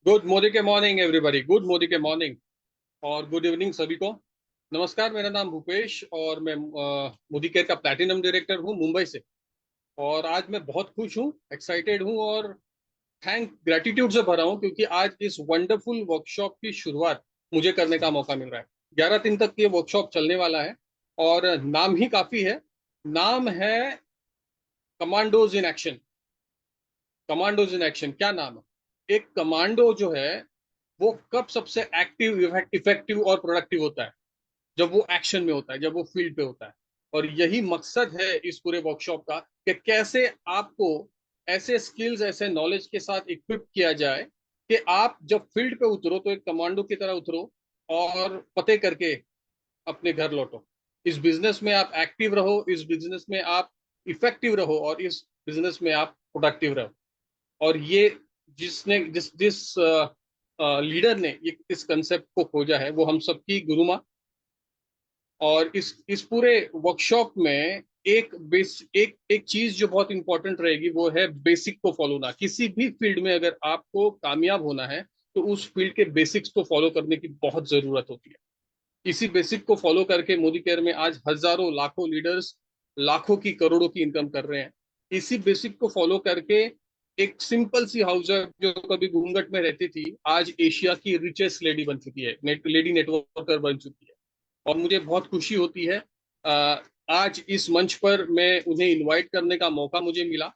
Good Modi के morning everybody, good Modi के morning और गुड इवनिंग सभी को। नमस्कार, मेरा नाम भूपेश और मैं मोदी केयर का प्लैटिनम डायरेक्टर हूँ मुंबई से। और आज मैं बहुत खुश हूँ, एक्साइटेड हूँ और ग्रेटिट्यूड से भरा हूँ क्योंकि आज इस वंडरफुल वर्कशॉप की शुरुआत मुझे करने का मौका मिल रहा है। 11 दिन तक ये वर्कशॉप चलने वाला है और नाम ही काफी है। नाम है commandos in action. Commandos in action क्या नाम है? एक कमांडो जो है वो कब सबसे एक्टिव, इफेक्टिव और प्रोडक्टिव होता है? जब वो एक्शन में होता है, जब वो फील्ड पे होता है। और यही मकसद है इस पूरे वर्कशॉप का कि कैसे आपको ऐसे स्किल्स, ऐसे नॉलेज के साथ इक्विप किया जाए कि आप जब फील्ड पे उतरो तो एक कमांडो की तरह उतरो और फतेह करके अपने घर लौटो। इस बिजनेस में आप एक्टिव रहो, इस बिजनेस में आप इफेक्टिव रहो और इस बिजनेस में आप प्रोडक्टिव रहो। और ये जिसने जिस जिस लीडर ने ये इस कंसेप्ट को खोजा है वो हम सबकी गुरु माँ। और इस पूरे वर्कशॉप में एक एक चीज जो बहुत इंपॉर्टेंट रहेगी वो है बेसिक को फॉलो ना। किसी भी फील्ड में अगर आपको कामयाब होना है तो उस फील्ड के बेसिक्स को फॉलो करने की बहुत जरूरत होती है। इसी बेसिक को फॉलो करके मोदी केयर में आज हजारों लाखों लीडर्स लाखों की करोड़ों की इनकम कर रहे हैं। इसी बेसिक को फॉलो करके एक सिंपल सी हाउसर जो कभी घूंघट में रहती थी आज एशिया की रिचेस्ट लेडी बन चुकी है, लेडी नेटवर्कर बन चुकी है। और मुझे बहुत खुशी होती है आज इस मंच पर मैं उन्हें इनवाइट करने का मौका मुझे मिला।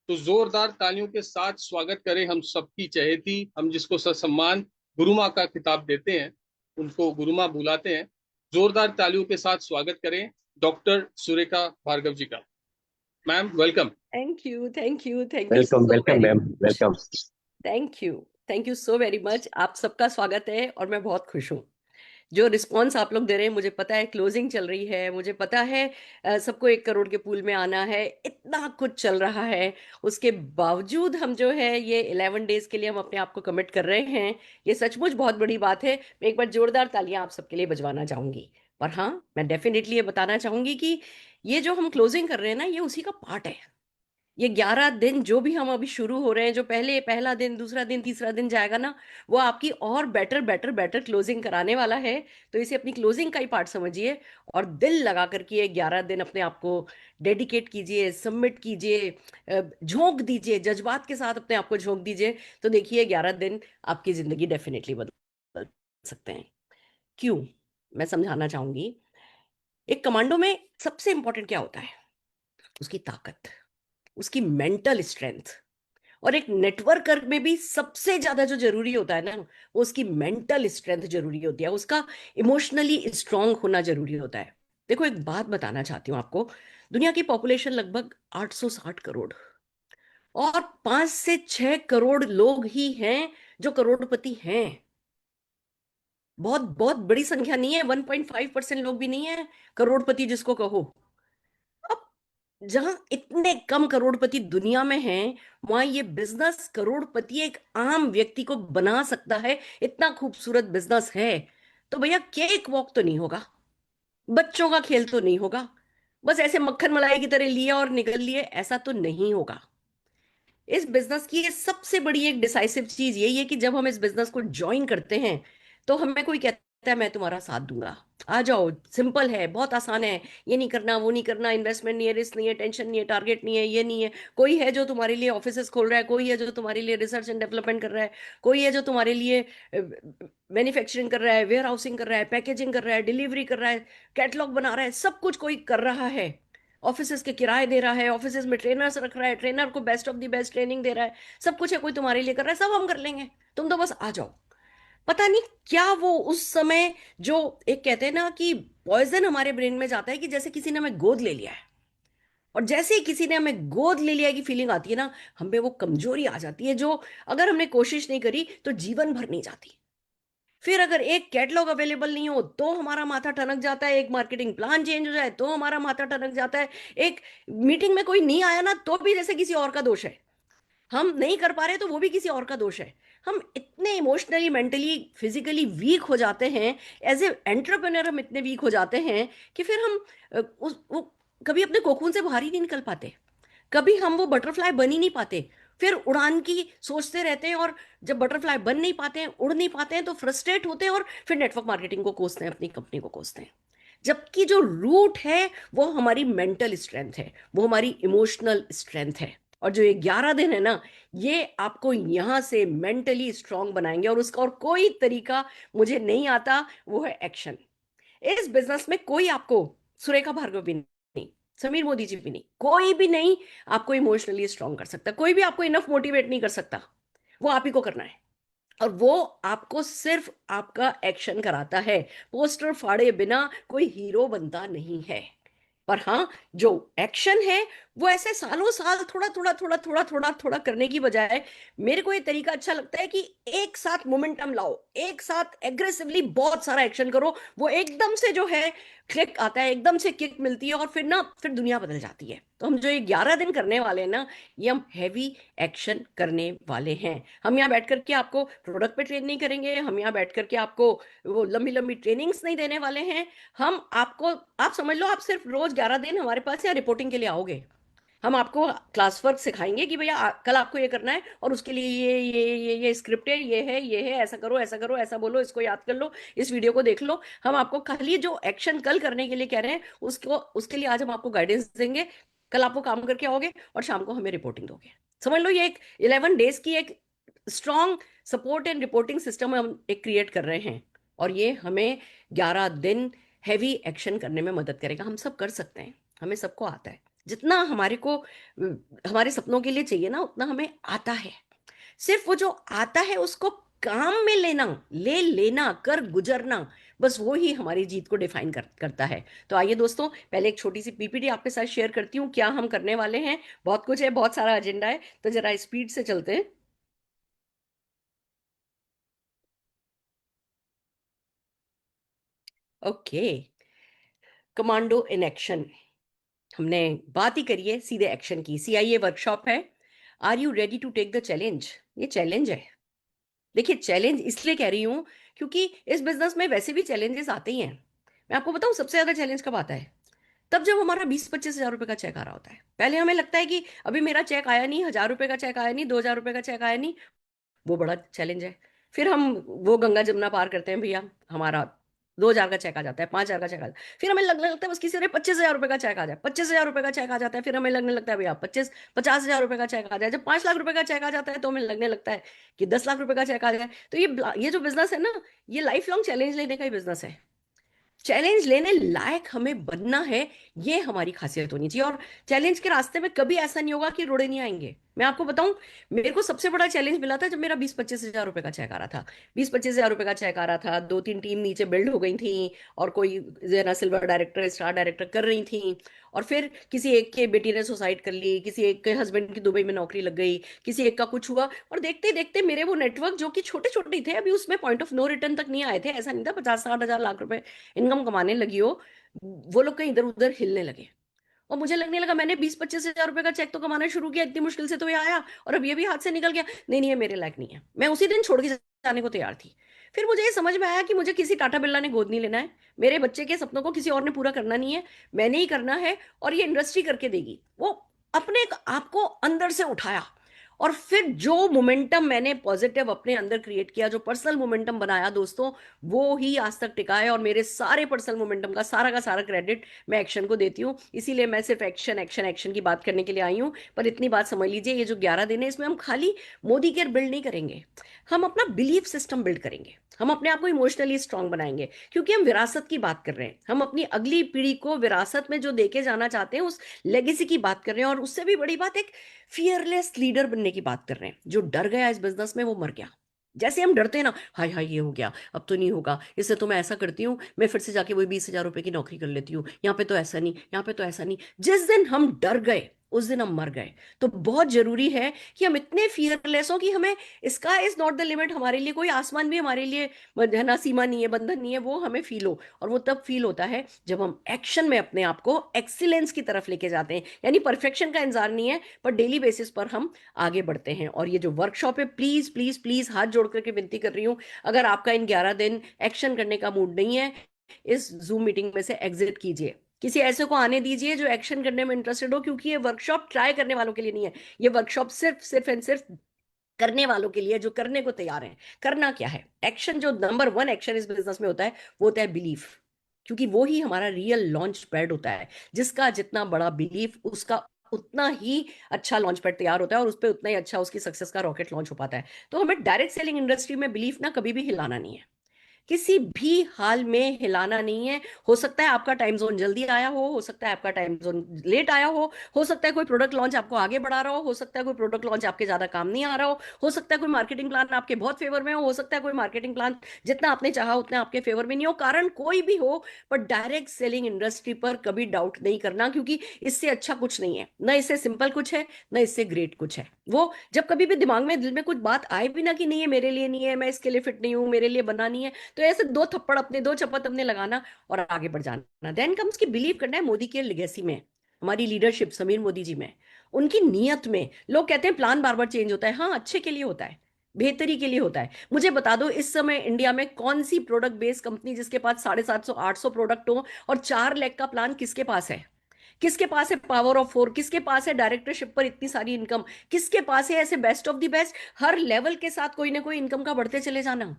तो जोरदार तालियों के साथ स्वागत करें हम सबकी चहेती, हम जिसको ससम्मान गुरुमा का खिताब देते हैं, उनको गुरुमा बुलाते हैं। जोरदार तालियों के साथ स्वागत करें डॉक्टर सुरेखा भार्गव जी का। Ma'am welcome. Thank you welcome so welcome very ma'am, much. Welcome. Thank you so very much. आप सबका स्वागत है और मैं बहुत खुश हूँ। जो रिस्पॉन्स आप लोग दे रहे हैं, मुझे पता है क्लोजिंग चल रही है, मुझे पता है सबको 1 करोड़ के पूल में आना है, इतना कुछ चल रहा है। उसके बावजूद हम जो है ये 11 डेज के लिए हम अपने आप को कमिट कर रहे हैं। ये सचमुच बहुत बड़ी बात है। मैं एक बार जोरदार तालियां आप सबके लिए बजवाना चाहूंगी। पर हाँ, मैं डेफिनेटली ये बताना चाहूंगी कि ये जो हम क्लोजिंग कर रहे हैं ना, ये उसी का पार्ट है। ये 11 दिन जो भी हम अभी शुरू हो रहे हैं, जो पहला दिन, दूसरा दिन, तीसरा दिन जाएगा ना, वो आपकी और बेटर बेटर बेटर क्लोजिंग कराने वाला है। तो इसे अपनी क्लोजिंग का ही पार्ट समझिए और दिल लगा करके ये 11 दिन अपने आप को डेडिकेट कीजिए, सबमिट कीजिए, झोंक दीजिए, जज्बात के साथ अपने आप को झोंक दीजिए। तो देखिए 11 दिन आपकी जिंदगी डेफिनेटली बदल सकते हैं। क्यों? मैं समझाना चाहूंगी। एक कमांडो में सबसे इंपॉर्टेंट क्या होता है? उसकी ताकत, उसकी मेंटल स्ट्रेंथ। और एक नेटवर्कर में भी सबसे ज्यादा जो जरूरी होता है ना, वो उसकी मेंटल स्ट्रेंथ जरूरी होती है, उसका इमोशनली स्ट्रांग होना जरूरी होता है। देखो, एक बात बताना चाहती हूँ आपको। दुनिया की पॉपुलेशन लगभग 860 करोड़, और 5 से 6 करोड़ लोग ही हैं जो करोड़पति हैं। बहुत बहुत बड़ी संख्या नहीं है, 1.5% लोग भी नहीं है करोड़पति जिसको कहो। अब जहां इतने कम करोड़पति दुनिया में हैं, वहां ये बिजनेस करोड़पति एक आम व्यक्ति को बना सकता है। इतना खूबसूरत बिजनेस है। तो भैया, केक वॉक तो नहीं होगा, बच्चों का खेल तो नहीं होगा, बस ऐसे मक्खन मलाई की तरह लिया और निकल लिए, ऐसा तो नहीं होगा। इस बिजनेस की ये सबसे बड़ी एक डिसाइसिव चीज यही है कि जब हम इस बिजनेस को ज्वाइन करते हैं, तो हमें कोई कहता है मैं तुम्हारा साथ दूंगा, आ जाओ, सिंपल है, बहुत आसान है, ये नहीं करना, वो नहीं करना, इन्वेस्टमेंट नहीं है, रिस्क नहीं है, टेंशन नहीं है, टारगेट नहीं है, ये नहीं है। कोई है जो तुम्हारे लिए ऑफिसेस खोल रहा है, कोई है जो तुम्हारे लिए रिसर्च एंड डेवलपमेंट कर रहा है, कोई है जो तुम्हारे लिए मैन्युफैक्चरिंग कर रहा है, वेयर हाउसिंग कर रहा है, पैकेजिंग कर रहा है, डिलीवरी कर रहा है, कैटलॉग बना रहा है, सब कुछ कोई कर रहा है। ऑफिसेज के किराए दे रहा है, ऑफिसेज में ट्रेनर्स रख रहा है, ट्रेनर को best of the best training दे रहा है। सब कुछ है, कोई तुम्हारे लिए कर रहा है, सब हम कर लेंगे, तुम तो बस आ जाओ। पता नहीं क्या वो उस समय जो एक कहते हैं ना कि पॉइजन हमारे ब्रेन में जाता है, कि जैसे किसी ने हमें गोद ले लिया है। और जैसे ही किसी ने हमें गोद ले लिया की फीलिंग आती है ना, हम पे वो कमजोरी आ जाती है जो अगर हमने कोशिश नहीं करी तो जीवन भर नहीं जाती। फिर अगर एक कैटलॉग अवेलेबल नहीं हो तो हमारा माथा ठनक जाता है, एक मार्केटिंग प्लान चेंज हो जाए तो हमारा माथा ठनक जाता है, एक मीटिंग में कोई नहीं आया ना तो भी जैसे किसी और का दोष है, हम नहीं कर पा रहे तो वो भी किसी और का दोष है। हम इतने इमोशनली, मेंटली, फिजिकली वीक हो जाते हैं। एज ए एंटरप्रेन्योर हम इतने वीक हो जाते हैं कि फिर हम उस वो कभी अपने कोकून से बाहर ही नहीं निकल पाते, कभी हम वो बटरफ्लाई बन ही नहीं पाते। फिर उड़ान की सोचते रहते हैं, और जब बटरफ्लाई बन नहीं पाते हैं, उड़ नहीं पाते हैं, तो फ्रस्ट्रेट होते हैं और फिर नेटवर्क मार्केटिंग को कोसते हैं, अपनी कंपनी को कोसते हैं। जबकि जो रूट है वो हमारी मेंटल स्ट्रेंथ है, वो हमारी इमोशनल स्ट्रेंथ है। और जो ये 11 दिन है ना, ये आपको यहां से मेंटली स्ट्रांग बनाएंगे, और उसका और कोई तरीका मुझे नहीं आता, वो है एक्शन। इस बिजनेस में कोई आपको, सुरेखा भार्गव भी नहीं, समीर मोदी जी भी नहीं, कोई भी नहीं आपको इमोशनली स्ट्रांग कर सकता, कोई भी आपको इनफ मोटिवेट नहीं कर सकता। वो आप ही को करना है, और वो आपको सिर्फ आपका एक्शन कराता है। पोस्टर फाड़े बिना कोई हीरो बनता नहीं है। पर हाँ, जो एक्शन है वो ऐसे सालों साल थोड़ा थोड़ा थोड़ा थोड़ा थोड़ा थोड़ा करने की बजाय, मेरे को ये तरीका अच्छा लगता है कि एक साथ मोमेंटम लाओ, एक साथ एग्रेसिवली बहुत सारा एक्शन करो। वो एकदम से जो है क्लिक आता है, एकदम से किक मिलती है, और फिर ना फिर दुनिया बदल जाती है। तो हम जो ये 11 दिन करने वाले हैं ना, ये हम हैवी एक्शन करने वाले हैं। हम यहाँ बैठ करके आपको प्रोडक्ट पे ट्रेन नहीं करेंगे, हम यहाँ बैठ करके आपको वो लंबी लंबी ट्रेनिंग्स नहीं देने वाले हैं। हम आपको, आप समझ लो, आप सिर्फ रोज 11 दिन हमारे पास या रिपोर्टिंग के लिए आओगे। हम आपको क्लास वर्क सिखाएंगे कि भैया कल आपको ये करना है, और उसके लिए ये स्क्रिप्ट है, ये है, ऐसा करो, ऐसा करो, ऐसा बोलो, इसको याद कर लो, इस वीडियो को देख लो। हम आपको खाली जो एक्शन कल करने के लिए कह रहे हैं, उसको उसके लिए आज हम आपको गाइडेंस देंगे। कल आप वो काम करके आओगे और शाम को हमें रिपोर्टिंग दोगे। समझ लो, ये एक 11 डेज की एक strong support and reporting system हम एक क्रिएट कर रहे हैं। और ये हमें 11 दिन हैवी एक्शन करने में मदद करेगा। हम सब कर सकते हैं, हमें सबको आता है। जितना हमारे को हमारे सपनों के लिए चाहिए ना, उतना हमें आता है। सिर्फ वो जो आता है उसको काम में लेना, ले लेना, कर गुजरना, बस वो ही हमारी जीत को डिफाइन करता है। तो आइए दोस्तों, पहले एक छोटी सी पीपीटी आपके साथ शेयर करती हूँ, क्या हम करने वाले हैं। बहुत कुछ है, बहुत सारा एजेंडा है, तो जरा स्पीड से चलते हैं। Okay, commando in action. हमने बात ही करी है सीधे एक्शन की, सीआईए वर्कशॉप है। Are you ready to take the challenge? ये चैलेंज है। देखिए, चैलेंज इसलिए कह रही हूं क्योंकि इस बिजनेस में वैसे भी चैलेंजेस आते ही हैं। मैं आपको बताऊं सबसे ज्यादा चैलेंज कब आता है? तब जब हमारा 20-25 हजार रुपए का चेक आ रहा होता है। पहले हमें लगता है कि अभी मेरा चेक आया नहीं, 1000 रुपए का चेक आया नहीं, 2000 रुपए का चेक आया नहीं, वो बड़ा चैलेंज है। फिर हम वो गंगा जमुना पार करते हैं भैया, हमारा 2000 का चेक आ जाता है, 5000 का चेक आ जाता है, फिर हमें लगने लगता है बस किसी ने 25 हजार रुपए का चेक आ जाए, 25 हजार रुपए का चेक आ जाता है, फिर हमें लगने लगता है भैया 50 हजार रुपए का चेक आ जाए। जब 5 लाख रुपए का चेक आ जाता है तो हमें लगने लगता है कि 10 लाख रुपए का चेक आ जाए। तो ये जो बिजनेस है ना, ये लाइफ लॉन्ग चैलेंज लेने का ही बिजनेस है। चैलेंज लेने लायक हमें बनना है, ये हमारी खासियत होनी चाहिए। और चैलेंज के रास्ते में कभी ऐसा नहीं होगा कि रोड़े नहीं आएंगे। मैं आपको बताऊं, मेरे को सबसे बड़ा चैलेंज मिला था जब मेरा 20-25 हजार रुपए का चेक आ रहा था। 20-25 हजार रुपए का चेक आ रहा था, 2-3 टीम नीचे बिल्ड हो गई थी, और कोई जरा सिल्वर डायरेक्टर, स्टार डायरेक्टर कर रही थी। और फिर किसी एक के बेटी ने सुसाइड कर ली, किसी एक के हस्बैंड की दुबई में नौकरी लग गई, किसी एक का कुछ हुआ, और देखते देखते मेरे वो नेटवर्क जो कि छोटे छोटे ही थे, अभी उसमें पॉइंट ऑफ नो रिटर्न तक नहीं आए थे, ऐसा नहीं था 50-60 हजार लाख रुपए इनकम कमाने लगी हो, वो लोग कहीं इधर उधर हिलने लगे। और मुझे लगने लगा मैंने 20-25 हजार रुपए का चेक तो कमाना शुरू किया, इतनी मुश्किल से तो ये आया, और अब ये भी हाथ से निकल गया। नहीं नहीं, ये मेरे लायक नहीं है। मैं उसी दिन छोड़ के जाने को तैयार थी। फिर मुझे ये समझ में आया कि मुझे किसी टाटा बिरला ने गोद नहीं लेना है, मेरे बच्चे के सपनों को किसी और ने पूरा करना नहीं है, मैंने ही करना है। और ये इंडस्ट्री करके देगी। वो अपने आप को अंदर से उठाया, और फिर जो मोमेंटम मैंने पॉजिटिव अपने अंदर क्रिएट किया, जो पर्सनल मोमेंटम बनाया दोस्तों, वो ही आज तक टिका है। और मेरे सारे पर्सनल मोमेंटम का सारा क्रेडिट मैं एक्शन को देती हूँ। इसीलिए मैं सिर्फ एक्शन एक्शन एक्शन की बात करने के लिए आई हूँ। पर इतनी बात समझ लीजिए, ये जो 11 दिन है, इसमें हम खाली मोदी केयर बिल्ड नहीं करेंगे, हम अपना बिलीफ सिस्टम बिल्ड करेंगे। हम अपने आप को इमोशनली स्ट्रांग बनाएंगे, क्योंकि हम विरासत की बात कर रहे हैं। हम अपनी अगली पीढ़ी को विरासत में जो देके जाना चाहते हैं, उस लेगेसी की बात कर रहे हैं। और उससे भी बड़ी बात, एक फियरलेस लीडर बनने की बात कर रहे हैं। जो डर गया इस बिजनेस में, वो मर गया। जैसे हम डरते हैं ना, हाय हाय ये हो गया, अब तो नहीं होगा, इससे तो मैं ऐसा करती हूँ, मैं फिर से जाके वही 20 हजार रुपए की नौकरी कर लेती हूँ, यहाँ पे तो ऐसा नहीं, यहाँ पे तो ऐसा नहीं। जिस दिन हम डर गए, उस दिन हम मर गए। तो बहुत जरूरी है कि हम इतने फियरलेस हो कि हमें sky is not the limit, हमारे लिए कोई आसमान भी हमारे लिए है ना, सीमा नहीं है, बंधन नहीं है, वो हमें फील हो। और वो तब फील होता है जब हम एक्शन में अपने आप को एक्सीलेंस की तरफ लेके जाते हैं। यानी परफेक्शन का इंतजार नहीं है, पर डेली बेसिस पर हम आगे बढ़ते हैं। और ये जो वर्कशॉप है, प्लीज प्लीज प्लीज हाथ जोड़ करके विनती कर रही हूँ, अगर आपका इन 11 दिन एक्शन करने का मूड नहीं है, इस जूम मीटिंग में से एग्जिट कीजिए। किसी ऐसे को आने दीजिए जो एक्शन करने में इंटरेस्टेड हो, क्योंकि ये वर्कशॉप ट्राई करने वालों के लिए नहीं है। ये वर्कशॉप सिर्फ सिर्फ एंड सिर्फ करने वालों के लिए, जो करने को तैयार हैं। करना क्या है? एक्शन, जो नंबर वन एक्शन इस बिजनेस में होता है वो होता है बिलीफ। क्योंकि वो ही हमारा रियल लॉन्च पैड होता है। जिसका जितना बड़ा बिलीफ, उसका उतना ही अच्छा लॉन्च पैड तैयार होता है, और उस पर उतना ही अच्छा उसकी सक्सेस का रॉकेट लॉन्च हो पाता है। तो हमें डायरेक्ट सेलिंग इंडस्ट्री में बिलीफ ना कभी भी हिलाना नहीं है, किसी भी हाल में हिलाना नहीं है। हो सकता है आपका टाइम जोन जल्दी आया हो सकता है आपका टाइम जोन लेट आया हो सकता है कोई प्रोडक्ट लॉन्च आपको आगे बढ़ा रहा हो सकता है कोई प्रोडक्ट लॉन्च आपके ज्यादा काम नहीं आ रहा हो सकता है कोई मार्केटिंग प्लान आपके बहुत फेवर में हो सकता है कोई मार्केटिंग प्लान जितना आपने चाहा उतना आपके फेवर में नहीं हो, कारण कोई भी हो। पर डायरेक्ट सेलिंग इंडस्ट्री पर कभी डाउट नहीं करना, क्योंकि इससे अच्छा कुछ नहीं है, ना इससे सिंपल कुछ है, ना इससे ग्रेट कुछ है। वो जब कभी भी दिमाग में, दिल में कुछ बात आए भी ना कि नहीं है मेरे लिए नहीं है, मैं इसके लिए फिट नहीं हूं, मेरे लिए बना नहीं है, तो ऐसे दो थप्पड़ अपने, दो चपत अपने लगाना और आगे बढ़ जाना। देन कम्स की बिलीव करना है मोदी के लेगेसी में, हमारी लीडरशिप समीर मोदी जी में, उनकी नीयत में। लोग कहते हैं प्लान बार बार चेंज होता है, हाँ अच्छे के लिए होता है, बेहतरी के लिए होता है। मुझे बता दो इस समय इंडिया में कौन सी प्रोडक्ट बेस्ड कंपनी जिसके पास 750 800 प्रोडक्ट हो और 4 लाख का प्लान किसके पास है? किसके पास है पावर ऑफ फोर? किसके पास है डायरेक्टरशिप पर इतनी सारी इनकम? किसके पास है ऐसे best of the best her level के साथ कोई ना कोई इनकम का बढ़ते चले जाना?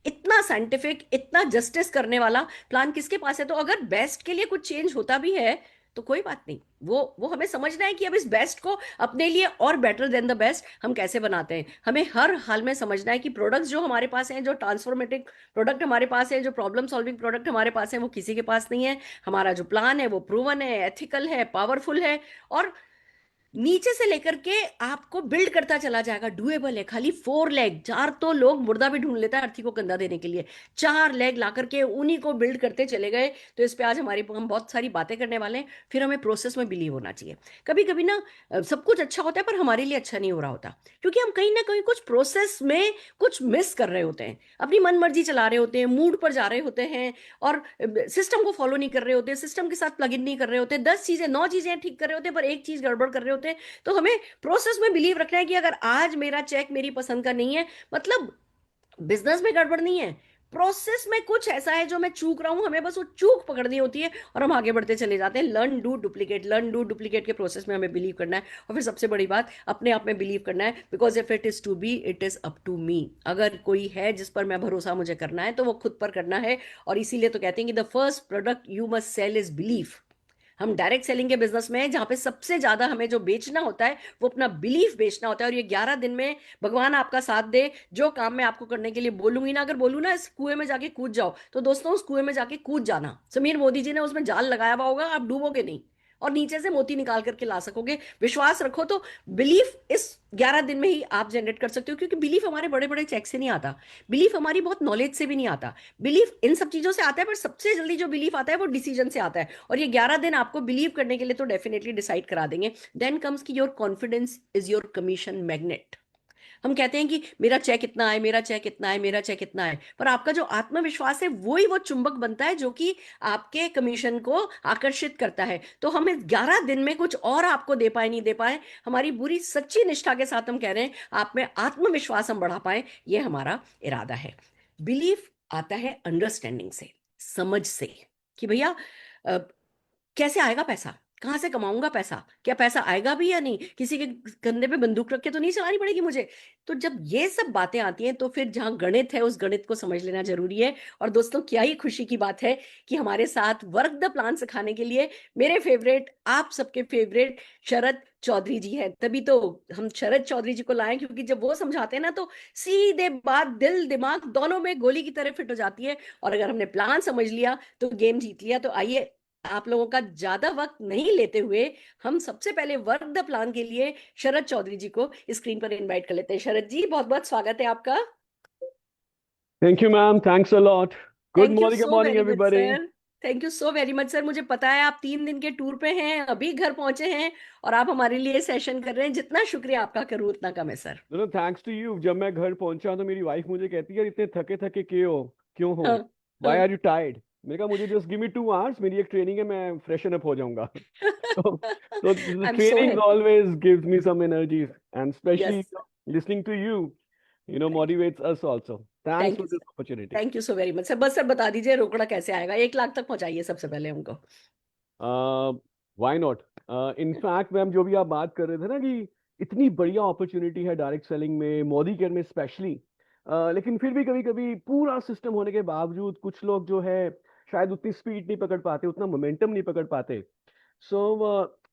इतना साइंटिफिक, इतना जस्टिस करने वाला प्लान किसके पास है? तो अगर बेस्ट के लिए कुछ चेंज होता भी है तो कोई बात नहीं, वो हमें समझना है कि अब इस बेस्ट को अपने लिए और बेटर देन द बेस्ट हम कैसे बनाते हैं। हमें हर हाल में समझना है कि प्रोडक्ट्स जो हमारे पास हैं, जो ट्रांसफॉर्मेटिव प्रोडक्ट हमारे पास है, जो प्रॉब्लम सॉल्विंग प्रोडक्ट हमारे पास है, वो किसी के पास नहीं है। हमारा जो प्लान है वो प्रूवन है, एथिकल है, पावरफुल है, और नीचे से लेकर के आपको बिल्ड करता चला जाएगा। डुएबल है। खाली 4 लेग, 4 तो लोग मुर्दा भी ढूंढ लेता है अर्थी को कंधा देने के लिए, 4 लेग ला करके उन्हीं को बिल्ड करते चले गए। तो इस पे आज हम बहुत सारी बातें करने वाले हैं। फिर हमें प्रोसेस में बिलीव होना चाहिए। कभी कभी ना सब कुछ अच्छा होता है पर हमारे लिए अच्छा नहीं हो रहा होता, क्योंकि हम कहीं ना कहीं कुछ प्रोसेस में कुछ मिस कर रहे होते हैं, अपनी मन मर्जी चला रहे होते हैं, मूड पर जा रहे होते हैं, और सिस्टम को फॉलो नहीं कर रहे होते, सिस्टम के साथ प्लग इन नहीं कर रहे होते, 10 चीजें 9 चीजें ठीक कर रहे होते पर एक चीज गड़बड़ कर रहे होते हैं। तो हमें प्रोसेस में बिलीव रखना है कि अगर आज मेरा चेक मेरी पसंद का नहीं है, मतलब बिजनेस में गड़बड़ नहीं है, प्रोसेस में कुछ ऐसा है जो मैं चूक रहा हूं, हमें बस वो चूक पकड़नी होती है और हम आगे बढ़ते चले जाते हैं। Learn do duplicate, learn do duplicate के प्रोसेस में हमें बिलीव करना है। और फिर सबसे बड़ी बात, अपने आप में बिलीव करना है, because if it is to be it is up to me. अगर कोई है जिस पर मैं भरोसा मुझे करना है तो वो खुद पर करना है। और इसीलिए तो कहते हैं कि the first product you must sell is belief. हम डायरेक्ट सेलिंग के बिजनेस में हैं जहां पे सबसे ज्यादा हमें जो बेचना होता है वो अपना बिलीफ बेचना होता है। और ये 11 दिन में भगवान आपका साथ दे, जो काम मैं आपको करने के लिए बोलूंगी ना, अगर बोलूँ ना इस कुएं में जाके कूद जाओ, तो दोस्तों उस कुएं में जाके कूद जाना। समीर मोदी जी ने उसमें जाल लगाया हुआ होगा, आप डूबोगे नहीं और नीचे से मोती निकाल करके ला सकोगे। विश्वास रखो। तो बिलीफ इस 11 दिन में ही आप जनरेट कर सकते हो, क्योंकि बिलीफ हमारे बड़े बड़े चेक से नहीं आता, बिलीफ हमारी बहुत नॉलेज से भी नहीं आता, बिलीफ इन सब चीजों से आता है। पर सबसे जल्दी जो बिलीफ आता है वो डिसीजन से आता है। और ये 11 दिन आपको बिलीव करने के लिए तो डेफिनेटली डिसाइड करा देंगे। देन कम्स की your confidence is your commission magnet. हम कहते हैं कि मेरा चेक इतना है, मेरा चेक इतना है, मेरा चेक इतना है, पर आपका जो आत्मविश्वास है वो ही वो चुंबक बनता है जो कि आपके कमीशन को आकर्षित करता है। तो हम इस 11 दिन में कुछ और आपको दे पाए नहीं दे पाए, हमारी पूरी सच्ची निष्ठा के साथ हम कह रहे हैं आप में आत्मविश्वास हम बढ़ा पाए, ये हमारा इरादा है। बिलीफ आता है अंडरस्टैंडिंग से, समझ से, कि भैया कैसे आएगा पैसा, कहां से कमाऊंगा पैसा, क्या पैसा आएगा भी या नहीं, किसी के कंधे पे बंदूक रख के तो नहीं चलानी पड़ेगी मुझे। तो जब ये सब बातें आती हैं तो फिर जहां गणित है उस गणित को समझ लेना जरूरी है। और दोस्तों क्या ही खुशी की बात है कि हमारे साथ वर्क द प्लान सिखाने के लिए मेरे फेवरेट, आप सबके फेवरेट शरद चौधरी जी हैं। तभी तो हम शरद चौधरी जी को लाए, क्योंकि जब वो समझाते हैं ना तो सीधे बात दिल दिमाग दोनों में गोली की तरह फिट हो जाती है। और अगर हमने प्लान समझ लिया तो गेम जीत लिया। तो आइए आप लोगों का ज्यादा वक्त नहीं लेते हुए हम सबसे पहले वर्क द प्लान के लिए शरद चौधरी जी को स्क्रीन पर इनवाइट कर लेते हैं। शरद जी बहुत बहुत स्वागत है आपका। Thank you, ma'am. Thanks a lot. Good thank you morning, good so morning, very much everybody. Sir. Thank you so very much sir. मुझे पता है आप 3 दिन के टूर पे हैं, अभी घर पहुंचे हैं और आप हमारे लिए सेशन कर रहे हैं। जितना शुक्रिया आपका करूँ उतना कम है sir. No, no, thanks to you. जब मैं घर पहुंचा तो मेरी वाइफ मुझे कहती है यार इतने थके थके क्यों हो? हाँ, Why हाँ। are you tired? मैंने कहा मुझे just give me 2 hours. मेरी एक ट्रेनिंग है, मैं फ्रेशन अप हो जाऊंगा. So the I am so training happy. always gives me some energy, and especially yes. listening to you, thank you. motivates us also. Thanks thank for you this sir. opportunity. Thank you so very much sir. बस sir बता दीजिए रोकड़ा कैसे आएगा, 1 लाख तक पहुंचाइए सबसे पहले हमको। Why not. इनफैक्ट मैम, जो भी आप बात कर रहे थे ना कि इतनी बढ़िया अपॉर्चुनिटी है डायरेक्ट सेलिंग में, मोदी केयर में स्पेशली, लेकिन फिर भी कभी कभी पूरा सिस्टम होने के बावजूद कुछ लोग जो है शायद उतनी स्पीड नहीं पकड़ पाते, उतना मोमेंटम नहीं पकड़ पाते। सो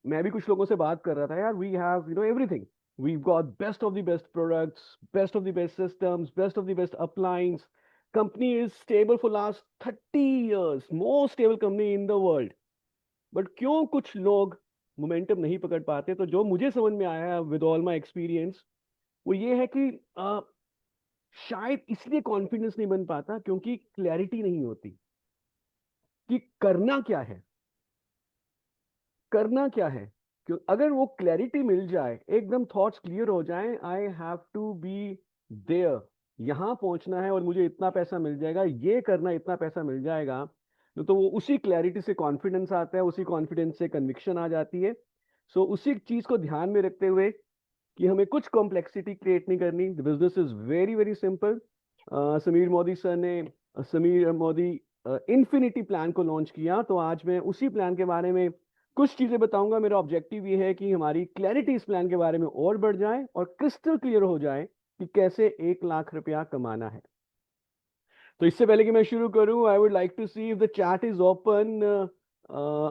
मैं भी कुछ लोगों से बात कर रहा था, यार we have everything, we got best of the best products, best of the best systems, best of the best appliances, company is stable for last 30 years, most stable company in the world. But क्यों कुछ लोग momentum नहीं पकड़ पाते? तो जो मुझे समझ में आया विद ऑल माय एक्सपीरियंस, वो ये है कि शायद इसलिए कॉन्फिडेंस नहीं बन पाता क्योंकि क्लैरिटी नहीं होती कि करना क्या है, करना क्या है। क्यों? अगर वो क्लैरिटी मिल जाए, एकदम थॉट्स क्लियर हो जाए, I have to be there, यहां पहुंचना है और मुझे इतना पैसा मिल जाएगा, ये करना इतना पैसा मिल जाएगा, तो वो उसी क्लैरिटी से कॉन्फिडेंस आता है, उसी कॉन्फिडेंस से कन्विक्शन आ जाती है। सो उसी चीज को ध्यान में रखते हुए कि हमें कुछ कॉम्प्लेक्सिटी क्रिएट नहीं करनी, the business is very very simple. Sameer Modi sir ने समीर मोदी इन्फिनिटी प्लान को लॉन्च किया, तो आज मैं उसी प्लान के बारे में कुछ चीजें बताऊंगा। मेरा ऑब्जेक्टिव ये है कि हमारी क्लैरिटी इस प्लान के बारे में और बढ़ जाए और क्रिस्टल क्लियर हो जाए कि कैसे 1 लाख रुपया कमाना है। तो इससे पहले कि मैं शुरू करूं, I would like to see if the chat is open,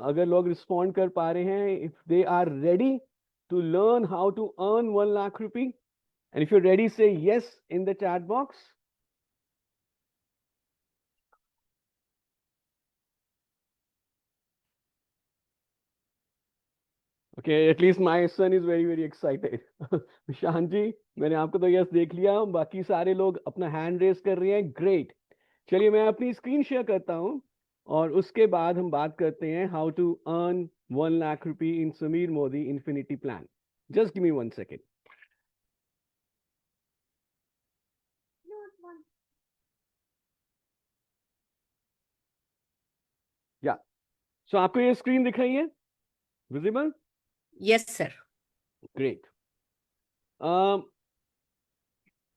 अगर लोग रिस्पॉन्ड कर पा रहे हैं, if they are ready to learn how to earn 1 lakh rupee, and if you ready say yes in the chat box. Okay, at least my son is very very excited. Nishant ji, मैंने आपको तो yes देख लिया, बाकी सारे लोग अपना हैंड रेस कर रहे हैं, ग्रेट। चलिए मैं अपनी स्क्रीन शेयर करता हूं और उसके बाद हम बात करते हैं how to earn 1 lakh rupee in Sameer Modi infinity plan. Just give me 1 second. या सो आपको ये स्क्रीन दिख रही है, विजिबल? Yes sir. ग्रेट।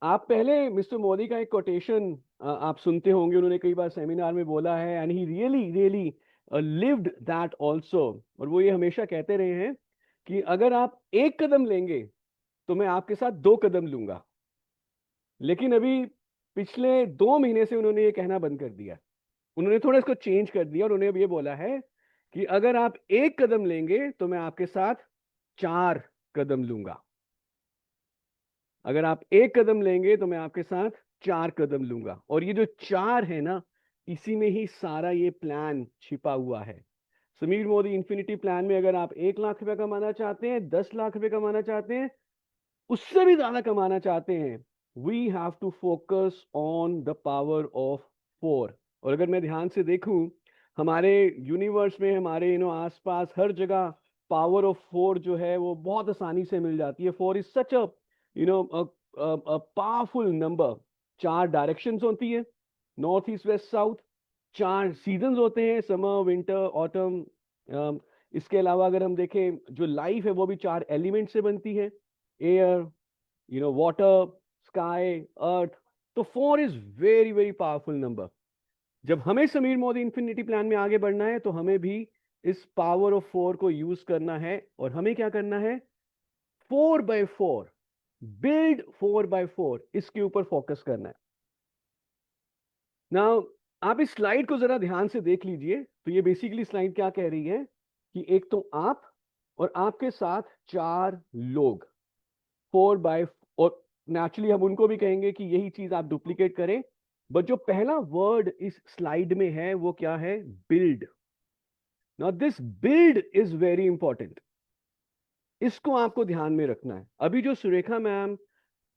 आप पहले मिस्टर मोदी का एक कोटेशन आप सुनते होंगे, उन्होंने कई बार सेमिनार में बोला है, and he really really lived that also. और वो ये हमेशा कहते रहे हैं कि अगर आप 1 कदम लेंगे तो मैं आपके साथ 2 कदम लूंगा। लेकिन अभी पिछले 2 महीने से उन्होंने ये कहना बंद कर दिया, उन्होंने थोड़ा इसको चेंज कर दिया और उन्होंने अब ये बोला है कि अगर आप 1 कदम लेंगे तो मैं आपके साथ 4 कदम लूंगा। अगर आप 1 कदम लेंगे तो मैं आपके साथ 4 कदम लूंगा। और ये जो 4 है ना, इसी में ही सारा ये प्लान छिपा हुआ है। समीर मोदी इन्फिनिटी प्लान में अगर आप 1 लाख रुपया कमाना चाहते हैं, 10 लाख रुपए कमाना चाहते हैं, उससे भी ज्यादा कमाना चाहते हैं, we have to focus on the power of 4। और अगर मैं ध्यान से देखूं, हमारे यूनिवर्स में, हमारे आसपास हर जगह पावर ऑफ 4 जो है वो बहुत आसानी से मिल जाती है। 4 is such a powerful number. 4 directions होती है, north east west south. 4 seasons होते हैं, समर विंटर ऑटम। इसके अलावा अगर हम देखें, जो लाइफ है वो भी 4 एलिमेंट से बनती है, एयर, वाटर, स्काई, अर्थ। तो 4 is very very powerful number. जब हमें समीर मोदी इन्फिनिटी प्लान में आगे बढ़ना है तो हमें भी इस पावर ऑफ 4 को यूज करना है। और हमें क्या करना है? 4x4, बिल्ड 4x4, इसके ऊपर फोकस करना है। नाउ आप इस स्लाइड को जरा ध्यान से देख लीजिए। तो ये बेसिकली स्लाइड क्या कह रही है कि एक तो आप और आपके साथ 4 लोग, 4x, और नेचुरली हम उनको भी कहेंगे कि यही चीज आप डुप्लीकेट करें। बट जो पहला वर्ड इस स्लाइड में है वो क्या है? Build. Now this build is very important, इसको आपको ध्यान में रखना है। अभी जो सुरेखा मैम,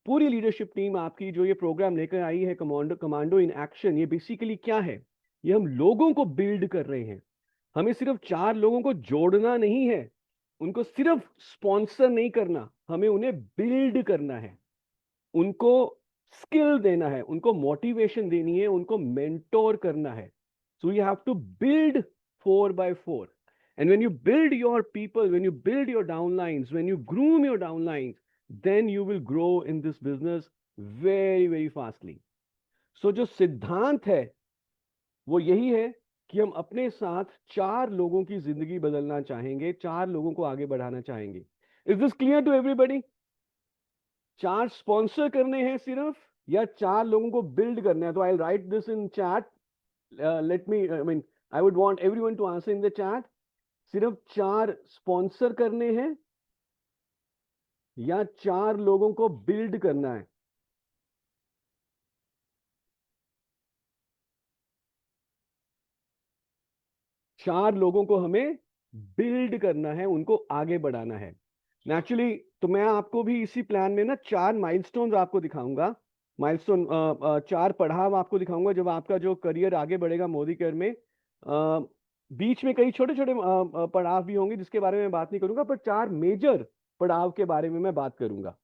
पूरी लीडरशिप टीम आपकी जो ये प्रोग्राम लेकर आई है, कमांडो इन एक्शन, ये बेसिकली क्या है? ये हम लोगों को बिल्ड कर रहे हैं। हमें सिर्फ 4 लोगों को जोड़ना नहीं है, उनको सिर्फ स्पॉन्सर नहीं करना, हमें उन्हें बिल्ड करना है, उनको स्किल देना है, उनको मोटिवेशन देनी है, उनको मेंटोर करना है। So you have to build 4x4। And when you build your people, when you build your downlines, when you groom your downlines, then you will grow in this business very very fastly. So जो सिद्धांत है वो यही है कि हम अपने साथ 4 लोगों की जिंदगी बदलना चाहेंगे, 4 लोगों को आगे बढ़ाना चाहेंगे। Is this clear to everybody? 4 sponsor करने हैं सिर्फ, या 4 लोगों को बिल्ड करना है? तो I write this in chat, let me, I mean I would want everyone to answer in the chat. सिर्फ 4 स्पॉन्सर करने हैं या 4 लोगों को बिल्ड करना है? चार लोगों को हमें बिल्ड करना है, उनको आगे बढ़ाना है। नेचुरली तो मैं आपको भी इसी प्लान में ना 4 माइलस्टोन्स आपको दिखाऊंगा, माइलस्टोन 4 पड़ाव आपको दिखाऊंगा जब आपका जो करियर आगे बढ़ेगा मोदी केयर में। बीच में कई छोटे छोटे पड़ाव भी होंगे जिसके बारे में बात नहीं करूंगा, पर 4 मेजर पड़ाव के बारे में मैं बात करूंगा।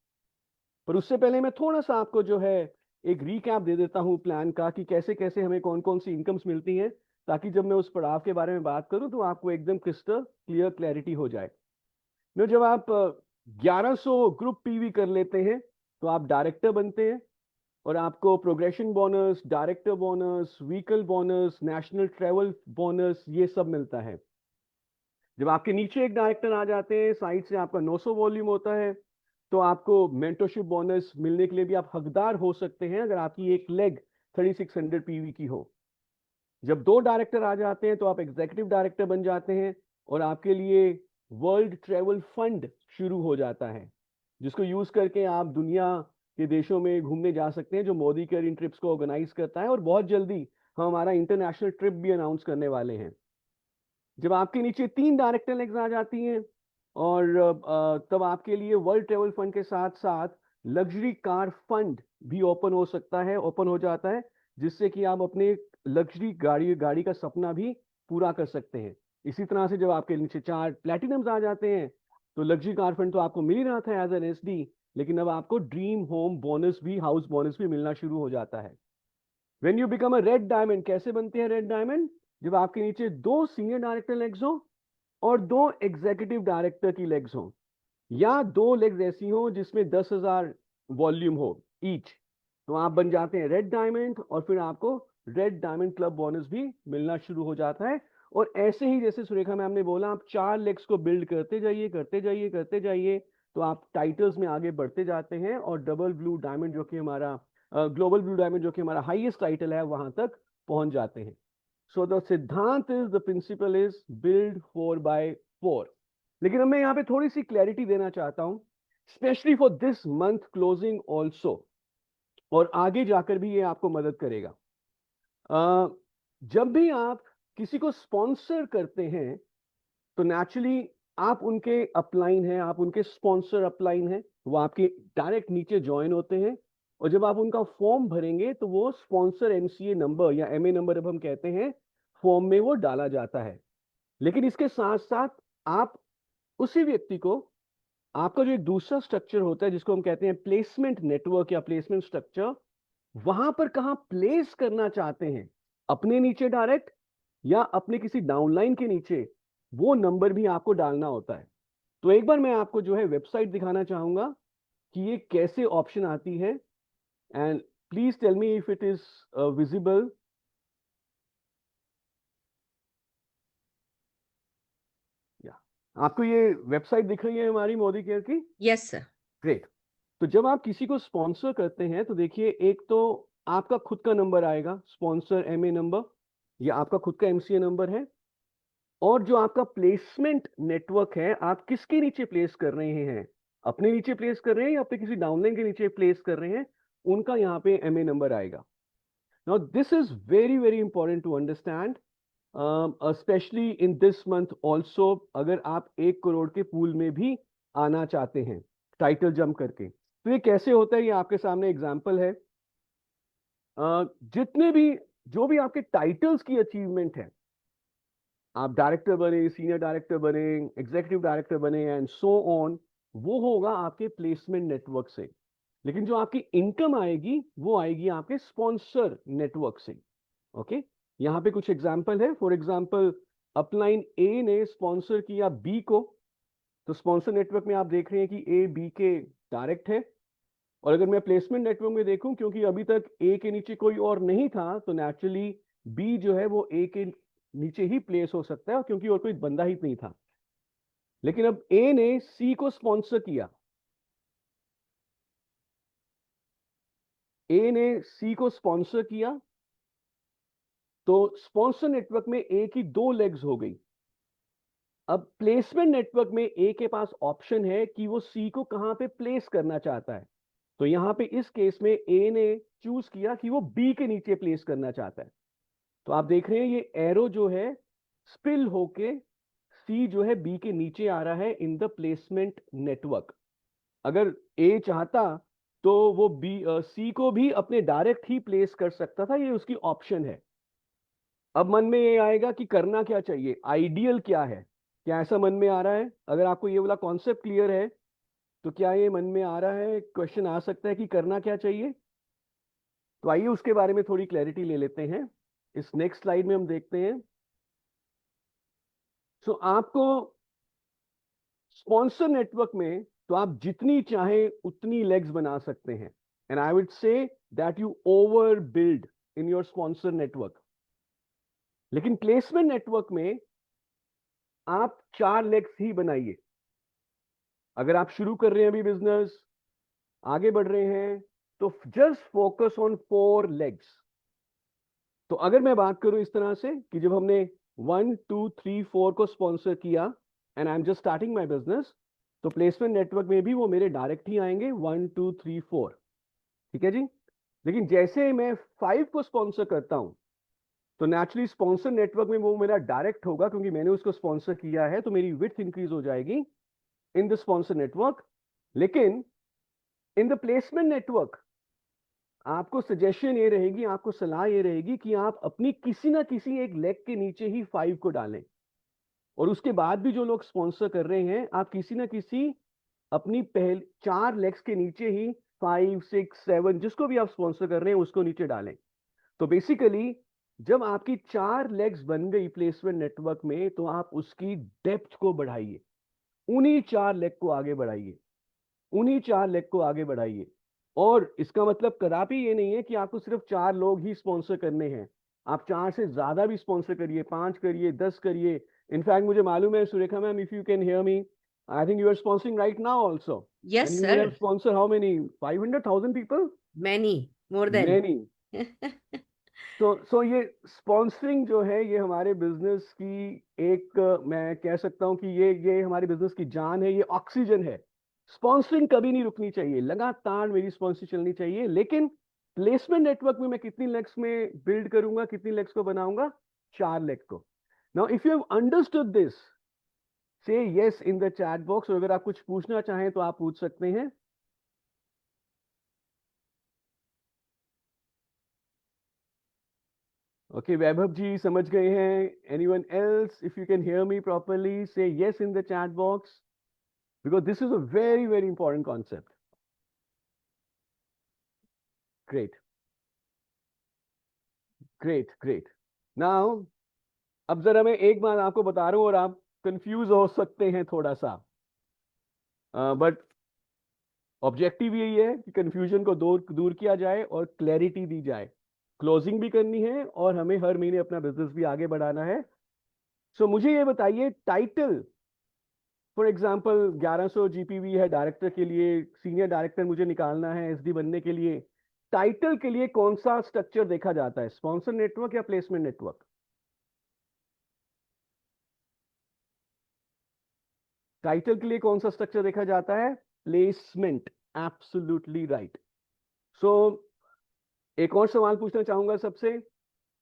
पर उससे पहले मैं थोड़ा सा आपको जो है एक रिकैप दे देता हूं प्लान का, कि कैसे कैसे हमें कौन कौन सी इनकम्स मिलती हैं, ताकि जब मैं उस पड़ाव के बारे में बात करूं तो आपको एकदम क्रिस्टल क्लियर क्लैरिटी हो जाए। जब आप 1100 ग्रुप पीवी कर लेते हैं तो आप डायरेक्टर बनते हैं, और आपको progression bonus, director bonus, vehicle bonus, national travel bonus, ये सब मिलता है। जब आपके नीचे एक डायरेक्टर आ जाते हैं, साइड से आपका 900 वॉल्यूम होता है, तो आपको मेंटरशिप बोनस मिलने के लिए भी आप हकदार हो सकते हैं अगर आपकी एक लेग 3600 पीवी की हो। जब 2 डायरेक्टर आ जाते हैं तो आप एग्जीक्यूटिव डायरेक्टर बन जाते हैं, और आपके लिए वर्ल्ड ट्रेवल फंड शुरू हो जाता है, जिसको यूज करके आप दुनिया के देशों में घूमने जा सकते हैं, जो मोदी केयर इन ट्रिप्स को ऑर्गेनाइज करता है। और बहुत जल्दी हम हमारा इंटरनेशनल ट्रिप भी अनाउंस करने वाले हैं। जब आपके नीचे 3 डायरेक्टर लेग्स आ जाती हैं, और तब आपके लिए वर्ल्ड ट्रेवल फंड के साथ साथ लग्जरी कार फंड भी ओपन हो सकता है, ओपन हो जाता है, जिससे कि आप अपने लग्जरी गाड़ी का सपना भी पूरा कर सकते हैं। इसी तरह से जब आपके नीचे 4 प्लैटिनम्स आ जाते हैं, तो लग्जरी कार फंड तो आपको मिल ही रहा था एज एन एसडी, लेकिन अब आपको ड्रीम होम बोनस भी, हाउस बोनस भी मिलना शुरू हो जाता है। When you become a red diamond, कैसे बनते हैं रेड डायमंड? जब आपके नीचे 2 सीनियर डायरेक्टर लेग्स हो और 2 एग्जीक्यूटिव डायरेक्टर की लेग्स हो, या 2 लेग्स ऐसी हो जिसमें 10,000 वॉल्यूम हो ईच, तो आप बन जाते हैं रेड डायमंड, और फिर आपको रेड डायमंड क्लब बोनस भी मिलना शुरू हो जाता है। और ऐसे ही जैसे सुरेखा मैम ने बोला, आप 4 लेग्स को बिल्ड करते जाइए, करते जाइए, करते जाइए, तो आप टाइटल्स में आगे बढ़ते जाते हैं, और डबल ब्लू डायमंड जो कि हमारा ग्लोबल ब्लू डायमंड जो कि हमारा हाईएस्ट टाइटल है, वहां तक पहुंच जाते हैं। सो द सिद्धांत is, the principle is build 4x4। लेकिन अब मैं यहाँ पे थोड़ी सी क्लैरिटी देना चाहता हूं, specially for this month closing also, और आगे जाकर भी ये आपको मदद करेगा। जब भी आप किसी को स्पॉन्सर करते हैं तो नेचुरली आप उनके अपलाइन हैं, आप उनके स्पॉन्सर अपलाइन हैं, वो आपके डायरेक्ट नीचे ज्वाइन होते हैं, और जब आप उनका फॉर्म भरेंगे तो वो स्पॉन्सर एमसीए नंबर या एमए नंबर जब हम कहते हैं, फॉर्म में वो डाला जाता है। लेकिन इसके साथ साथ आप उसी व्यक्ति को, आपका जो एक दूसरा स्ट्रक्चर होता है जिसको हम कहते हैं प्लेसमेंट नेटवर्क या प्लेसमेंट स्ट्रक्चर, वहां पर कहां प्लेस करना चाहते हैं, अपने नीचे डायरेक्ट या अपने किसी डाउनलाइन के नीचे, वो नंबर भी आपको डालना होता है। तो एक बार मैं आपको जो है वेबसाइट दिखाना चाहूंगा कि ये कैसे ऑप्शन आती है, and please tell me if it is visible. या आपको ये वेबसाइट दिख रही है हमारी मोदी केयर की? Yes sir. ग्रेट। तो जब आप किसी को स्पॉन्सर करते हैं तो देखिए, एक तो आपका खुद का नंबर आएगा, स्पॉन्सर एमए नंबर, या आपका खुद का एमसीए नंबर है, और जो आपका प्लेसमेंट नेटवर्क है, आप किसके नीचे प्लेस कर रहे हैं, अपने नीचे प्लेस कर रहे हैं या अपने किसी डाउनलाइन के नीचे प्लेस कर रहे हैं, उनका यहाँ पे एमए नंबर आएगा। Now this is very very important to understand, specially in this month also, अगर आप 1 करोड़ के पूल में भी आना चाहते हैं टाइटल जंप करके। तो ये कैसे होता है, ये आपके सामने एग्जाम्पल है। जितने भी, जो भी आपके टाइटल्स की अचीवमेंट है, आप डायरेक्टर बने, सीनियर डायरेक्टर बने, एग्जीक्यूटिव डायरेक्टर बने, एंड सो ऑन, वो होगा आपके प्लेसमेंट नेटवर्क से। लेकिन जो आपकी इनकम आएगी वो आएगी आपके स्पॉन्सर नेटवर्क से। ओके, यहाँ पे कुछ एग्जाम्पल है। फॉर एग्जाम्पल, अपलाइन ए ने स्पॉन्सर किया बी को, तो स्पॉन्सर नेटवर्क में आप देख रहे हैं कि ए बी के डायरेक्ट है। और अगर मैं प्लेसमेंट नेटवर्क में देखूं, क्योंकि अभी तक ए के नीचे कोई और नहीं था, तो नेचुरली बी जो है वो ए के नीचे ही प्लेस हो सकता है, क्योंकि और कोई बंदा ही नहीं था। लेकिन अब ए ने सी को स्पॉन्सर किया, ए ने सी को स्पॉन्सर किया, तो स्पॉन्सर नेटवर्क में ए की 2 लेग्स हो गई। अब प्लेसमेंट नेटवर्क में ए के पास ऑप्शन है कि वो सी को कहां पे प्लेस करना चाहता है। तो यहां पे इस केस में ए ने चूज किया कि वो बी के नीचे प्लेस करना चाहता है। तो आप देख रहे हैं ये एरो जो है स्पिल होके सी जो है बी के नीचे आ रहा है इन द प्लेसमेंट नेटवर्क। अगर ए चाहता तो वो बी सी को भी अपने डायरेक्ट ही प्लेस कर सकता था, ये उसकी ऑप्शन है। अब मन में ये आएगा कि करना क्या चाहिए, आइडियल क्या है, क्या ऐसा मन में आ रहा है? अगर आपको ये वाला कॉन्सेप्ट क्लियर है तो क्या ये मन में आ रहा है, क्वेश्चन आ सकता है कि करना क्या चाहिए? तो आइए उसके बारे में थोड़ी क्लैरिटी ले लेते हैं। इस नेक्स्ट स्लाइड में हम देखते हैं। सो आपको स्पॉन्सर नेटवर्क में तो आप जितनी चाहे उतनी लेग्स बना सकते हैं, and I would say that you over build in your sponsor network. लेकिन प्लेसमेंट नेटवर्क में आप 4 लेग्स ही बनाइए। अगर आप शुरू कर रहे हैं अभी बिजनेस, आगे बढ़ रहे हैं, तो जस्ट फोकस ऑन 4 लेग्स। तो अगर मैं बात करूं इस तरह से कि जब हमने 1 2 3 4 को स्पॉन्सर किया and I am just starting my business, तो प्लेसमेंट नेटवर्क में भी वो मेरे डायरेक्ट ही आएंगे 1 2 3 4। ठीक है जी। लेकिन जैसे मैं 5 को स्पॉन्सर करता हूं तो नेचुरली स्पॉन्सर नेटवर्क में वो मेरा डायरेक्ट होगा, क्योंकि मैंने उसको स्पॉन्सर किया है, तो मेरी विड्थ इंक्रीज हो जाएगी इन द स्पॉन्सर नेटवर्क। लेकिन इन द प्लेसमेंट नेटवर्क आपको सजेशन ये रहेगी, आपको सलाह ये रहेगी कि आप अपनी किसी ना किसी एक लेग के नीचे ही 5 को डालें, और उसके बाद भी जो लोग स्पॉन्सर कर रहे हैं आप किसी ना किसी अपनी पहले 4 लेग्स के नीचे ही 5 6 7 जिसको भी आप स्पॉन्सर कर रहे हैं उसको नीचे डालें। तो बेसिकली जब आपकी 4 लेग्स बन गई प्लेसमेंट नेटवर्क में, तो आप उसकी डेप्थ को बढ़ाइए, उन्हीं 4 लेग को आगे बढ़ाइए, उन्हीं 4 लेग को आगे बढ़ाइए। और इसका मतलब कदापि ये नहीं है कि आपको सिर्फ 4 लोग ही स्पॉन्सर करने हैं, आप 4 से ज्यादा भी स्पॉन्सर करिए, 5 करिए, 10 करिए। इनफैक्ट मुझे मालूम है Surekha ma'am, if you can hear me, I think you are sponsoring right now also, Yes, and you have sir. Sponsor how many 500,000 people? Many, more than. Many. So ये स्पॉन्सरिंग जो है ये हमारे बिजनेस की एक मैं कह सकता हूं कि ये हमारे बिजनेस की जान है, ये ऑक्सीजन है। स्पॉन्सरिंग कभी नहीं रुकनी चाहिए, लगातार मेरी स्पॉन्सरिंग चलनी चाहिए। लेकिन प्लेसमेंट नेटवर्क में मैं कितनी लेग्स में बिल्ड करूंगा, कितनी लेग्स को बनाऊंगा? 4 लेग को। Now if you have understood this, say yes in the chat box, और अगर आप कुछ पूछना चाहें तो आप पूछ सकते हैं। ओके, वैभव जी समझ गए हैं? Anyone else, if you can hear me properly, say yes in the chat box, because this is a very very important concept. Great, great. Now अब जरा मैं एक बात आपको बता रहा हूं और आप कंफ्यूज हो सकते हैं थोड़ा सा, बट ऑब्जेक्टिव यही है कि कंफ्यूजन को दूर किया जाए और क्लैरिटी दी जाए। क्लोजिंग भी करनी है और हमें हर महीने अपना बिजनेस भी आगे बढ़ाना है। सो मुझे ये बताइए, टाइटल फॉर एग्जाम्पल 1100 जीपीवी है डायरेक्टर के लिए, सीनियर डायरेक्टर मुझे निकालना है एसडी बनने के लिए, टाइटल के लिए कौन सा स्ट्रक्चर देखा जाता है, स्पॉन्सर नेटवर्क या प्लेसमेंट नेटवर्क? टाइटल के लिए कौन सा स्ट्रक्चर देखा जाता है? प्लेसमेंट। Absolutely right. सो एक और सवाल पूछना चाहूंगा सबसे,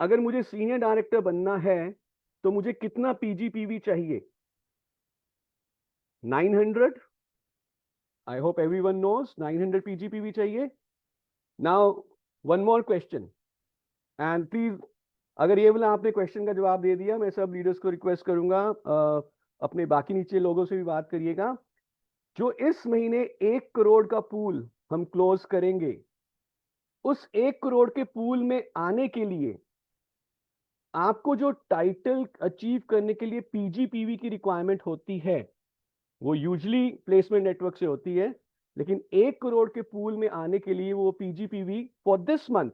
अगर मुझे सीनियर डायरेक्टर बनना है तो मुझे कितना पीजीपीवी चाहिए? 900? आई होप एवरीवन नोस 900 पीजीपीवी चाहिए। Now one more question, and please अगर ये वाला आपने क्वेश्चन का जवाब दे दिया, मैं सब लीडर्स को रिक्वेस्ट करूंगा अपने बाकी नीचे लोगों से भी बात करिएगा। जो इस महीने 1 करोड़ का पूल हम क्लोज करेंगे, उस 1 करोड़ के पूल में आने के लिए आपको जो टाइटल अचीव करने के लिए पीजीपीवी की रिक्वायरमेंट होती है वो यूजुअली प्लेसमेंट नेटवर्क से होती है, लेकिन 1 करोड़ के पूल में आने के लिए वो पीजीपीवी फॉर दिस मंथ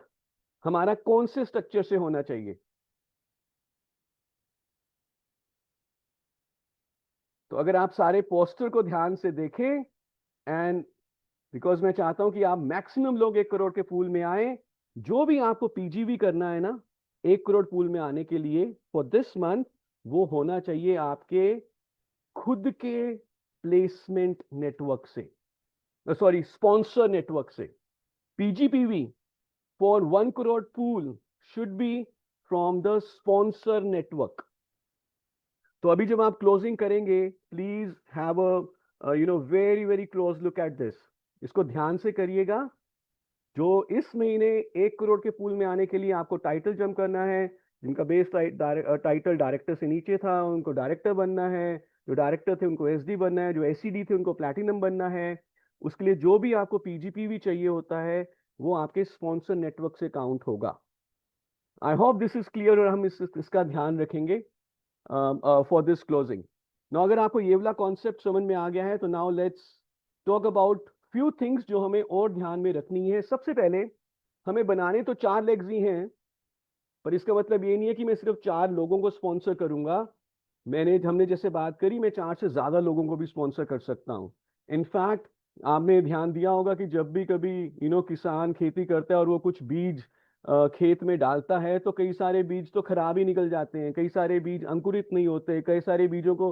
हमारा कौन से स्ट्रक्चर से होना चाहिए? तो अगर आप सारे पोस्टर को ध्यान से देखें, एंड बिकॉज मैं चाहता हूं कि आप मैक्सिमम लोग 1 करोड़ के पूल में आए, जो भी आपको पीजीवी करना है ना 1 करोड़ पूल में आने के लिए फॉर दिस मंथ, वो होना चाहिए आपके खुद के प्लेसमेंट नेटवर्क से, सॉरी स्पॉन्सर नेटवर्क से। PGPV for 1 crore pool should be from the sponsor network. तो अभी जब आप क्लोजिंग करेंगे, please have a very very close look at this. इसको ध्यान से करिएगा। जो इस महीने 1 करोड़ के पूल में आने के लिए आपको टाइटल जंप करना है, जिनका बेस टाइटल डायरेक्टर से नीचे था उनको डायरेक्टर बनना है, जो डायरेक्टर थे उनको एसडी बनना है, जो एससीडी थे उनको प्लैटिनम बनना है। उसके लिए जो भी आपको पीजीपीवी चाहिए होता है वो आपके स्पॉन्सर नेटवर्क से काउंट होगा। I hope this is clear, और हम इसका ध्यान रखेंगे फॉर दिस क्लोजिंग। नाउ अगर आपको ये वाला कॉन्सेप्ट समझ में आ गया है तो now let's talk about few things जो हमें और ध्यान में रखनी है। सबसे पहले हमें बनाने तो 4 लेग्स ही हैं, पर इसका मतलब ये नहीं है कि मैं सिर्फ 4 लोगों को स्पॉन्सर करूंगा। हमने जैसे बात करी, मैं 4 से ज्यादा लोगों को भी स्पॉन्सर कर सकता हूं। इनफैक्ट आपने ध्यान दिया होगा कि जब भी कभी किसान खेती करता है और वो कुछ बीज खेत में डालता है तो कई सारे बीज तो खराब ही निकल जाते हैं, कई सारे बीज अंकुरित नहीं होते, कई सारे बीजों को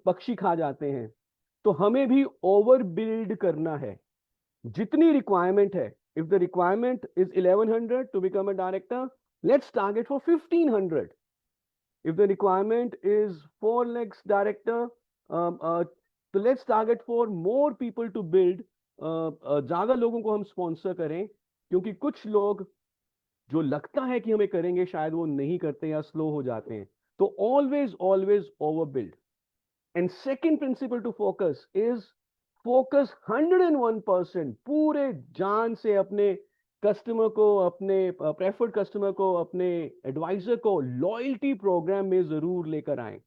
पक्षी खा जाते हैं। तो हमें भी ओवर बिल्ड करना है। जितनी रिक्वायरमेंट है, if the requirement is 1100 to become a director, let's target for 1500। if the requirement is 4 lakhs director, तो let's target for more people to build, ज्यादा लोगों को हम स्पॉन्सर करें, क्योंकि कुछ लोग जो लगता है कि हमें करेंगे शायद वो नहीं करते या स्लो हो जाते हैं। तो always always over build. And second principle to focus is focus 101%, पूरे जान से अपने कस्टमर को, अपने प्रेफर्ड कस्टमर को, अपने एडवाइजर को लॉयल्टी प्रोग्राम में जरूर लेकर आए।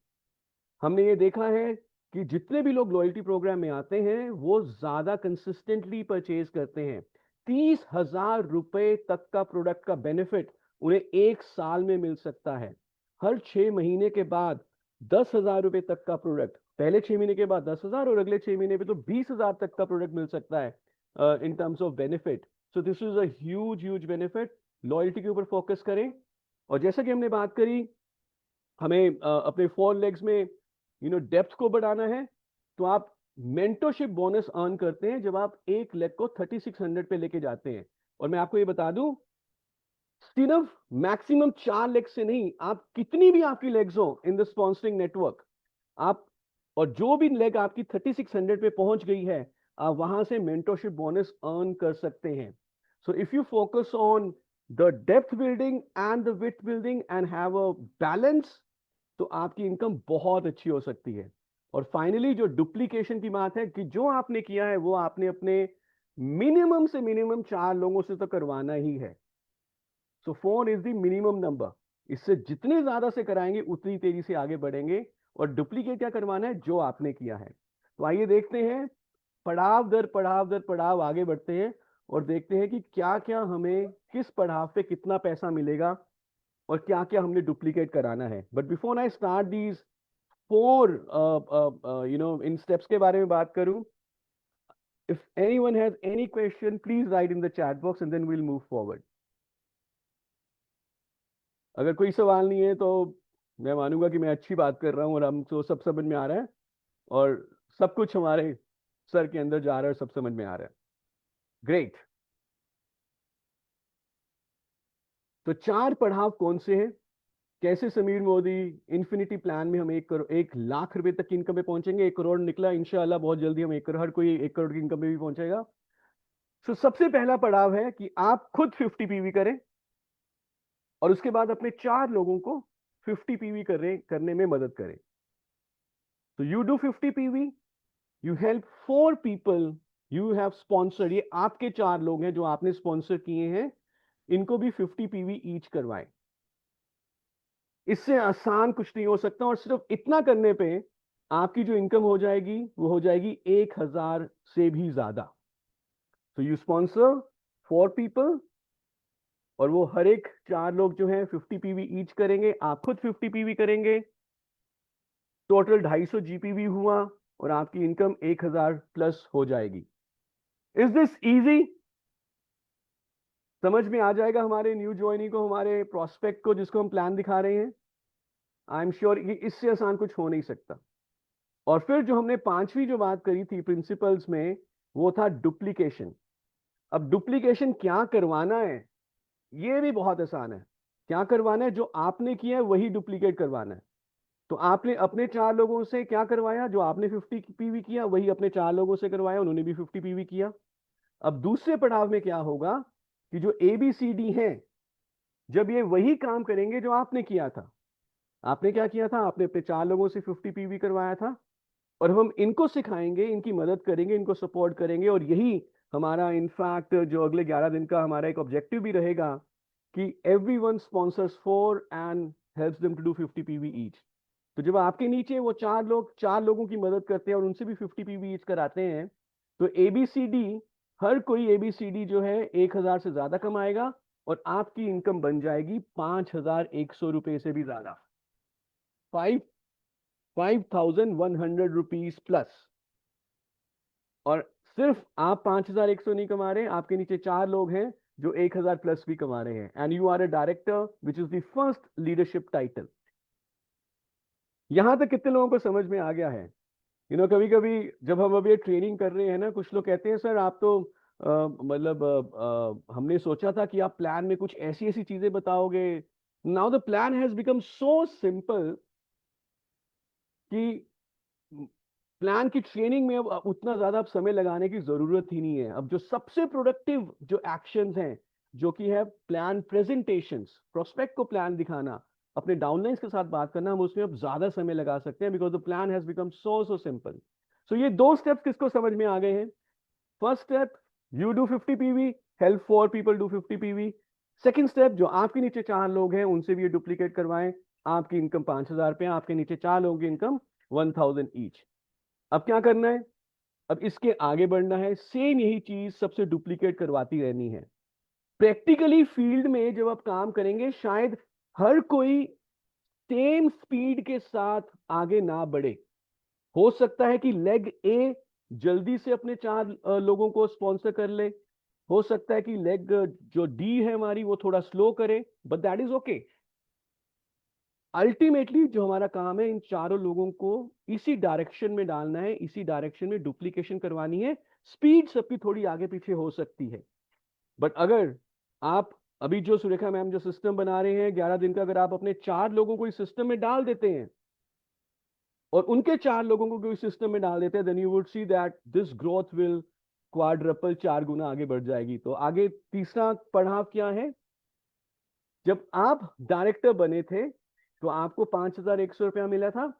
हमने ये देखा है कि जितने भी लोग लॉयल्टी प्रोग्राम में आते हैं वो ज्यादा कंसिस्टेंटली परचेज करते हैं। 30,000 रुपए तक का प्रोडक्ट का बेनिफिट उन्हें 1 साल में मिल सकता है। हर 6 महीने के बाद 10,000 रुपए तक का प्रोडक्ट, पहले 6 महीने के बाद 10,000 और अगले 6 महीने पे तो 20,000 तक का प्रोडक्ट मिल सकता है in terms of benefit. So this is a huge benefit. Loyalty के ऊपर फोकस करें। और जैसा कि हमने बात करी, हमें अपने 4 लेग्स में डेप्थ को बढ़ाना है। तो आप मेंटरशिप बोनस अर्न करते हैं जब आप 1 लेग को 3600 पे लेके जाते हैं। और मैं आपको ये बता दूं, सिर्फ मैक्सिमम 4 लेग से नहीं, आप कितनी भी आपकी लेग्स हो इन द स्पॉन्सरिंग नेटवर्क, आप और जो भी लेग आपकी 3600 पे पहुंच गई है, आप वहां से मेंटरशिप बोनस अर्न कर सकते हैं। So if you focus on the depth building and the width building and have a balance, तो आपकी इनकम बहुत अच्छी हो सकती है। और फाइनली जो डुप्लीकेशन की बात है, कि जो आपने किया है वो आपने अपने मिनिमम से मिनिमम 4 लोगों से तो करवाना ही है। सो 4 इज द मिनिमम नंबर। इससे जितने ज्यादा से कराएंगे उतनी तेजी से आगे बढ़ेंगे। और डुप्लीकेट क्या करवाना है? जो आपने किया है। तो आइए देखते हैं, पड़ाव दर पड़ाव आगे बढ़ते हैं और देखते हैं कि क्या क्या हमें किस पड़ाव पे कितना पैसा मिलेगा और क्या क्या हमने डुप्लीकेट कराना है। But before I start these 4 इन स्टेप्स के बारे में बात करूं, if anyone has any question please write in the chat box and then we will move forward. अगर कोई सवाल नहीं है तो मैं मानूंगा कि मैं अच्छी बात कर रहा हूं और हमको सब समझ में आ रहा है और सब कुछ हमारे सर के अंदर जा रहा है, सब समझ में आ रहा है। ग्रेट। तो 4 पड़ाव कौन से हैं? कैसे समीर मोदी इन्फिनिटी प्लान में हम 1 लाख रुपए तक की इनकम पे पहुंचेंगे? 1 करोड़ निकला, इंशाल्लाह बहुत जल्दी हम 1 करोड़, हर कोई 1 करोड़ की इनकम पे भी पहुंचेगा। तो सबसे पहला पड़ाव है कि आप खुद 50 पीवी करें और उसके बाद अपने 4 लोगों को 50 पीवी करने में मदद करें। तो you do 50 PV, you help 4 people you have sponsored. ये आपके 4 लोग हैं जो आपने स्पॉन्सर किए हैं, इनको भी 50 पीवी ईच करवाएं। इससे आसान कुछ नहीं हो सकता। और सिर्फ इतना करने पे आपकी जो इनकम हो जाएगी वो हो जाएगी 1000 से भी ज्यादा। तो यू स्पॉन्सर 4 पीपल और वो हर एक 4 लोग जो हैं 50 पीवी ईच करेंगे, आप खुद 50 पीवी करेंगे। टोटल 250 जीपीवी हुआ और आपकी इनकम 1000 प्लस हो जाएगी। Is this easy? समझ में आ जाएगा हमारे न्यू ज्वाइनी को, हमारे प्रोस्पेक्ट को, जिसको हम प्लान दिखा रहे हैं? आई एम श्योर कि इससे आसान कुछ हो नहीं सकता। और फिर जो हमने पांचवी जो बात करी थी प्रिंसिपल्स में, वो था डुप्लीकेशन। अब डुप्लीकेशन क्या करवाना है, ये भी बहुत आसान है। क्या करवाना है? जो आपने किया है वही डुप्लीकेट करवाना है। तो आपने अपने 4 लोगों से क्या करवाया? जो आपने 50 पीवी किया वही अपने 4 लोगों से करवाया, उन्होंने भी 50 पीवी किया। अब दूसरे पड़ाव में क्या होगा कि जो ABCD हैं, जब ये वही काम करेंगे जो आपने किया था। आपने क्या किया था? आपने अपने 4 लोगों से 50 पीवी करवाया था, और हम इनको सिखाएंगे, इनकी मदद करेंगे, इनको सपोर्ट करेंगे। और यही हमारा इनफैक्ट जो अगले 11 दिन का हमारा एक ऑब्जेक्टिव भी रहेगा कि everyone sponsors 4 and helps them to do 50 PV each. तो जब आपके नीचे वो 4 लोगों की मदद करते हैं और उनसे भी 50 पीवी ईच कराते हैं, तो ABCD, हर कोई ABCD जो है 1000 से ज्यादा कमाएगा और आपकी इनकम बन जाएगी 5100 रुपए से भी ज्यादा, 5100 रुपीज प्लस। और सिर्फ आप 5100 नहीं कमा रहे, आपके नीचे 4 लोग हैं जो 1000 प्लस भी कमा रहे हैं। And you are a director which is the first leadership title. यहां तक कितने लोगों को समझ में आ गया है? कभी कभी जब हम अभी ट्रेनिंग कर रहे हैं ना, कुछ लोग कहते हैं सर आप तो मतलब हमने सोचा था कि आप प्लान में कुछ ऐसी ऐसी चीजें बताओगे। Now the plan has become so simple कि प्लान की ट्रेनिंग में अब उतना ज्यादा अब समय लगाने की जरूरत ही नहीं है। अब जो सबसे प्रोडक्टिव जो एक्शंस हैं, जो कि है प्लान प्रेजेंटेशंस, प्रोस्पेक्ट को प्लान दिखाना, अपने डाउनलाइंस के साथ बात करना, हम उसमें अब ज्यादा समय लगा सकते हैं because the plan has become so simple. So ये 2 स्टेप्स किसको समझ में आ गए हैं? First step, you do 50 PV, help 4 people do 50 PV. Second step, जो आपके नीचे 4 लोग हैं उनसे भी ये डुप्लीकेट करवाएं, आपकी इनकम 5000 रुपए, आपके नीचे 4 लोगों की इनकम 1000 ईच। अब क्या करना है? अब इसके आगे बढ़ना है, सेम यही चीज सबसे डुप्लीकेट करवाती रहनी है। प्रैक्टिकली फील्ड में जब आप काम करेंगे, शायद हर कोई सेम स्पीड के साथ आगे ना बढ़े। हो सकता है कि लेग ए जल्दी से अपने 4 लोगों को स्पॉन्सर कर ले, हो सकता है कि लेग जो डी है हमारी वो थोड़ा स्लो करे, but that is okay. Ultimately जो हमारा काम है, इन 4 लोगों को इसी डायरेक्शन में डालना है, इसी डायरेक्शन में डुप्लीकेशन करवानी है। स्पीड सबकी थोड़ी आगे पीछे हो सकती है, बट अगर आप अभी जो सुरेखा मैम जो सिस्टम बना रहे हैं 11 दिन का, अगर आप अपने 4 लोगों को इस सिस्टम में डाल देते हैं और उनके 4 लोगों को इस सिस्टम में डाल देते हैं, then you would see that this growth will quadruple, 4 गुना आगे बढ़ जाएगी। तो आगे तीसरा पड़ाव क्या है? जब आप डायरेक्टर बने थे तो आपको 5100 रुपया मिला था।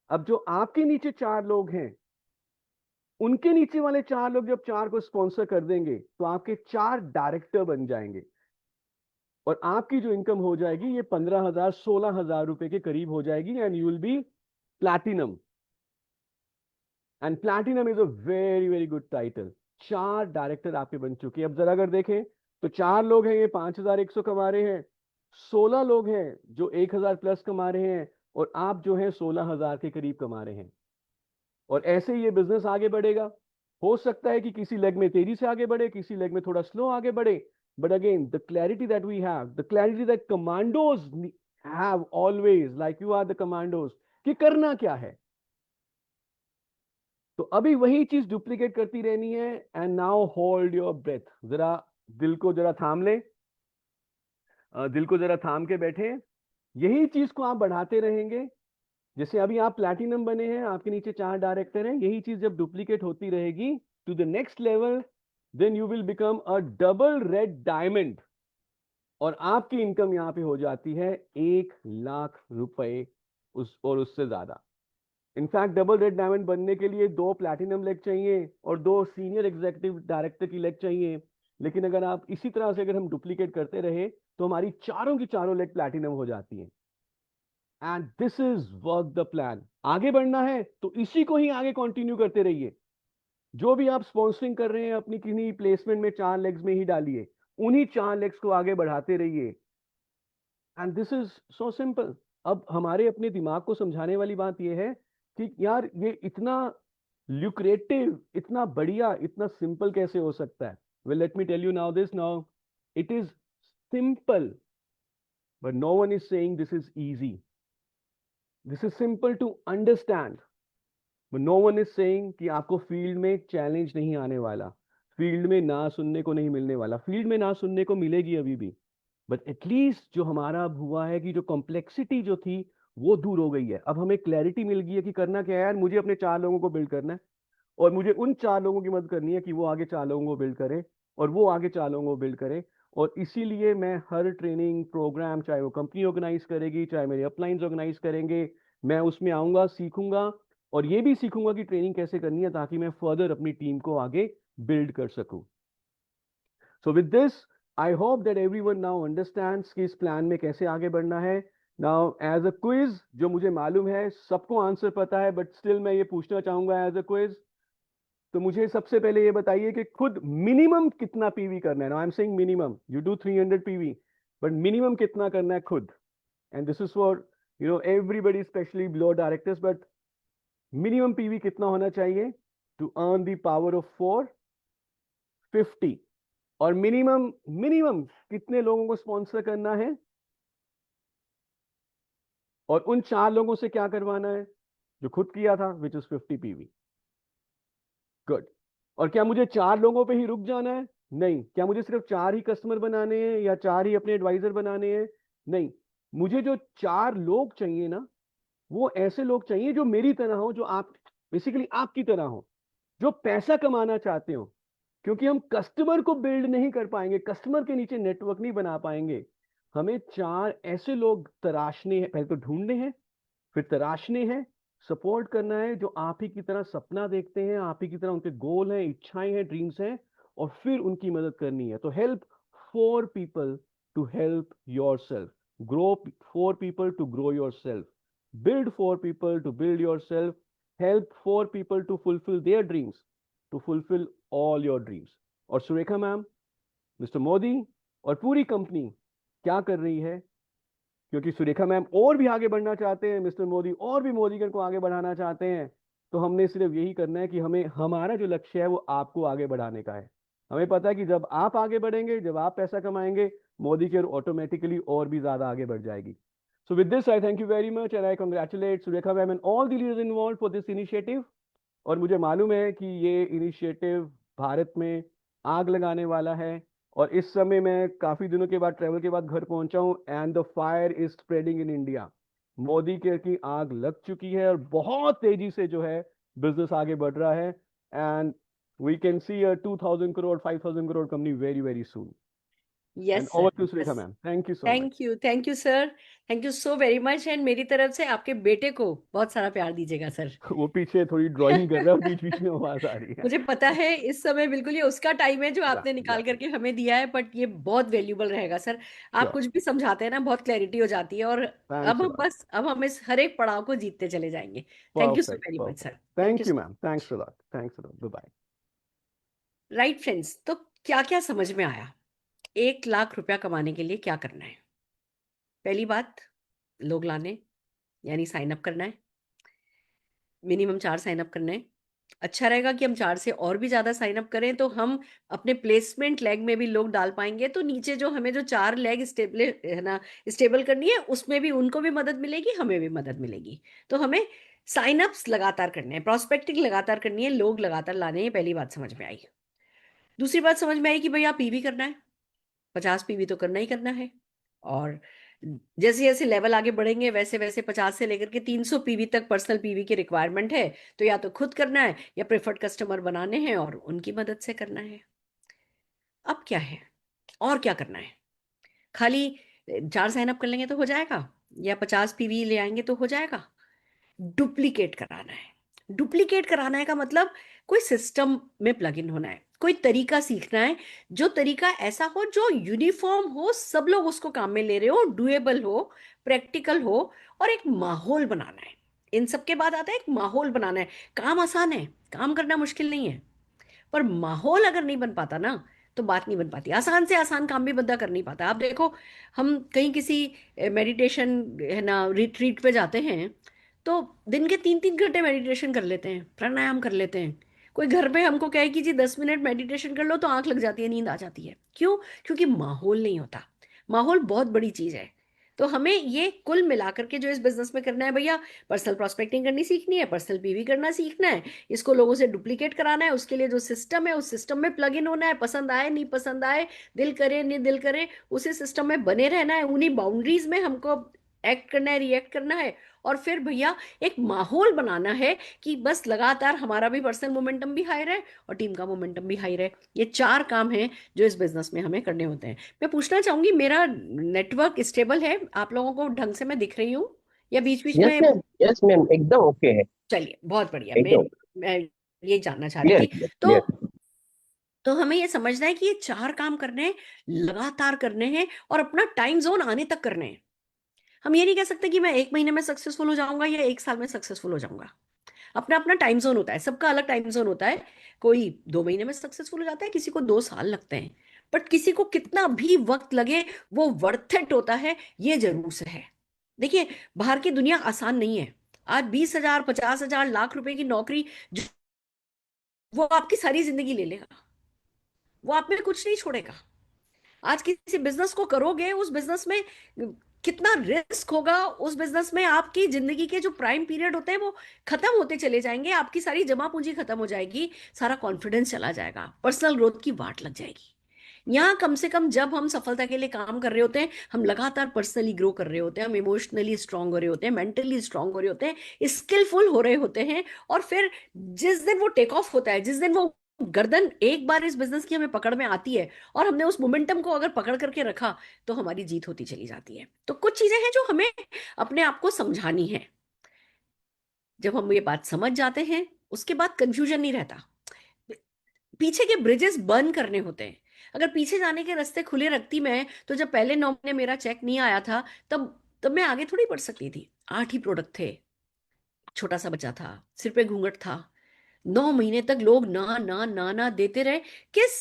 अब जो आपके नीचे 4 लोग हैं, उनके नीचे वाले 4 लोग जब 4 को स्पॉन्सर कर देंगे तो आपके 4 डायरेक्टर बन जाएंगे और आपकी जो इनकम हो जाएगी ये 15,000 16,000 रुपए के करीब हो जाएगी। And you will be platinum. And platinum is a very very good title. 4 director आपके बन चुके हैं। अब जरा अगर देखें तो 4 लोग हैं, ये 5100 कमा रहे हैं, 16 लोग हैं जो 1000 प्लस कमा रहे हैं, और आप जो है 16,000 के करीब कमा रहे हैं। और ऐसे ही ये बिजनेस आगे बढ़ेगा। हो सकता है कि किसी लेग में तेजी से आगे बढ़े, किसी लेग में थोड़ा स्लो आगे बढ़े, but again the clarity that we have, the clarity that commandos have always, like you are the commandos, कि करना क्या है। तो अभी वही चीज डुप्लीकेट करती रहनी है। And now hold your breath. जरा दिल को जरा थाम ले, दिल को जरा थाम के बैठे। यही चीज को आप बढ़ाते रहेंगे। जैसे अभी आप प्लैटिनम बने हैं, आपके नीचे 4 डायरेक्टर हैं, यही चीज जब डुप्लीकेट होती रहेगी to the next level, then you will become a double red diamond. और आपकी इनकम यहां पे हो जाती है 1,00,000 रुपए और उससे ज्यादा। इनफैक्ट डबल रेड डायमंड बनने के लिए 2 प्लैटिनम लेग चाहिए और 2 सीनियर एग्जीक्यूटिव डायरेक्टर की लेग चाहिए। लेकिन अगर आप इसी तरह से अगर हम डुप्लीकेट करते रहे तो हमारी चारों की चारों लेग प्लैटिनम हो जाती है। And this is work the plan. आगे बढ़ना है तो इसी को ही आगे कंटिन्यू करते रहिए। जो भी आप स्पॉन्सरिंग कर रहे हैं अपनी किन्हीं प्लेसमेंट में 4 लेग्स में ही डालिए, उन्हीं 4 लेग्स को आगे बढ़ाते रहिए। And this is so simple. अब हमारे अपने दिमाग को समझाने वाली बात यह है कि यार ये इतना ल्यूक्रेटिव, इतना बढ़िया, इतना सिंपल कैसे हो सकता है? Well, let me tell you now this now, it is simple, but no one is saying this is easy. This is simple to understand, but no one is saying कि आपको field में challenge नहीं आने वाला, field में ना सुनने को नहीं मिलने वाला। फील्ड में ना सुनने को मिलेगी अभी भी, बट एटलीस्ट जो हमारा अब हुआ है कि जो कॉम्प्लेक्सिटी जो थी वो दूर हो गई है। अब हमें क्लैरिटी मिल गई है कि करना क्या है यार। मुझे अपने 4 लोगों को बिल्ड करना है और मुझे उन 4 लोगों की मदद करनी है कि वो आगे 4 लोगों को बिल्ड करे और वो आगे 4 लोगों को बिल्ड करे। और इसीलिए मैं हर ट्रेनिंग प्रोग्राम, चाहे वो कंपनी ऑर्गेनाइज करेगी, चाहे मेरे अपलाइंस ऑर्गेनाइज करेंगे, मैं उसमें आऊंगा, सीखूंगा और ये भी सीखूंगा कि ट्रेनिंग कैसे करनी है ताकि मैं फर्दर अपनी टीम को आगे बिल्ड कर सकूं। So with this I hope that everyone now understands कि इस प्लान में कैसे आगे बढ़ना है। नाउ एज अ क्विज, जो मुझे मालूम है सबको आंसर पता है, बट स्टिल मैं ये पूछना चाहूंगा एज अ क्विज, तो मुझे सबसे पहले ये बताइए कि खुद मिनिमम कितना पीवी करना है। Now I am saying minimum, you do 300 PV, but minimum कितना करना है खुद? And this is for everybody, specially below directors, but minimum PV कितना होना चाहिए to earn the power of 450? और मिनिमम मिनिमम कितने लोगों को स्पॉन्सर करना है और उन 4 लोगों से क्या करवाना है जो खुद किया था, विच इज 50 पीवी? गुड। और क्या मुझे 4 लोगों पे ही रुक जाना है? नहीं। क्या मुझे सिर्फ 4 ही कस्टमर बनाने हैं या 4 ही अपने एडवाइजर बनाने हैं? नहीं। मुझे जो 4 लोग चाहिए ना, वो ऐसे लोग चाहिए जो मेरी तरह हो, जो आप बेसिकली आपकी तरह हो, जो पैसा कमाना चाहते हो। क्योंकि हम कस्टमर को बिल्ड नहीं कर पाएंगे, कस्टमर के नीचे नेटवर्क नहीं बना पाएंगे। हमें 4 ऐसे लोग तराशने हैं, पहले तो ढूंढने हैं, फिर तराशने हैं, सपोर्ट करना है, जो आप ही की तरह सपना देखते हैं, आप ही की तरह उनके गोल हैं, इच्छाएं हैं, ड्रीम्स हैं, और फिर उनकी मदद करनी है। तो help 4 people to help yourself, grow 4 people to grow yourself, build 4 people to build yourself, help 4 people to fulfill their dreams, to fulfill all your dreams. और सुरेखा मैम, मिस्टर मोदी और पूरी कंपनी क्या कर रही है? क्योंकि सुरेखा मैम और भी आगे बढ़ना चाहते हैं, मिस्टर मोदी और भी मोदीगण को आगे बढ़ाना चाहते हैं, तो हमने सिर्फ यही करना है कि हमें, हमारा जो लक्ष्य है वो आपको आगे बढ़ाने का है। हमें पता है कि जब आप आगे बढ़ेंगे, जब आप पैसा कमाएंगे, मोदी केयर ऑटोमेटिकली और भी ज्यादा आगे बढ़ जाएगी। So with this, I thank you very much and I congratulate Surekha ma'am and all the leaders involved for this initiative. और मुझे मालूम है कि ये इनिशिएटिव भारत में आग लगाने वाला है। और इस समय मैं काफी दिनों के बाद, ट्रैवल के बाद घर पहुंचा हूं, and the fire is spreading in India. Modi care की आग लग चुकी है और बहुत तेजी से जो है बिजनेस आगे बढ़ रहा है, and we can see a 2000 crore 5000 crore company very very soon. Yes and sir, over to Surekha yes. Ma'am, thank you so much. Thank you sir, thank you so very much. And मेरी तरफ से आपके बेटे को बहुत सारा प्यार दीजिएगा सर। वो पीछे थोड़ी ड्राइंग कर रहा है, बीच बीच में आवाज आ रही है। मुझे पता है इस समय बिल्कुल ये उसका टाइम है जो या आपने निकाल करके हमें दिया है, बट ये बहुत वैल्यूबल रहेगा सर। आप श्योर, कुछ भी समझाते हैं ना, बहुत क्लैरिटी हो जाती है, और थैंक्स अ लॉट, अब हम इस हर एक पड़ाव को जीतते चले जाएंगे। Thank you so perfect very much perfect, sir, thank you thank you so. Ma'am, thanks a lot, thanks a lot, bye. Right friends, तो क्या क्या समझ में आया? 1 लाख रुपया कमाने के लिए क्या करना है? पहली बात, लोग लाने, यानी साइन अप करना है। मिनिमम 4 साइन अप करने हैं। अच्छा रहेगा कि हम 4 से और भी ज्यादा साइन अप करें, तो हम अपने प्लेसमेंट लेग में भी लोग डाल पाएंगे, तो नीचे जो हमें जो 4 लेग स्टेबल है ना, स्टेबल करनी है, उसमें भी उनको भी मदद मिलेगी, हमें भी मदद मिलेगी। तो हमें साइन अप्स लगातार करने हैं, प्रोस्पेक्टिंग लगातार करनी है, लोग लगातार लाने हैं। पहली बात समझ में आई। दूसरी बात समझ में आई कि भैया पीवी करना है, 50 पीवी तो करना ही करना है। और जैसे जैसे लेवल आगे बढ़ेंगे, वैसे वैसे 50 से लेकर के 300 पीवी तक पर्सनल पीवी की रिक्वायरमेंट है। तो या तो खुद करना है या प्रेफर्ड कस्टमर बनाने हैं और उनकी मदद से करना है। अब क्या है, और क्या करना है? खाली 4 साइन अप कर लेंगे तो हो जाएगा, या 50 पीवी ले आएंगे तो हो जाएगा? डुप्लीकेट कराना है। डुप्लीकेट कराना है का मतलब कोई सिस्टम में प्लग इन होना है, कोई तरीका सीखना है, जो तरीका ऐसा हो, जो यूनिफॉर्म हो, सब लोग उसको काम में ले रहे हो, डुएबल हो, प्रैक्टिकल हो, और एक माहौल बनाना है। इन सब के बाद आता है एक माहौल बनाना है। काम आसान है, काम करना मुश्किल नहीं है, पर माहौल अगर नहीं बन पाता ना, तो बात नहीं बन पाती। आसान से आसान काम भी बंदा कर नहीं पाता। आप देखो, हम कहीं किसी मेडिटेशन है ना रिट्रीट पे जाते हैं, तो दिन के 3-3 घंटे मेडिटेशन कर लेते हैं, प्राणायाम कर लेते हैं। कोई घर पे हमको कहे कि जी 10 मिनट मेडिटेशन कर लो, तो आंख लग जाती है, नींद आ जाती है। क्यों? क्योंकि माहौल नहीं होता। माहौल बहुत बड़ी चीज है। तो हमें ये कुल मिलाकर के जो इस बिजनेस में करना है भैया, पर्सनल प्रॉस्पेक्टिंग करनी सीखनी है, पर्सनल पीवी करना सीखना है, इसको लोगों से डुप्लीकेट कराना है, उसके लिए जो सिस्टम है उस सिस्टम में प्लग इन होना है, पसंद आए नहीं पसंद आए, दिल करे नहीं दिल करे, उसी सिस्टम में बने रहना है, उन्हीं बाउंड्रीज में हमको एक्ट करना है, रिएक्ट करना है। और फिर भैया एक माहौल बनाना है कि बस लगातार हमारा भी पर्सनल मोमेंटम भी हाई रहे और टीम का मोमेंटम भी हाई रहे। ये 4 काम हैं जो इस बिजनेस में हमें करने होते हैं। मैं पूछना चाहूंगी, मेरा नेटवर्क स्टेबल है? आप लोगों को ढंग से मैं दिख रही हूँ या बीच बीच यस में? मैम, यस मैम, एकदम ओके है। चलिए, बहुत बढ़िया। एकदम मैं ये जानना चाह रही क्लियर थी। क्लियर तो क्लियर। हमें ये समझना है कि ये 4 काम करने हैं, लगातार करने हैं और अपना टाइम जोन आने तक करने हैं। हम ये नहीं कह सकते कि मैं 1 महीने में सक्सेसफुल हो जाऊंगा या 1 साल में सक्सेसफुल हो जाऊंगा। अपना अपना टाइम जोन होता है, सबका अलग टाइम जोन होता है। कोई 2 महीने में सक्सेसफुल हो जाता है, किसी को 2 साल लगते हैं। बट किसी को कितना भी वक्त लगे, वो वर्थ इट होता है, ये जरूर से है। देखिए, बाहर की दुनिया आसान नहीं है। आज 20,000, 50,000, लाख रुपए की नौकरी वो आपकी सारी जिंदगी ले लेगा, वो आप में कुछ नहीं छोड़ेगा। आज किसी बिजनेस को करोगे, उस बिजनेस में कितना रिस्क होगा, उस बिजनेस में आपकी जिंदगी के जो प्राइम पीरियड होते हैं वो खत्म होते चले जाएंगे, आपकी सारी जमा पूंजी खत्म हो जाएगी, सारा कॉन्फिडेंस चला जाएगा, पर्सनल ग्रोथ की वाट लग जाएगी। यहाँ कम से कम जब हम सफलता के लिए काम कर रहे होते हैं, हम लगातार पर्सनली ग्रो कर रहे होते हैं, हम इमोशनली स्ट्रांग हो रहे होते हैं, मेंटली स्ट्रांग हो रहे होते हैं, स्किलफुल हो रहे होते हैं। और फिर जिस दिन वो टेक ऑफ होता है, जिस दिन वो गर्दन एक बार इस बिजनेस की हमें पकड़ में आती है और हमने उस मोमेंटम को अगर पकड़ करके रखा, तो हमारी जीत होती चली जाती है। तो कुछ चीजें हैं जो हमें अपने आप को समझानी है। जब हम ये बात समझ जाते हैं, उसके बाद कंफ्यूजन नहीं रहता। पीछे के ब्रिजेस बर्न करने होते हैं। अगर पीछे जाने के रास्ते खुले रखती मैं, तो जब पहले 9 महीने मेरा चेक नहीं आया था, तब मैं आगे थोड़ी बढ़ सकती थी। 8 ही प्रोडक्ट थे, छोटा सा बच्चा था, सिर पे घूंघट था। 9 महीने तक लोग ना ना ना ना देते रहे। किस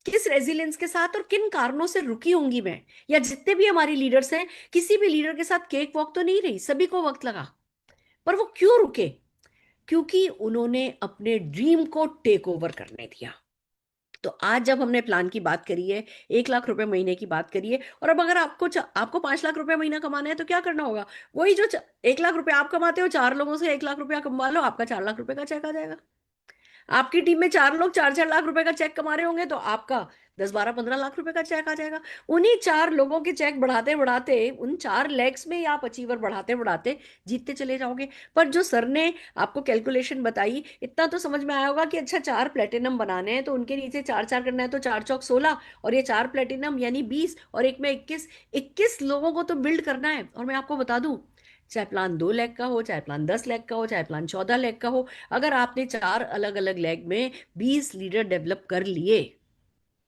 किस रेजिलियंस के साथ और किन कारणों से रुकी होंगी मैं? या जितने भी हमारी लीडर्स हैं, किसी भी लीडर के साथ केक वॉक तो नहीं रही, सभी को वक्त लगा। पर वो क्यों रुके? क्योंकि उन्होंने अपने ड्रीम को टेक ओवर करने दिया। तो आज जब हमने प्लान की बात करी है, 1 लाख रुपए महीने की बात करी है, और अब अगर आपको 5 लाख रुपए महीना कमाना है, तो क्या करना होगा? वही जो 1 लाख रुपए आप कमाते हो, 4 लोगों से 1 लाख रुपया कमा लो, आपका 4 लाख रुपए का चेक आ जाएगा। आपकी टीम में 4 लोग 4-4 लाख रुपए का चेक कमा रहे होंगे, तो आपका 10-12-15 लाख रुपए का चेक आ जाएगा। उन्हीं 4 लोगों के चेक बढ़ाते बढ़ाते, उन 4 लेग्स में ही आप अचीवर बढ़ाते बढ़ाते जीतते चले जाओगे। पर जो सर ने आपको कैलकुलेशन बताई, इतना तो समझ में आया होगा कि अच्छा, 4 प्लेटिनम बनाने हैं तो उनके नीचे 4-4 करना है, तो 4 चौक 16, और ये 4 प्लेटिनम यानी 20, और एक में 21। 21 लोगों को तो बिल्ड करना है। और मैं आपको बता दूं, चाहे प्लान 2 लाख का हो, चाहे प्लान 10 लाख का हो, चाहे प्लान 14 लाख का हो, अगर आपने 4 अलग अलग लेग में 20 लीडर डेवलप कर लिए,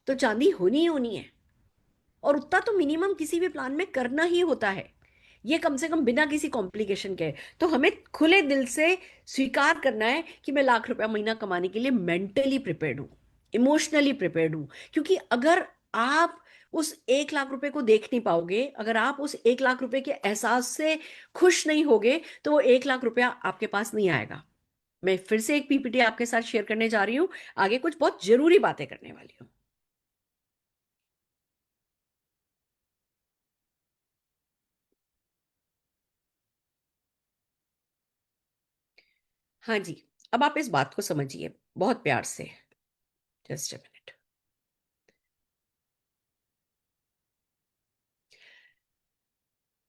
तो चांदी होनी ही होनी है। और उतना तो मिनिमम किसी भी प्लान में करना ही होता है, ये कम से कम बिना किसी कॉम्प्लिकेशन के। तो हमें खुले दिल से स्वीकार करना है कि मैं लाख रुपया महीना कमाने के लिए मेंटली प्रिपेयर्ड हूँ, इमोशनली प्रिपेयर्ड हूँ। क्योंकि अगर आप उस 1 लाख रुपए को देख नहीं पाओगे, अगर आप उस 1 लाख रुपए के एहसास से खुश नहीं होगे, तो वो 1 लाख रुपया आपके पास नहीं आएगा। मैं फिर से एक पीपीटी आपके साथ शेयर करने जा रही हूँ, आगे कुछ बहुत जरूरी बातें करने वाली हूँ। हाँ जी, अब आप इस बात को समझिए बहुत प्यार से। Just a minute.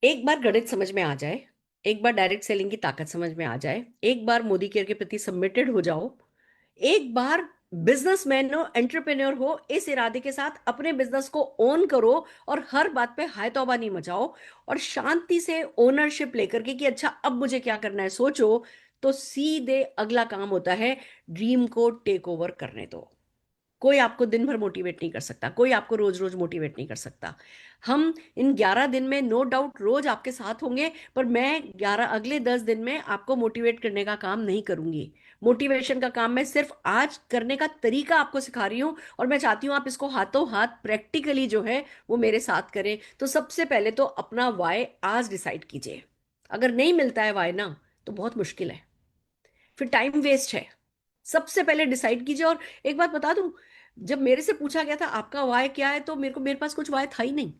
एक बार गणित समझ में आ जाए, एक बार डायरेक्ट सेलिंग की ताकत समझ में आ जाए, एक बार मोदी केयर के प्रति सबमिटेड हो जाओ, एक बार बिजनेसमैन हो, एंटरप्रेन्योर हो, इस इरादे के साथ अपने बिजनेस को ओन करो और हर बात पे हाय तौबा नहीं मचाओ, और शांति से ओनरशिप लेकर के कि अच्छा अब मुझे क्या करना है सोचो, तो सीधे अगला काम होता है ड्रीम को टेक ओवर करने दो। कोई आपको दिन भर मोटिवेट नहीं कर सकता, कोई आपको रोज रोज मोटिवेट नहीं कर सकता। हम इन 11 दिन में नो डाउट रोज आपके साथ होंगे, पर मैं 11 अगले 10 दिन में आपको मोटिवेट करने का काम नहीं करूंगी। मोटिवेशन का काम मैं सिर्फ आज करने का तरीका आपको सिखा रही हूँ, और मैं चाहती हूँ आप इसको हाथों हाथ प्रैक्टिकली जो है वो मेरे साथ करें। तो सबसे पहले तो अपना वाई आज डिसाइड कीजिए। अगर नहीं मिलता है वाई ना, तो बहुत मुश्किल है, फिर टाइम वेस्ट है। सबसे पहले डिसाइड कीजिए। और एक बात बता दूं, जब मेरे से पूछा गया था आपका वाय क्या है, तो मेरे पास कुछ वाय था ही नहीं।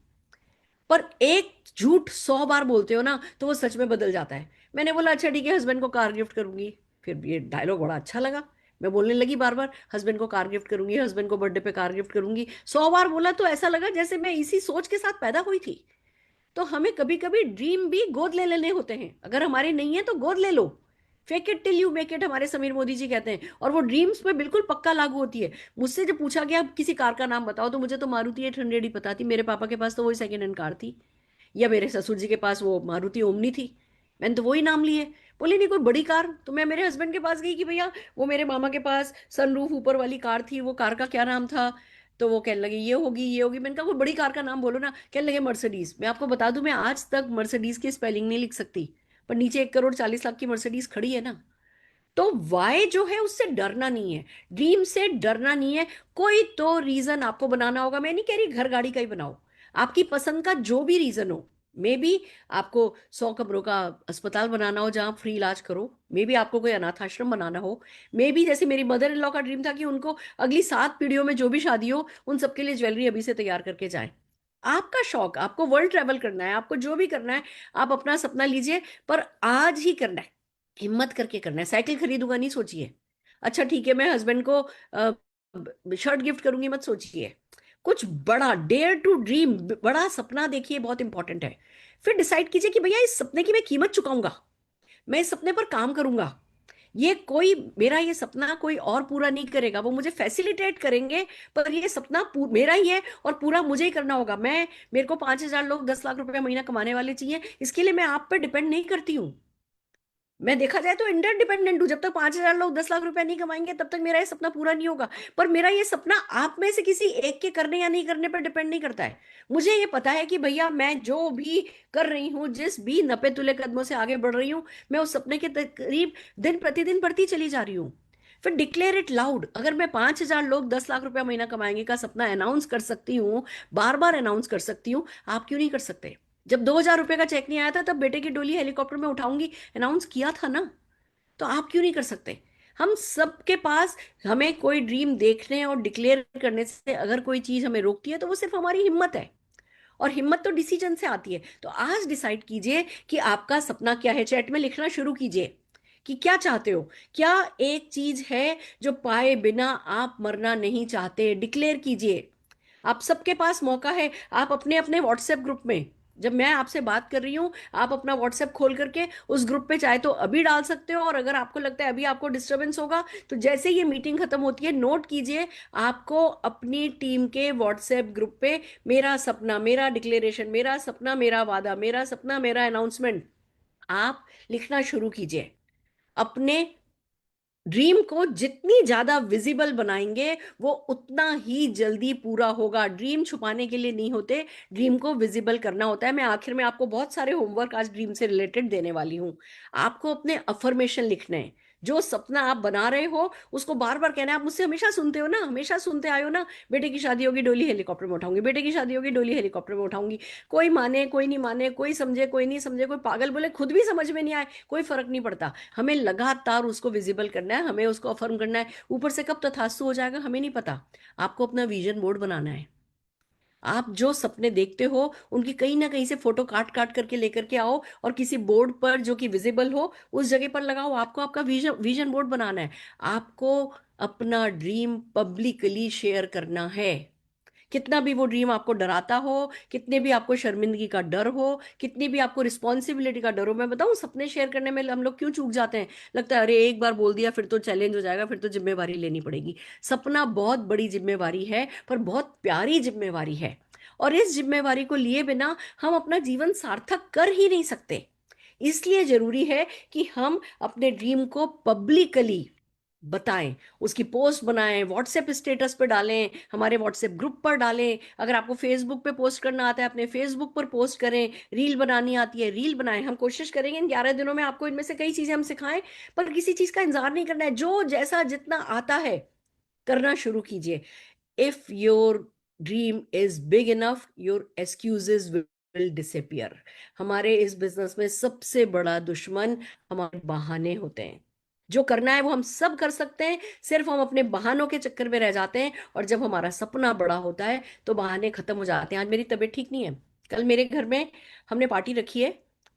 पर एक झूठ 100 बार बोलते हो ना, तो वो सच में बदल जाता है। मैंने बोला अच्छा ठीक है, हस्बैंड को कार गिफ्ट करूंगी। फिर ये डायलॉग बड़ा अच्छा लगा, मैं बोलने लगी बार बार हस्बैंड को कार गिफ्ट करूंगी, हस्बैंड को बर्थडे पे कार गिफ्ट करूंगी। 100 बार बोला तो ऐसा लगा जैसे मैं इसी सोच के साथ पैदा हुई थी। तो हमें कभी कभी ड्रीम भी गोद ले लेने होते हैं। अगर हमारे नहीं है तो गोद ले लो। Fake it till you make it, हमारे समीर मोदी जी कहते हैं, और वो ड्रीम्स पे बिल्कुल पक्का लागू होती है। मुझसे जब पूछा गया किसी कार का नाम बताओ, तो मुझे तो मारुति 800 ही पता थी। मेरे पापा के पास तो वही सेकेंड हैंड कार थी, या मेरे ससुर जी के पास वो मारुति ओमनी थी, मैंने तो वही नाम लिए। बोले नहीं कोई बड़ी कार, तो मैं मेरे हस्बैंड के पास गई कि भैया वो मेरे मामा के पास सनरूफ ऊपर वाली कार थी, वो कार का क्या नाम था। तो वो कहने लगे ये होगी ये होगी। मैंने कहा कोई बड़ी कार का नाम बोलो ना। कहने लगे मर्सिडीज। मैं आपको बता दूं, मैं आज तक मर्सिडीज की स्पेलिंग नहीं लिख सकती, पर नीचे 1 करोड़ 40 लाख की मर्सिडीज खड़ी है ना। तो वाई जो है उससे डरना नहीं है, ड्रीम से डरना नहीं है। कोई तो रीजन आपको बनाना होगा। मैं नहीं कह रही घर गाड़ी का ही बनाओ, आपकी पसंद का जो भी रीजन हो। मे बी आपको 100 कमरों का अस्पताल बनाना हो जहां फ्री इलाज करो, मे बी आपको कोई अनाथ आश्रम बनाना हो, मे बी जैसे मेरी मदर इन लॉ का ड्रीम था कि उनको अगली 7 पीढ़ियों में जो भी शादी हो उन सबके लिए ज्वेलरी अभी से तैयार करके जाए। आपका शौक, आपको वर्ल्ड ट्रेवल करना है, आपको जो भी करना है, आप अपना सपना लीजिए, पर आज ही करना है, हिम्मत करके करना है। साइकिल खरीदूंगा नहीं सोचिए, अच्छा ठीक है मैं हस्बैंड को शर्ट गिफ्ट करूंगी मत सोचिए। कुछ बड़ा, डेयर टू ड्रीम, बड़ा सपना देखिए, बहुत इंपॉर्टेंट है। फिर डिसाइड कीजिए कि भैया इस सपने की मैं कीमत चुकाऊंगा, मैं इस सपने पर काम करूंगा। ये कोई, मेरा ये सपना कोई और पूरा नहीं करेगा, वो मुझे फैसिलिटेट करेंगे, पर ये सपना मेरा ही है और पूरा मुझे ही करना होगा। मेरे को 5,000 लोग 10 लाख रुपया महीना कमाने वाले चाहिए, इसके लिए मैं आप पर डिपेंड नहीं करती हूँ। मैं देखा जाए तो इंटरडिपेंडेंट हूं। जब तक 5,000 लोग 10 लाख रुपया नहीं कमाएंगे तब तक मेरा ये सपना पूरा नहीं होगा। पर मेरा ये सपना आप में से किसी एक के करने या नहीं करने पर डिपेंड नहीं करता है। मुझे ये पता है कि भैया मैं जो भी कर रही हूँ, जिस भी नपे तुले कदमों से आगे बढ़ रही हूँ, मैं उस सपने के करीब दिन प्रतिदिन बढ़ती चली जा रही हूँ। फिर डिक्लेयर इट लाउड। अगर मैं 5,000 लोग 10 लाख रुपया महीना कमाएंगे का सपना अनाउंस कर सकती हूँ, बार बार अनाउंस कर सकती हूँ, आप क्यों नहीं कर सकते? जब 2,000 रुपये का चेक नहीं आया था तब बेटे की डोली हेलीकॉप्टर में उठाऊंगी अनाउंस किया था ना। तो आप क्यों नहीं कर सकते? हम सबके पास, हमें कोई ड्रीम देखने और डिक्लेयर करने से अगर कोई चीज हमें रोकती है तो वो सिर्फ हमारी हिम्मत है, और हिम्मत तो डिसीजन से आती है। तो आज डिसाइड कीजिए कि आपका सपना क्या है। चैट में लिखना शुरू कीजिए कि क्या चाहते हो। क्या एक चीज है जो पाए बिना आप मरना नहीं चाहते? डिक्लेयर कीजिए। आप सबके पास मौका है। आप अपने अपने व्हाट्सएप ग्रुप में, जब मैं आपसे बात कर रही हूं, आप अपना व्हाट्सएप खोल करके उस ग्रुप पे चाहे तो अभी डाल सकते हो, और अगर आपको लगता है अभी आपको डिस्टरबेंस होगा तो जैसे ये मीटिंग खत्म होती है नोट कीजिए, आपको अपनी टीम के व्हाट्सएप ग्रुप पे मेरा सपना मेरा डिक्लेरेशन, मेरा सपना मेरा वादा, मेरा सपना मेरा अनाउंसमेंट, आप लिखना शुरू कीजिए। अपने ड्रीम को जितनी ज्यादा विजिबल बनाएंगे वो उतना ही जल्दी पूरा होगा। ड्रीम छुपाने के लिए नहीं होते, ड्रीम को विजिबल करना होता है। मैं आखिर में आपको बहुत सारे होमवर्क आज ड्रीम से रिलेटेड देने वाली हूं। आपको अपने अफर्मेशन लिखने हैं। जो सपना आप बना रहे हो उसको बार बार कहना है। आप मुझसे हमेशा सुनते हो ना, हमेशा सुनते आए हो ना, बेटे की शादी होगी डोली हेलीकॉप्टर में उठाऊंगी, बेटे की शादी होगी डोली हेलीकॉप्टर में उठाऊंगी। कोई माने कोई नहीं माने, कोई समझे कोई नहीं समझे, कोई पागल बोले खुद भी समझ में नहीं आए, कोई फर्क नहीं पड़ता। हमें लगातार उसको विजिबल करना है, हमें उसको अफर्म करना है। ऊपर से कब तथास्तु हो जाएगा हमें नहीं पता। आपको अपना विजन बोर्ड बनाना है। आप जो सपने देखते हो उनकी कहीं ना कहीं से फोटो काट काट करके लेकर के आओ, और किसी बोर्ड पर जो कि विजिबल हो उस जगह पर लगाओ। आपको आपका विजन विजन बोर्ड बनाना है। आपको अपना ड्रीम पब्लिकली शेयर करना है। कितना भी वो ड्रीम आपको डराता हो, कितने भी आपको शर्मिंदगी का डर हो, कितनी भी आपको रिस्पॉन्सिबिलिटी का डर हो। मैं बताऊं सपने शेयर करने में हम लोग क्यों चूक जाते हैं? लगता है अरे एक बार बोल दिया फिर तो चैलेंज हो जाएगा, फिर तो जिम्मेवारी लेनी पड़ेगी। सपना बहुत बड़ी जिम्मेवारी है, पर बहुत प्यारी जिम्मेवारी है, और इस जिम्मेवारी को लिए बिना हम अपना जीवन सार्थक कर ही नहीं सकते। इसलिए जरूरी है कि हम अपने ड्रीम को पब्लिकली बताएं, उसकी पोस्ट बनाएं, व्हाट्सएप स्टेटस पे डालें, हमारे व्हाट्सएप ग्रुप पर डालें। अगर आपको फेसबुक पे पोस्ट करना आता है, अपने फेसबुक पर पोस्ट करें। रील बनानी आती है, रील बनाएं। हम कोशिश करेंगे इन 11 दिनों में आपको इनमें से कई चीजें हम सिखाएं, पर किसी चीज का इंतजार नहीं करना है। जो जैसा जितना आता है करना शुरू कीजिए। If your dream is big enough, your excuses will disappear. हमारे इस बिजनेस में सबसे बड़ा दुश्मन हमारे बहाने होते हैं। जो करना है वो हम सब कर सकते हैं, सिर्फ हम अपने बहानों के चक्कर में रह जाते हैं। और जब हमारा सपना बड़ा होता है तो बहाने खत्म हो जाते हैं। आज मेरी तबीयत ठीक नहीं है। कल मेरे घर में हमने पार्टी रखी है,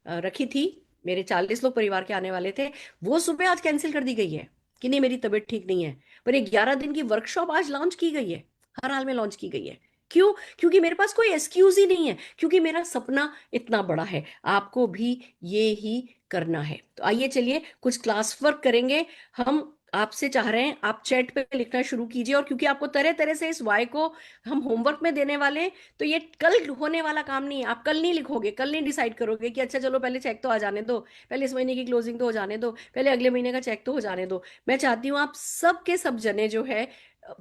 रखी थी। मेरे 40 लोग परिवार के आने वाले थे। वो सुबह आज कैंसिल कर दी गई है कि नहीं, मेरी तबीयत ठीक नहीं है। पर एक 11 दिन की वर्कशॉप आज लॉन्च की गई है, हर हाल में लॉन्च की गई है। क्यों? क्योंकि मेरे पास कोई एक्सक्यूज ही नहीं है, क्योंकि मेरा सपना इतना बड़ा है। आपको भी ये ही करना है। तो आइए चलिए कुछ क्लास वर्क करेंगे। हम आपसे चाह रहे हैं आप चैट पे लिखना शुरू कीजिए। और क्योंकि आपको तरह तरह से इस वाई को हम होमवर्क में देने वाले हैं, तो ये कल होने वाला काम नहीं है। आप कल नहीं लिखोगे, कल नहीं डिसाइड करोगे कि अच्छा चलो पहले चेक तो आ जाने दो, पहले इस महीने की क्लोजिंग तो हो जाने दो, पहले अगले महीने का चेक तो हो जाने दो। मैं चाहती हूँ आप सब के सब जने जो है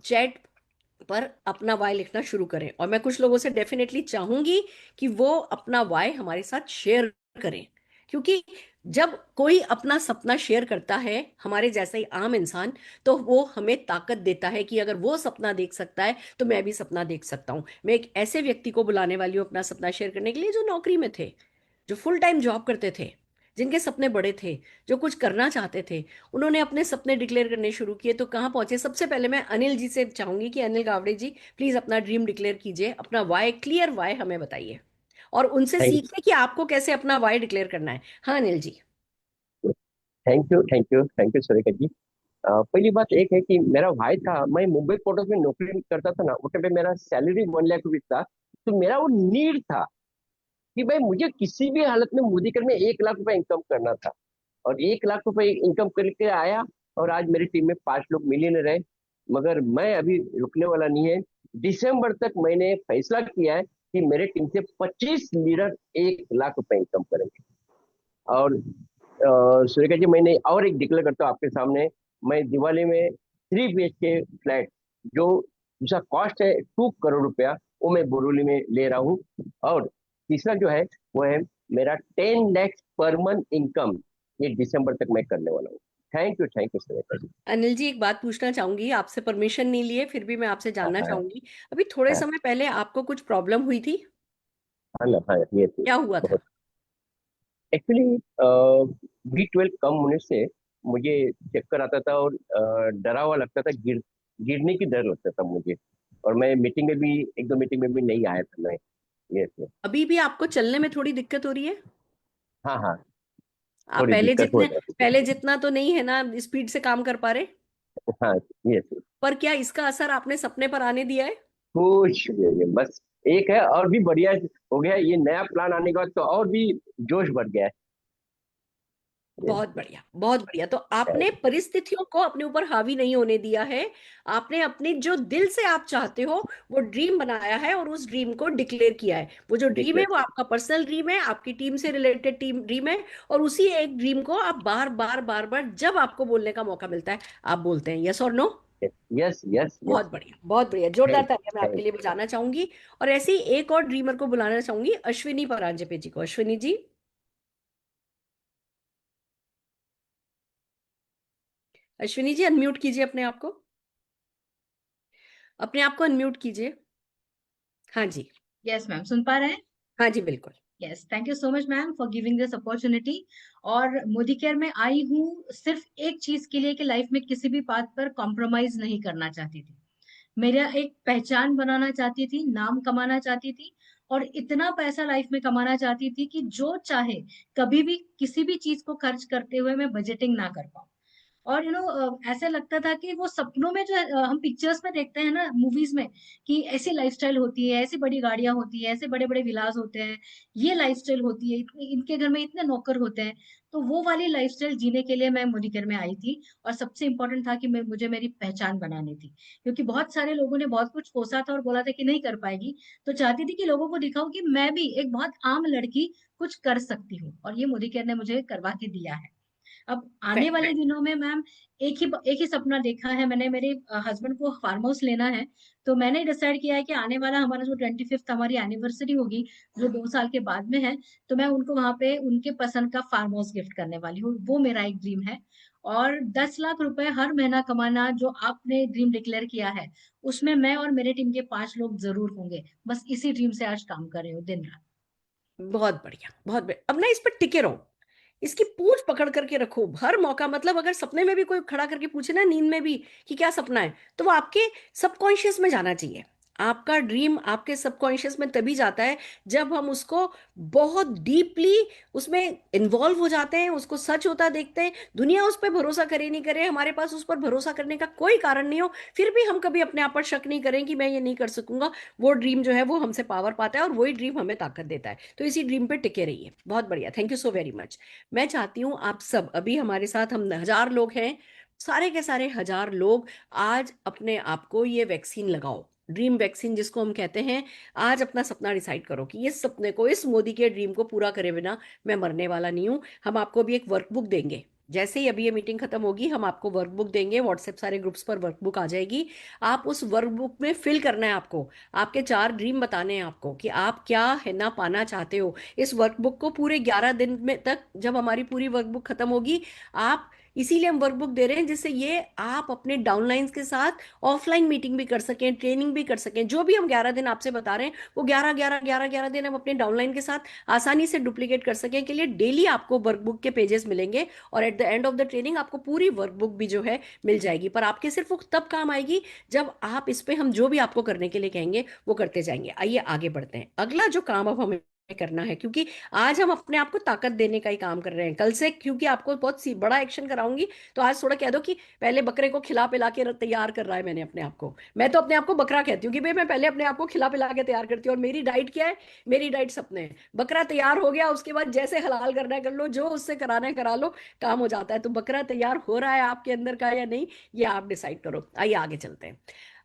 चैट पर अपना वाई लिखना शुरू करें। और मैं कुछ लोगों से डेफिनेटली चाहूंगी कि वो अपना वाई हमारे साथ शेयर करें। क्योंकि जब कोई अपना सपना शेयर करता है, हमारे जैसा ही आम इंसान, तो वो हमें ताकत देता है कि अगर वो सपना देख सकता है तो मैं भी सपना देख सकता हूं। मैं एक ऐसे व्यक्ति को बुलाने वाली हूँ अपना सपना शेयर करने के लिए, जो नौकरी में थे, जो फुल टाइम जॉब करते थे, जिनके सपने बड़े थे, जो कुछ करना चाहते थे। उन्होंने अपने सपने डिक्लेयर करने शुरू किए तो कहाँ पहुंचे? सबसे पहले मैं अनिल जी से चाहूंगी कि अनिल गावड़े जी प्लीज अपना ड्रीम डिक्लेयर कीजिए, अपना वाई, क्लियर वाई हमें बताइए, और उनसे थैंक सीखिए कि आपको कैसे अपना वाई डिक्लेयर करना है। हाँ Anil ji. Thank you thank you thank you Surekha ji. पहली बात एक है कि मेरा भाई था, मैं मुंबई पोर्ट में नौकरी करता था ना, उस टाइम पे मेरा सैलरी 1 लाख रुपीज था। तो मेरा वो नीड था कि भाई मुझे किसी भी हालत में मोदीकर में 1 लाख रुपए इनकम करना था। और 1 लाख रुपए इनकम करके आया। और आज मेरी टीम में 5 लोग मिलियनर है। मगर मैं अभी रुकने वाला नहीं है। दिसंबर तक मैंने फैसला किया है कि मेरे टीम से 25 लीडर 1 लाख रुपए इनकम करेंगे। और सुरेखा जी, मैंने और एक डिक्लेयर करता हूँ आपके सामने। मैं दिवाली में 3 BHK फ्लैट, जो जिसका कॉस्ट है 2 करोड़ रुपया, वो मैं बोरोली में ले रहा हूँ। और तीसरा जो है वो है मेरा 10 लाख पर मंथ इनकम, ये दिसंबर तक मैं करने वाला हूँ। थैंक यू सुरेखा जी। अनिल जी एक बात पूछना चाहूंगी, आपसे परमिशन नहीं लिए फिर भी मैं आपसे हाँ जानना हाँ चाहूंगी। अभी थोड़े हाँ समय पहले आपको कुछ प्रॉब्लम हुई थी, हाँ ना, हाँ ये थी। क्या हुआ था? बहुत एक्चुअली B12 कम होने से मुझे चक्कर आता था, और डरा हुआ लगता था, गिरने की डर लगता था मुझे। और मैं मीटिंग में भी, 1 2 मीटिंग में भी नहीं आया था मैं। ये से। अभी भी आपको चलने में थोड़ी दिक्कत हो रही है? हाँ हाँ, आप थोड़ी दिक्कत हो जाती पहले जितना तो नहीं है ना, स्पीड से काम कर पा रहे? है। हाँ, ये से। पर क्या इसका असर आपने सपने पर आने दिया है? कुछ भी नहीं, बस एक है और भी बढ़िया हो गया, ये नया प्लान आने के बाद तो और भी जोश बढ़ गया है। बहुत बढ़िया, बहुत बढ़िया। तो ये- आपने परिस्थितियों को अपने ऊपर हावी नहीं होने दिया है। आपने अपने जो दिल से आप चाहते हो वो ड्रीम बनाया है और उस ड्रीम को डिक्लेयर किया है। वो जो ड्रीम है declare वो आपका पर्सनल ड्रीम है, आपकी टीम से रिलेटेड टीम ड्रीम है। और उसी एक ड्रीम को आप बार बार बार बार जब आपको बोलने का मौका मिलता है आप बोलते हैं। यस और नो? यस यस बहुत यस। बढ़िया, बहुत बढ़िया। जोरदार थैंक तालियां मैं आपके थैंक लिए बजाना चाहूंगी। और ऐसे ही एक और ड्रीमर को बुलाना चाहूंगी, अश्विनी परांजपे जी को। अश्विनी जी, अश्विनी जी अनम्यूट कीजिए अपने आप को, अपने आप को अनम्यूट कीजिए। हाँ जी। यस मैम, सुन पा रहे हैं? हाँ जी बिल्कुल। Yes, thank you so much ma'am for giving this opportunity. और मोदी केयर में आई हूँ सिर्फ एक चीज के लिए कि लाइफ में किसी भी बात पर कॉम्प्रोमाइज नहीं करना चाहती थी। मेरा एक पहचान बनाना चाहती थी, नाम कमाना चाहती थी, और इतना पैसा लाइफ में कमाना चाहती थी कि जो चाहे कभी भी किसी भी चीज को खर्च करते हुए मैं बजटिंग ना कर पाऊँ। और ऐसा लगता था कि वो सपनों में जो हम पिक्चर्स में देखते हैं ना, मूवीज में, कि ऐसी लाइफस्टाइल होती है, ऐसी बड़ी गाड़ियां होती है, ऐसे बड़े बड़े विलास होते हैं, ये लाइफस्टाइल होती है, इनके घर में इतने नौकर होते हैं। तो वो वाली लाइफस्टाइल जीने के लिए मैं मोदीकेयर में आई थी। और सबसे इम्पोर्टेंट था कि मुझे मेरी पहचान बनानी थी, क्योंकि बहुत सारे लोगों ने बहुत कुछ कोसा था और बोला था कि नहीं कर पाएगी। तो चाहती थी कि लोगों को दिखाऊं कि मैं भी एक बहुत आम लड़की कुछ कर सकती हूँ, और ये मोदीकेयर ने मुझे करवा के दिया है। अब आने वाले दिनों में मैम एक ही सपना देखा है मैंने, मेरे हस्बैंड को फार्म हाउस लेना है। तो मैंने डिसाइड किया है कि आने वाला हमारा जो 25th हमारी एनिवर्सरी होगी, जो 2 साल के बाद में है, तो मैं उनको वहां पे उनके पसंद का फार्म हाउस गिफ्ट करने वाली हूँ। वो मेरा एक ड्रीम है। और 10 लाख रुपए हर महीना कमाना जो आपने ड्रीम डिक्लेयर किया है, उसमें मैं और मेरे टीम के 5 लोग जरूर होंगे। बस इसी ड्रीम से आज काम कर रही हूँ दिन रात। बहुत बढ़िया, बहुत बढ़िया। अब ना इस पर टिके रहो, इसकी पूंछ पकड़ करके रखो हर मौका। मतलब अगर सपने में भी कोई खड़ा करके पूछे ना, नींद में भी, कि क्या सपना है, तो वो आपके सबकॉन्शियस में जाना चाहिए। आपका ड्रीम आपके सबकॉन्शियस में तभी जाता है जब हम उसको बहुत डीपली उसमें इन्वॉल्व हो जाते हैं, उसको सच होता देखते हैं। दुनिया उस पर भरोसा करे नहीं करे, हमारे पास उस पर भरोसा करने का कोई कारण नहीं हो, फिर भी हम कभी अपने आप पर शक नहीं करें कि मैं ये नहीं कर सकूंगा। वो ड्रीम जो है वो हमसे पावर पाता है और वही ड्रीम हमें ताकत देता है। तो इसी ड्रीम पे टिके रहिए। बहुत बढ़िया, thank you so very much. मैं चाहती हूँ आप सब, अभी हमारे साथ हम 1000 लोग हैं, सारे के सारे 1000 लोग आज अपने आप को ये वैक्सीन लगाओ, ड्रीम वैक्सीन जिसको हम कहते हैं। आज अपना सपना डिसाइड करो कि इस सपने को, इस मोदी के ड्रीम को पूरा करे बिना मैं मरने वाला नहीं हूं। हम आपको अभी एक वर्कबुक देंगे, जैसे ही अभी ये मीटिंग खत्म होगी हम आपको वर्कबुक देंगे, व्हाट्सएप सारे ग्रुप्स पर वर्कबुक आ जाएगी। आप उस वर्कबुक में फिल करना है आपको, आपके 4 ड्रीम बताने हैं आपको कि आप क्या है ना पाना चाहते हो। इस वर्कबुक को पूरे 11 दिन में तक, जब हमारी पूरी वर्कबुक खत्म होगी, आप, इसीलिए हम वर्कबुक दे रहे हैं जिससे ये आप अपने डाउनलाइंस के साथ ऑफलाइन मीटिंग भी कर सकें, ट्रेनिंग भी कर सकें। जो भी हम 11 दिन आपसे बता रहे हैं वो 11 11 11 11 दिन हम अपने डाउनलाइन के साथ आसानी से डुप्लीकेट कर सकें के लिए डेली आपको वर्कबुक के पेजेस मिलेंगे। और at the end of the training आपको पूरी वर्कबुक भी जो है मिल जाएगी। पर आपके सिर्फ वो तब काम आएगी जब आप इस पे हम जो भी आपको करने के लिए कहेंगे वो करते जाएंगे। आइए आगे बढ़ते हैं। अगला जो काम अब हमें करना है, क्योंकि आज हम अपने आप को ताकत देने का ही काम कर रहे हैं, कल से क्योंकि आपको बहुत सी बड़ा एक्शन कराऊंगी, तो आज थोड़ा कह दो कि पहले बकरे को खिला पिला के तैयार कर रहा है मैंने अपने आप को। मैं तो अपने आप को बकरा कहती हूँ कि भाई मैं पहले अपने आप को खिला पिला के तैयार करती हूँ। और मेरी डाइट क्या है? मेरी डाइट सपने हैं। बकरा तैयार हो गया, उसके बाद जैसे हलाल करना है कर लो, जो उससे कराना है करा लो, काम हो जाता है। तो बकरा तैयार हो रहा है आपके अंदर का या नहीं, ये आप डिसाइड करो। आइए आगे चलते हैं।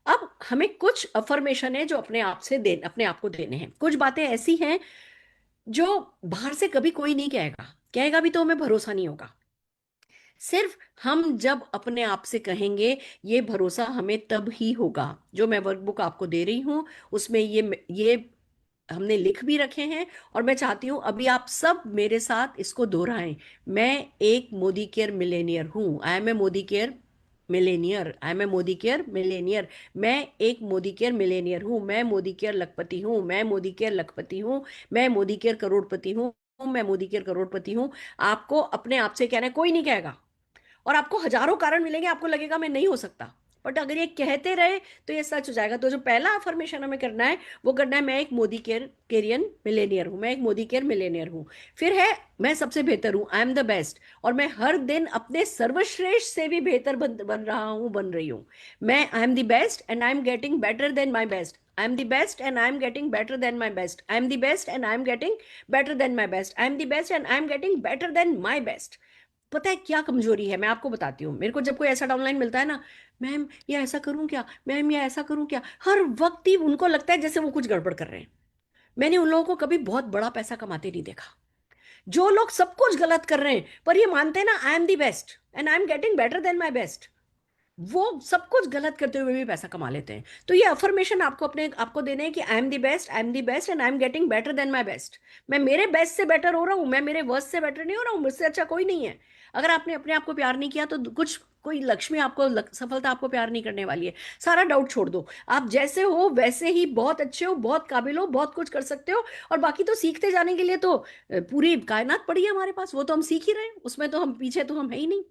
अब हमें कुछ अफर्मेशन है जो अपने आप से अपने आप को देने हैं। कुछ बातें ऐसी हैं जो बाहर से कभी कोई नहीं कहेगा, कहेगा भी तो हमें भरोसा नहीं होगा। सिर्फ हम जब अपने आप से कहेंगे, ये भरोसा हमें तब ही होगा। जो मैं वर्कबुक आपको दे रही हूं उसमें ये हमने लिख भी रखे हैं, और मैं चाहती हूं अभी आप सब मेरे साथ इसको दोहराएं। मैं एक मोदी केयर मिलेनियर हूं। I am a Modicare millionaire. I am a Modicare millionaire. मैं एक मोदी केयर मिलेनियर हूं। मैं मोदी केयर लखपति हूं। मैं मोदी केयर लखपति हूं। मैं मोदी केयर करोड़पति हूं। मैं मोदी केयर करोड़पति हूं। आपको अपने आप से कहना है, कोई नहीं कहेगा। और आपको हजारों कारण मिलेंगे, आपको लगेगा मैं नहीं हो सकता, बट अगर ये कहते रहे तो ये सच हो जाएगा। तो जो पहला अफर्मेशन हमें करना है वो करना है, मैं एक मोदी केयर केरियन मिलेनियर हूं। मैं एक मोदी केयर मिलेनियर हूं। फिर है, मैं सबसे बेहतर हूं, आई एम द बेस्ट, और मैं हर दिन अपने सर्वश्रेष्ठ से भी बेहतर बन रहा हूं, बन रही हूं। मैं I am the best and I am getting better than my best. I am the best and I am getting better than my best. I am the best and I am getting better than my best. I am the best and I am getting better than my best. पता है क्या कमजोरी है? मैं आपको बताती हूँ। मेरे को जब कोई ऐसा डाउनलाइन मिलता है ना, मैम ये ऐसा करूं क्या, मैम ये ऐसा करूं क्या, हर वक्त ही उनको लगता है जैसे वो कुछ गड़बड़ कर रहे हैं। मैंने उन लोगों को कभी बहुत बड़ा पैसा कमाते नहीं देखा। जो लोग सब कुछ गलत कर रहे हैं पर ये मानते हैं ना, I am the best and I am getting better than my best, वो सब कुछ गलत करते हुए भी पैसा कमा लेते हैं। तो ये अफर्मेशन आपको अपने आपको देने हैं कि I am the best, I am the best and I am getting better than my best. मैं मेरे बेस्ट से बेटर हो रहा हूँ, मैं मेरे वर्स्ट से बेटर नहीं हो रहा हूँ, मुझसे अच्छा कोई नहीं है। अगर आपने अपने आप को प्यार नहीं किया तो कुछ कोई लक्ष्मी आपको सफलता आपको प्यार नहीं करने वाली है। सारा डाउट छोड़ दो, आप जैसे हो वैसे ही बहुत अच्छे हो, बहुत काबिल हो, बहुत कुछ कर सकते हो। और बाकी तो सीखते जाने के लिए तो पूरी कायनात पड़ी है हमारे पास, वो तो हम सीख ही रहे हैं, उसमें तो हम पीछे तो हम है ही नहीं।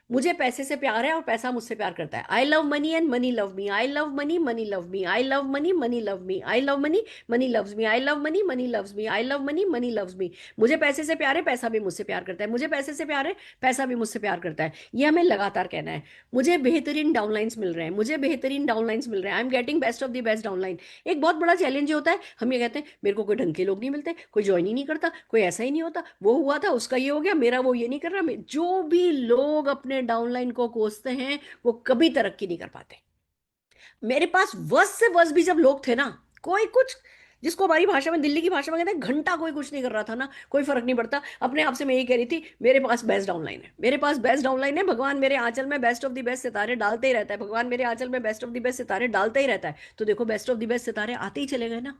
मुझे पैसे से प्यार है और पैसा मुझसे प्यार करता है। I love money and money love me. I love money, money love me. I love money, money love me. I love money, money loves me. I love money, money loves me. I love money, money loves me. मुझे पैसे से प्यार है, पैसा भी मुझसे प्यार करता है। मुझे पैसे से प्यार है, पैसा भी मुझसे प्यार करता है। ये हमें लगातार कहना है। मुझे बेहतरीन डाउनलाइंस मिल रहे हैं, मुझे बेहतरीन डाउनलाइंस मिल रहे हैं। I am getting best of the best downline. एक बहुत बड़ा चैलेंज होता है, हम ये कहते हैं मेरे को कोई ढंग के लोग नहीं मिलते, कोई ज्वाइन ही नहीं करता, कोई ऐसा ही नहीं होता, वो हुआ था उसका ये हो गया, मेरा वो ये नहीं कर रहा। जो भी लोग अपने डाउनलाइन को कोसते हैं वो कभी तरक्की नहीं कर पाते। मेरे पास वर्ष से वर्ष भी जब लोग थे ना, कोई कुछ जिसको हमारी भाषा में, दिल्ली की भाषा में कहते हैं घंटा कोई कुछ नहीं कर रहा था ना, कोई फर्क नहीं पड़ता। अपने आप से मैं यही कह रही थी, मेरे पास बेस्ट डाउनलाइन है, मेरे पास बेस्ट डाउनलाइन है, भगवान मेरे आंचल में बेस्ट ऑफ द बेस्ट सितारे डालते ही रहता है, भगवान मेरे आंचल में बेस्ट ऑफ द बेस्ट सितारे डालते ही रहता है। तो देखो बेस्ट ऑफ द बेस्ट सितारे आते ही चले गए ना।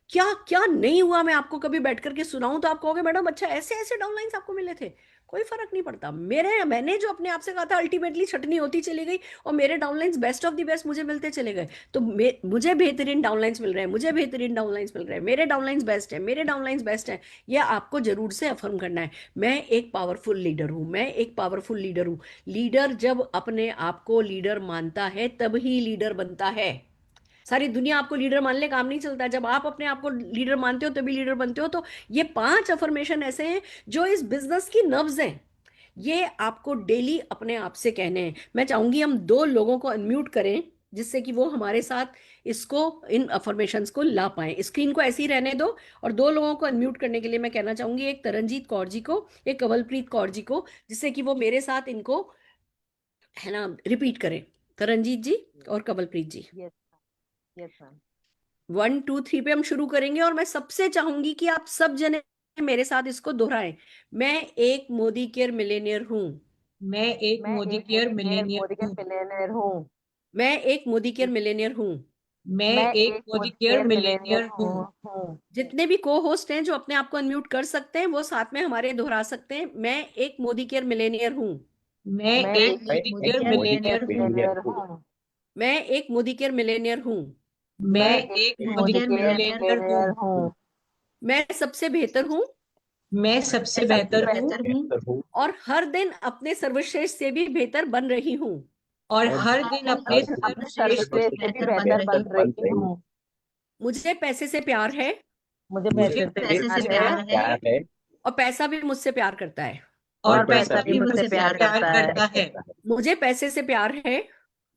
क्या क्या नहीं हुआ, मैं आपको कभी बैठ करके सुनाऊं तो आप कहोगे मैडम अच्छा ऐसे ऐसे डाउनलाइंस आपको मिले थे। कोई फर्क नहीं पड़ता, मैंने जो अपने आप से कहा था अल्टीमेटली छटनी होती चली गई, और मेरे downlines best of the best मुझे मिलते चले गए। तो मुझे बेहतरीन डाउनलाइंस मिल रहे हैं, मुझे बेहतरीन डाउनलाइंस मिल रहे हैं, मेरे डाउनलाइंस बेस्ट है, मेरे डाउनलाइंस बेस्ट है। ये आपको जरूर से अफर्म करना है। मैं एक पावरफुल लीडर हूं, मैं एक पावरफुल लीडर हूं। लीडर जब अपने आप को लीडर मानता है तब ही लीडर बनता है। सारी दुनिया आपको लीडर मान ले, काम नहीं चलता। जब आप अपने आप को लीडर मानते हो तभी लीडर बनते हो। तो ये 5 अफर्मेशन ऐसे हैं जो इस बिजनेस की नब्ज हैं, ये आपको डेली अपने आप से कहने हैं। मैं चाहूंगी हम 2 लोगों को अनम्यूट करें, जिससे कि वो हमारे साथ इसको, इन अफर्मेशंस को ला पाए। स्क्रीन को ऐसे ही रहने दो, और 2 लोगों को अनम्यूट करने के लिए मैं कहना चाहूंगी, एक तरनजीत कौर जी को, एक कवलप्रीत कौर जी को, जिससे कि वो मेरे साथ इनको, है ना, रिपीट करें। तरनजीत जी और कवलप्रीत जी, यस यस मैम। 1 2 3 पे हम शुरू करेंगे, और मैं सबसे चाहूंगी कि आप सब जने मेरे साथ इसको दोहराएं। मैं एक मोदी केयर मिलेनियर हूं। मैं एक Modi care Millionaire Modi care हूँ। मिलेनियर हूँ। मैं एक मोदी केयर मिलेनियर हूं। मैं एक मोदी केयर मिलेनियर हूँ। हूँ। जितने भी को होस्ट हैं जो अपने आप को अनम्यूट कर सकते हैं, वो साथ में हमारे दोहरा सकते हैं। मैं एक मोदी केयर मिलेनियर हूं। मैं एक मोदी केयर मिलेनियर हूँ। हूँ। मैं एक मोदी केयर मिलेनियर हूं। मैं एक मोदी केयर मिलेनियर हूँ। हूँ। मैं सबसे बेहतर हूँ, मैं सबसे बेहतर हूँ और हर दिन अपने सर्वश्रेष्ठ से भी बेहतर बन रही हूँ। और हर दिन अपने सर्वश्रेष्ठ से भी बेहतर बन रही हूँ। मुझे पैसे से प्यार है, मुझे मुझे पैसे से प्यार प्यार है। है और पैसा भी मुझसे प्यार करता है। और पैसा भी मुझसे प्यार करता है। मुझे पैसे से प्यार है,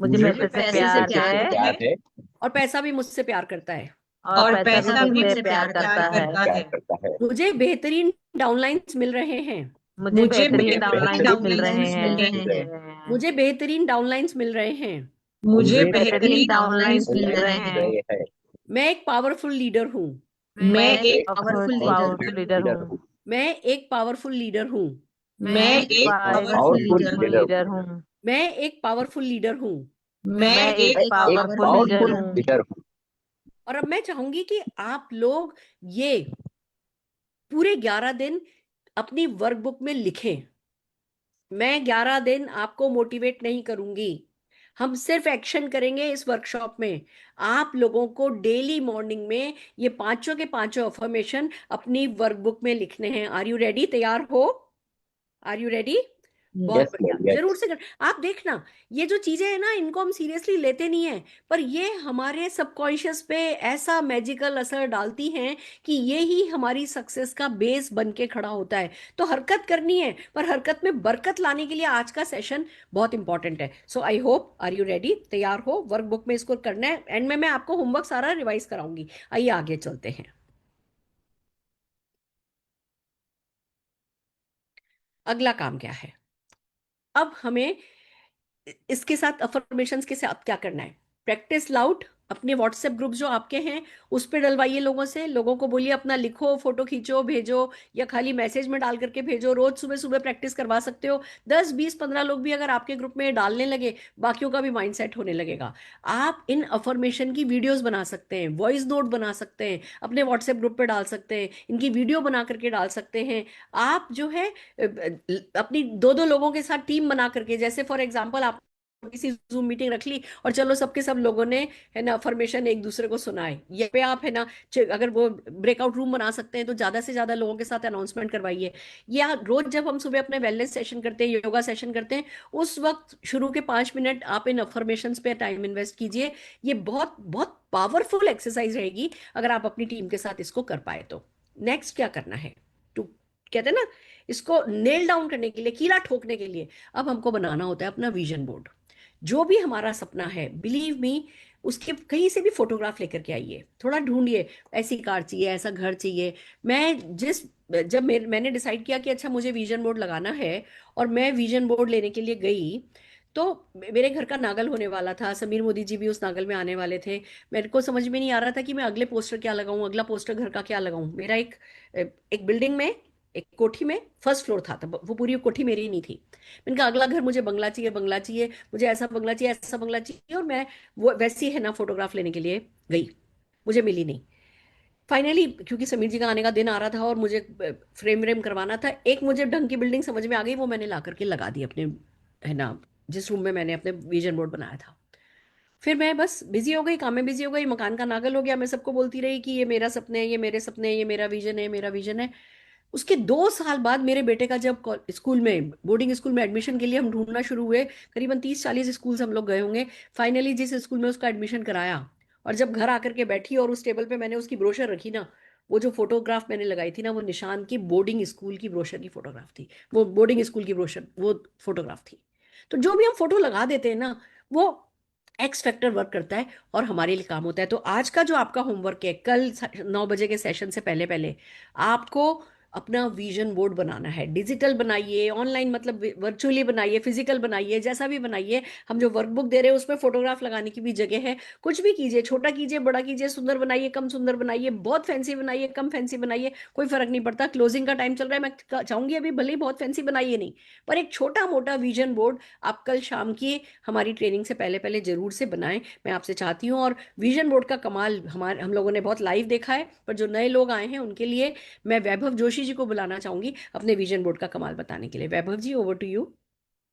मुझे पैसे से प्यार है। और पैसा भी मुझसे प्यार करता है। और पैसा भी मुझसे मुझसे प्यार करता है। मुझे बेहतरीन डाउनलाइंस मिल रहे हैं। मुझे बेहतरीन डाउनलाइंस मिल रहे डाउनलाइंस मिल रहे हैं। हैं। मुझे बेहतरीन डाउनलाइंस मिल रहे हैं। मुझे बेहतरीन डाउनलाइंस मिल रहे हैं। मैं एक पावरफुल लीडर हूँ। मैं एक पावरफुल लीडर हूँ। मैं एक पावरफुल लीडर हूँ। मैं एक पावरफुल लीडर हूँ। मैं एक पावरफुल लीडर हूँ। मैं एक पावरफुल लीडर हूँ। और अब मैं चाहूंगी कि आप लोग ये पूरे 11 दिन अपनी वर्कबुक में लिखें। मैं 11 दिन आपको मोटिवेट नहीं करूंगी, हम सिर्फ एक्शन करेंगे इस वर्कशॉप में। आप लोगों को डेली मॉर्निंग में ये पांचों के पांचों अफर्मेशन अपनी वर्कबुक में लिखने हैं। Are you ready? तैयार हो? Are you ready? बहुत बढ़िया, जरूर से कर। आप देखना, ये जो चीजें हैं ना, इनको हम सीरियसली लेते नहीं है, पर ये हमारे सबकॉन्शियस पे ऐसा मैजिकल असर डालती हैं कि ये ही हमारी सक्सेस का बेस बन के खड़ा होता है। तो हरकत करनी है, पर हरकत में बरकत लाने के लिए आज का सेशन बहुत इंपॉर्टेंट है। So I hope, are you ready? तैयार हो? वर्कबुक में इसको करना है, एंड में मैं आपको होमवर्क सारा रिवाइज कराऊंगी। आइए आगे चलते हैं। अगला काम क्या है? अब हमें इसके साथ अफर्मेशंस के साथ क्या करना है? Practice loud. अपने व्हाट्सएप ग्रुप जो आपके हैं उस पे डलवाइए लोगों से, लोगों को बोलिए अपना लिखो, फोटो खींचो, भेजो, या खाली मैसेज में डाल करके भेजो। रोज सुबह सुबह प्रैक्टिस करवा सकते हो। 10 20 15 लोग भी अगर आपके ग्रुप में डालने लगे, बाकियों का भी माइंड सेट होने लगेगा। आप इन अफर्मेशन की वीडियोस बना सकते हैं, वॉइस नोट बना सकते हैं, अपने व्हाट्सएप ग्रुप पे डाल सकते हैं, इनकी वीडियो बना करके डाल सकते हैं। आप जो है अपनी 2 2 लोगों के साथ टीम बना करके, जैसे फॉर एग्जाम्पल आप किसी जूम मीटिंग रख ली और चलो सबके सब लोगों ने, है ना, अफर्मेशन एक दूसरे को सुनाए। ये पे आप, है ना, अगर वो ब्रेकआउट रूम बना सकते हैं तो ज्यादा से ज्यादा लोगों के साथ अनाउंसमेंट करवाइए। या रोज जब हम सुबह अपने वेलनेस सेशन करते हैं, योगा सेशन करते हैं, उस वक्त शुरू के 5 मिनट आप इन अफर्मेशन पे टाइम इन्वेस्ट कीजिए। ये बहुत बहुत पावरफुल एक्सरसाइज रहेगी अगर आप अपनी टीम के साथ इसको कर पाए तो। नेक्स्ट क्या करना है? टू, कहते हैं ना, इसको नेल डाउन करने के लिए, कीला ठोकने के लिए, अब हमको बनाना होता है अपना विजन बोर्ड। जो भी हमारा सपना है, बिलीव मी, उसके कहीं से भी फोटोग्राफ लेकर के आइए, थोड़ा ढूंढिए, ऐसी कार चाहिए, ऐसा घर चाहिए। जब मैंने डिसाइड किया कि अच्छा मुझे विजन बोर्ड लगाना है, और मैं विजन बोर्ड लेने के लिए गई, तो मेरे घर का नागल होने वाला था, समीर मोदी जी भी उस नागल में आने वाले थे। मेरे को समझ में नहीं आ रहा था कि मैं अगले पोस्टर क्या लगाऊं, अगला पोस्टर घर का क्या लगाऊं। मेरा एक बिल्डिंग में, एक कोठी में फर्स्ट फ्लोर था, तब वो पूरी कोठी मेरी नहीं थी। मैंने कहा अगला घर मुझे बंगला चाहिए, बंगला चाहिए, मुझे ऐसा बंगला चाहिए, ऐसा बंगला चाहिए। और मैं वो वैसी है ना फोटोग्राफ लेने के लिए गई, मुझे मिली नहीं। फाइनली क्योंकि समीर जी का आने का दिन आ रहा था और मुझे फ्रेम व्रेम करवाना था, एक मुझे ढंग की बिल्डिंग समझ में आ गई, वो मैंने ला करके लगा दी अपने, है ना, जिस रूम में मैंने अपने विजन बोर्ड बनाया था। फिर मैं बस बिजी हो गई, काम में बिजी हो गई, मकान का नागल हो गया। मैं सबको बोलती रही कि ये मेरा सपने है, ये मेरे सपने हैं, ये मेरा विजन है, मेरा विजन है। उसके 2 साल बाद मेरे बेटे का जब स्कूल में, बोर्डिंग स्कूल में एडमिशन के लिए हम ढूंढना शुरू हुए, करीबन 30-40 स्कूल हम लोग गए होंगे। फाइनली जिस स्कूल में उसका एडमिशन कराया, और जब घर आकर के बैठी और उस टेबल पे मैंने उसकी ब्रोशर रखी ना, वो जो फोटोग्राफ मैंने लगाई थी ना, वो निशान की बोर्डिंग स्कूल की ब्रोशर की फोटोग्राफ थी। वो बोर्डिंग स्कूल की ब्रोशर, वो फोटोग्राफ थी। तो जो भी हम फोटो लगा देते हैं ना, वो एक्स फैक्टर वर्क करता है और हमारे लिए काम होता है। तो आज का जो आपका होमवर्क है, कल 9 बजे के सेशन से पहले पहले आपको अपना विजन बोर्ड बनाना है। डिजिटल बनाइए, ऑनलाइन मतलब वर्चुअली बनाइए, फिजिकल बनाइए, जैसा भी बनाइए। हम जो वर्कबुक दे रहे हैं उसमें फोटोग्राफ लगाने की भी जगह है। कुछ भी कीजिए, छोटा कीजिए, बड़ा कीजिए, सुंदर बनाइए, कम सुंदर बनाइए, बहुत फैंसी बनाइए, कम फैंसी बनाइए, कोई फर्क नहीं पड़ता। क्लोजिंग का टाइम चल रहा है, मैं चाहूंगी अभी भले ही बहुत फैंसी बनाइए नहीं, पर एक छोटा मोटा विजन बोर्ड आप कल शाम की हमारी ट्रेनिंग से पहले पहले जरूर से बनाएं, मैं आपसे चाहती हूँ। और विजन बोर्ड का कमाल हम लोगों ने बहुत लाइव देखा है, पर जो नए लोग आए हैं उनके लिए मैं वैभव जोशी जी को बुलाना चाहूंगी अपने विजन बोर्ड का कमाल बताने के लिए। Vaibhav ji, over to you.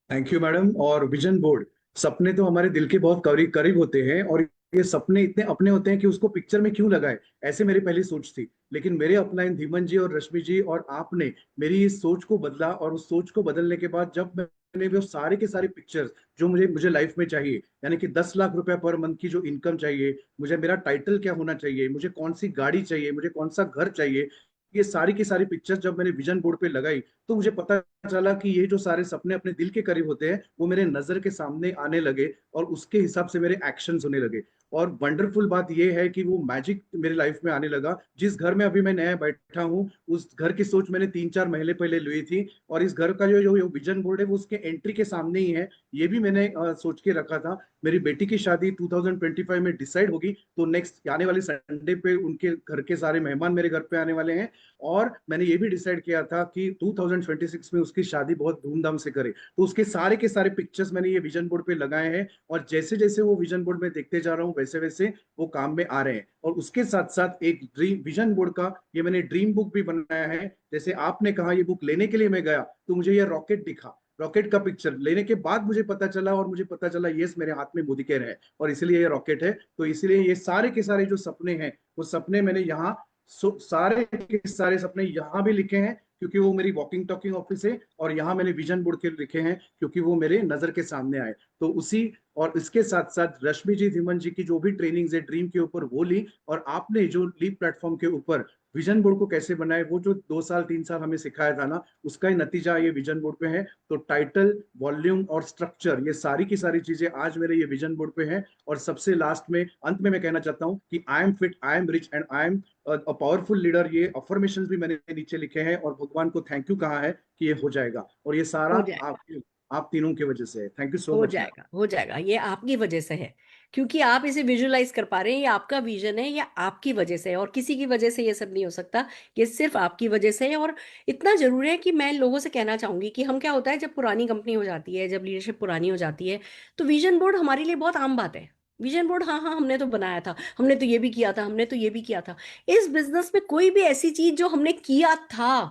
Thank you madam. और विजन बोर्ड, सपने तो हमारे दिल के बहुत करीब करीब होते हैं, और ये सपने इतने अपने होते हैं कि उसको पिक्चर में क्यों लगाए, ऐसे मेरी पहली सोच थी। लेकिन मेरे अपलाइन धीमन जी और रश्मि जी और आपने मेरी इस सोच को बदला, और उस सोच को बदलने के बाद जब मैंने वो सारे के सारे पिक्चर्स जो मुझे मुझे लाइफ में चाहिए, यानी कि 10 लाख रुपए पर मंथ की जो इनकम चाहिए मुझे, मेरा टाइटल क्या होना चाहिए, मुझे कौन सी गाड़ी चाहिए, मुझे कौन सा घर चाहिए, ये सारी की सारी पिक्चर्स जब मैंने विजन बोर्ड पे लगाई, तो मुझे पता चला कि ये जो सारे सपने अपने दिल के करीब होते हैं वो मेरे नजर के सामने आने लगे, और उसके हिसाब से मेरे एक्शंस होने लगे। और वंडरफुल बात ये है कि वो मैजिक मेरी लाइफ में आने लगा। जिस घर में अभी मैं नया बैठा हूँ, उस घर की सोच मैंने 3-4 महीने पहले ली थी, और इस घर का जो जो विजन बोर्ड है वो उसके एंट्री के सामने ही है। ये भी मैंने सोच के रखा था। मेरी बेटी की शादी 2025 में डिसाइड होगी, तो नेक्स्ट आने वाले संडे पे उनके घर के सारे मेहमान मेरे घर पे आने वाले हैं, और मैंने ये भी डिसाइड किया था कि 2026 में उसकी शादी बहुत धूमधाम से करे। तो उसके सारे के सारे पिक्चर्स मैंने ये विजन बोर्ड पे लगाए हैं, और जैसे जैसे वो विजन बोर्ड में देखते जा रहा हूँ वैसे वैसे वो काम में आ रहे हैं। और उसके साथ साथ एक ड्रीम विजन बोर्ड का ये मैंने ड्रीम बुक भी बनाया है। जैसे आपने कहा ये बुक लेने के लिए मैं गया, तो मुझे ये रॉकेट दिखा, रॉकेट का पिक्चर लेने के बाद मुझे पता चला, और मुझे पता चला यस मेरे हाथ में मोदी केयर है, और इसीलिए ये रॉकेट है। तो इसीलिए ये सारे के सारे जो सपने हैं वो सपने मैंने यहाँ सारे के सारे सपने यहाँ भी लिखे हैं, क्योंकि वो मेरी वॉकिंग टॉकिंग ऑफिस है, और यहाँ मैंने विजन बोर्ड के लिखे हैं क्योंकि वो मेरे नजर के सामने आए। तो उसी, और इसके साथ साथ रश्मि जी धीमन जी की जो भी ट्रेनिंग्स है ड्रीम के ऊपर वो ली, और आपने जो लीप प्लेटफॉर्म के ऊपर विजन बोर्ड को कैसे बनाए, वो जो 2 साल 3 साल हमें सिखाया था ना, उसका ही नतीजा ये विजन बोर्ड पे है। तो टाइटल, वॉल्यूम और स्ट्रक्चर, ये सारी की सारी चीजें आज मेरे ये विजन बोर्ड पे है। और सबसे लास्ट में अंत में मैं कहना चाहता हूँ कि I am fit, I am rich and I am a powerful leader, ये अफर्मेशन भी मैंने नीचे लिखे हैं, और भगवान को थैंक यू कहा है कि ये हो जाएगा। और ये सारा हो जाएगा, आप तीनों की वजह से है। थैंक यू सो हो मच मैम। जाएगा, हो जाएगा। ये आपकी वजह से है, क्योंकि आप इसे विजुअलाइज कर पा रहे हैं। ये आपका विजन है, ये आपकी वजह से है, और किसी की वजह से ये सब नहीं हो सकता। ये सिर्फ आपकी वजह से है। और इतना जरूरी है कि मैं लोगों से कहना चाहूंगी कि हम क्या होता है, जब पुरानी कंपनी हो जाती है, जब लीडरशिप पुरानी हो जाती है, तो विजन बोर्ड हमारे लिए बहुत आम बात है। विजन बोर्ड, हाँ हाँ हमने तो बनाया था, हमने तो ये भी किया था, हमने तो ये भी किया था। इस बिजनेस में कोई भी ऐसी चीज जो हमने किया था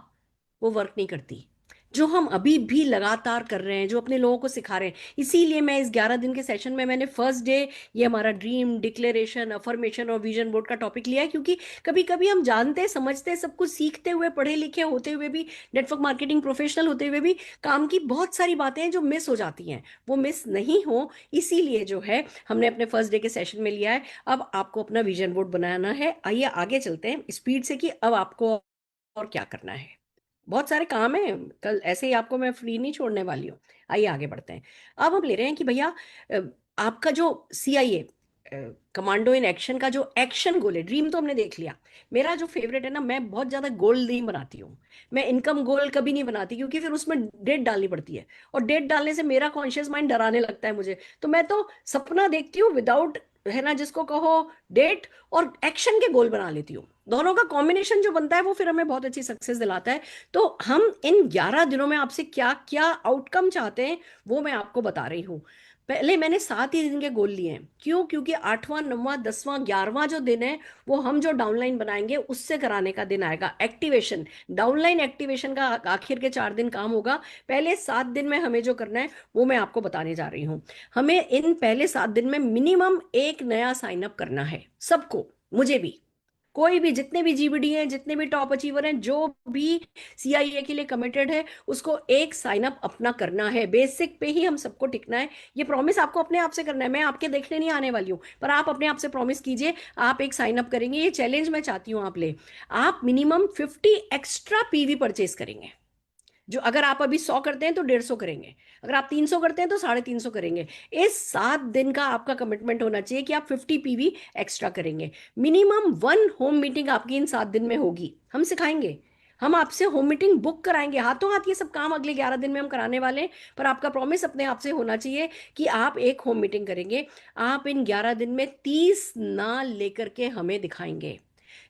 वो वर्क नहीं करती। जो हम अभी भी लगातार कर रहे हैं, जो अपने लोगों को सिखा रहे हैं, इसीलिए मैं इस 11 दिन के सेशन में मैंने फर्स्ट डे ये हमारा ड्रीम, डिक्लेरेशन, अफर्मेशन और विजन बोर्ड का टॉपिक लिया है। क्योंकि कभी कभी हम जानते समझते सब कुछ सीखते हुए, पढ़े लिखे होते हुए भी, नेटवर्क मार्केटिंग प्रोफेशनल होते हुए भी, काम की बहुत सारी बातें हैं जो मिस हो जाती हैं। वो मिस नहीं हो, इसीलिए जो है हमने अपने फर्स्ट डे के सेशन में लिया है। अब आपको अपना विजन बोर्ड बनाना है। आइए आगे चलते हैं स्पीड से कि अब आपको और क्या करना है। बहुत सारे काम है, कल ऐसे ही आपको मैं फ्री नहीं छोड़ने वाली हूँ। आइए आगे बढ़ते हैं। अब हम ले रहे हैं कि भैया, अ, आपका जो CIA कमांडो इन एक्शन का जो एक्शन गोल है, ड्रीम तो हमने देख लिया। मेरा जो फेवरेट है ना, मैं बहुत ज्यादा गोल नहीं बनाती हूँ। मैं इनकम गोल कभी नहीं बनाती, क्योंकि फिर उसमें डेट डालनी पड़ती है, और डेट डालने से मेरा कॉन्शियस माइंड डराने लगता है मुझे। तो मैं तो सपना देखती हूँ विदाउट, है ना, जिसको कहो डेट, और एक्शन के गोल बना लेती हूँ। दोनों का कॉम्बिनेशन जो बनता है वो फिर हमें बहुत अच्छी सक्सेस दिलाता है। तो हम इन 11 दिनों में आपसे क्या क्या आउटकम चाहते हैं वो मैं आपको बता रही हूँ। पहले मैंने 7 ही दिन के गोल लिए हैं। क्यों? क्योंकि 8वां 9वां 10वां 11वां जो दिन है वो हम जो डाउनलाइन बनाएंगे उससे कराने का दिन आएगा। एक्टिवेशन, डाउनलाइन एक्टिवेशन का आखिर के 4 दिन काम होगा। पहले 7 दिन में हमें जो करना है वो मैं आपको बताने जा रही हूँ। हमें इन पहले 7 दिन में मिनिमम एक नया साइन अप करना है, सबको, मुझे भी, कोई भी, जितने भी जीबीडी हैं, जितने भी टॉप अचीवर हैं, जो भी सीआईए के लिए कमिटेड है, उसको एक साइन अप अपना करना है। बेसिक पे ही हम सबको टिकना है। ये प्रॉमिस आपको अपने आप से करना है, मैं आपके देखने नहीं आने वाली हूँ, पर आप अपने आप से प्रॉमिस कीजिए आप एक साइन अप करेंगे। ये चैलेंज मैं चाहती हूँ आप ले। आप मिनिमम 50 एक्स्ट्रा पीवी परचेज करेंगे। जो अगर आप अभी 100 करते हैं तो 150 करेंगे, अगर आप 300 करते हैं तो 350 करेंगे। इस 7 दिन का आपका कमिटमेंट होना चाहिए कि आप 50 पीवी एक्स्ट्रा करेंगे। मिनिमम 1 होम मीटिंग आपकी इन 7 दिन में होगी। हम सिखाएंगे, हम आपसे होम मीटिंग बुक कराएंगे, हाथों हाथ ये सब काम अगले 11 दिन में हम कराने वाले हैं। पर आपका प्रॉमिस अपने आप से होना चाहिए कि आप एक होम मीटिंग करेंगे। आप इन 11 दिन में 30 नाल लेकर के हमें दिखाएंगे।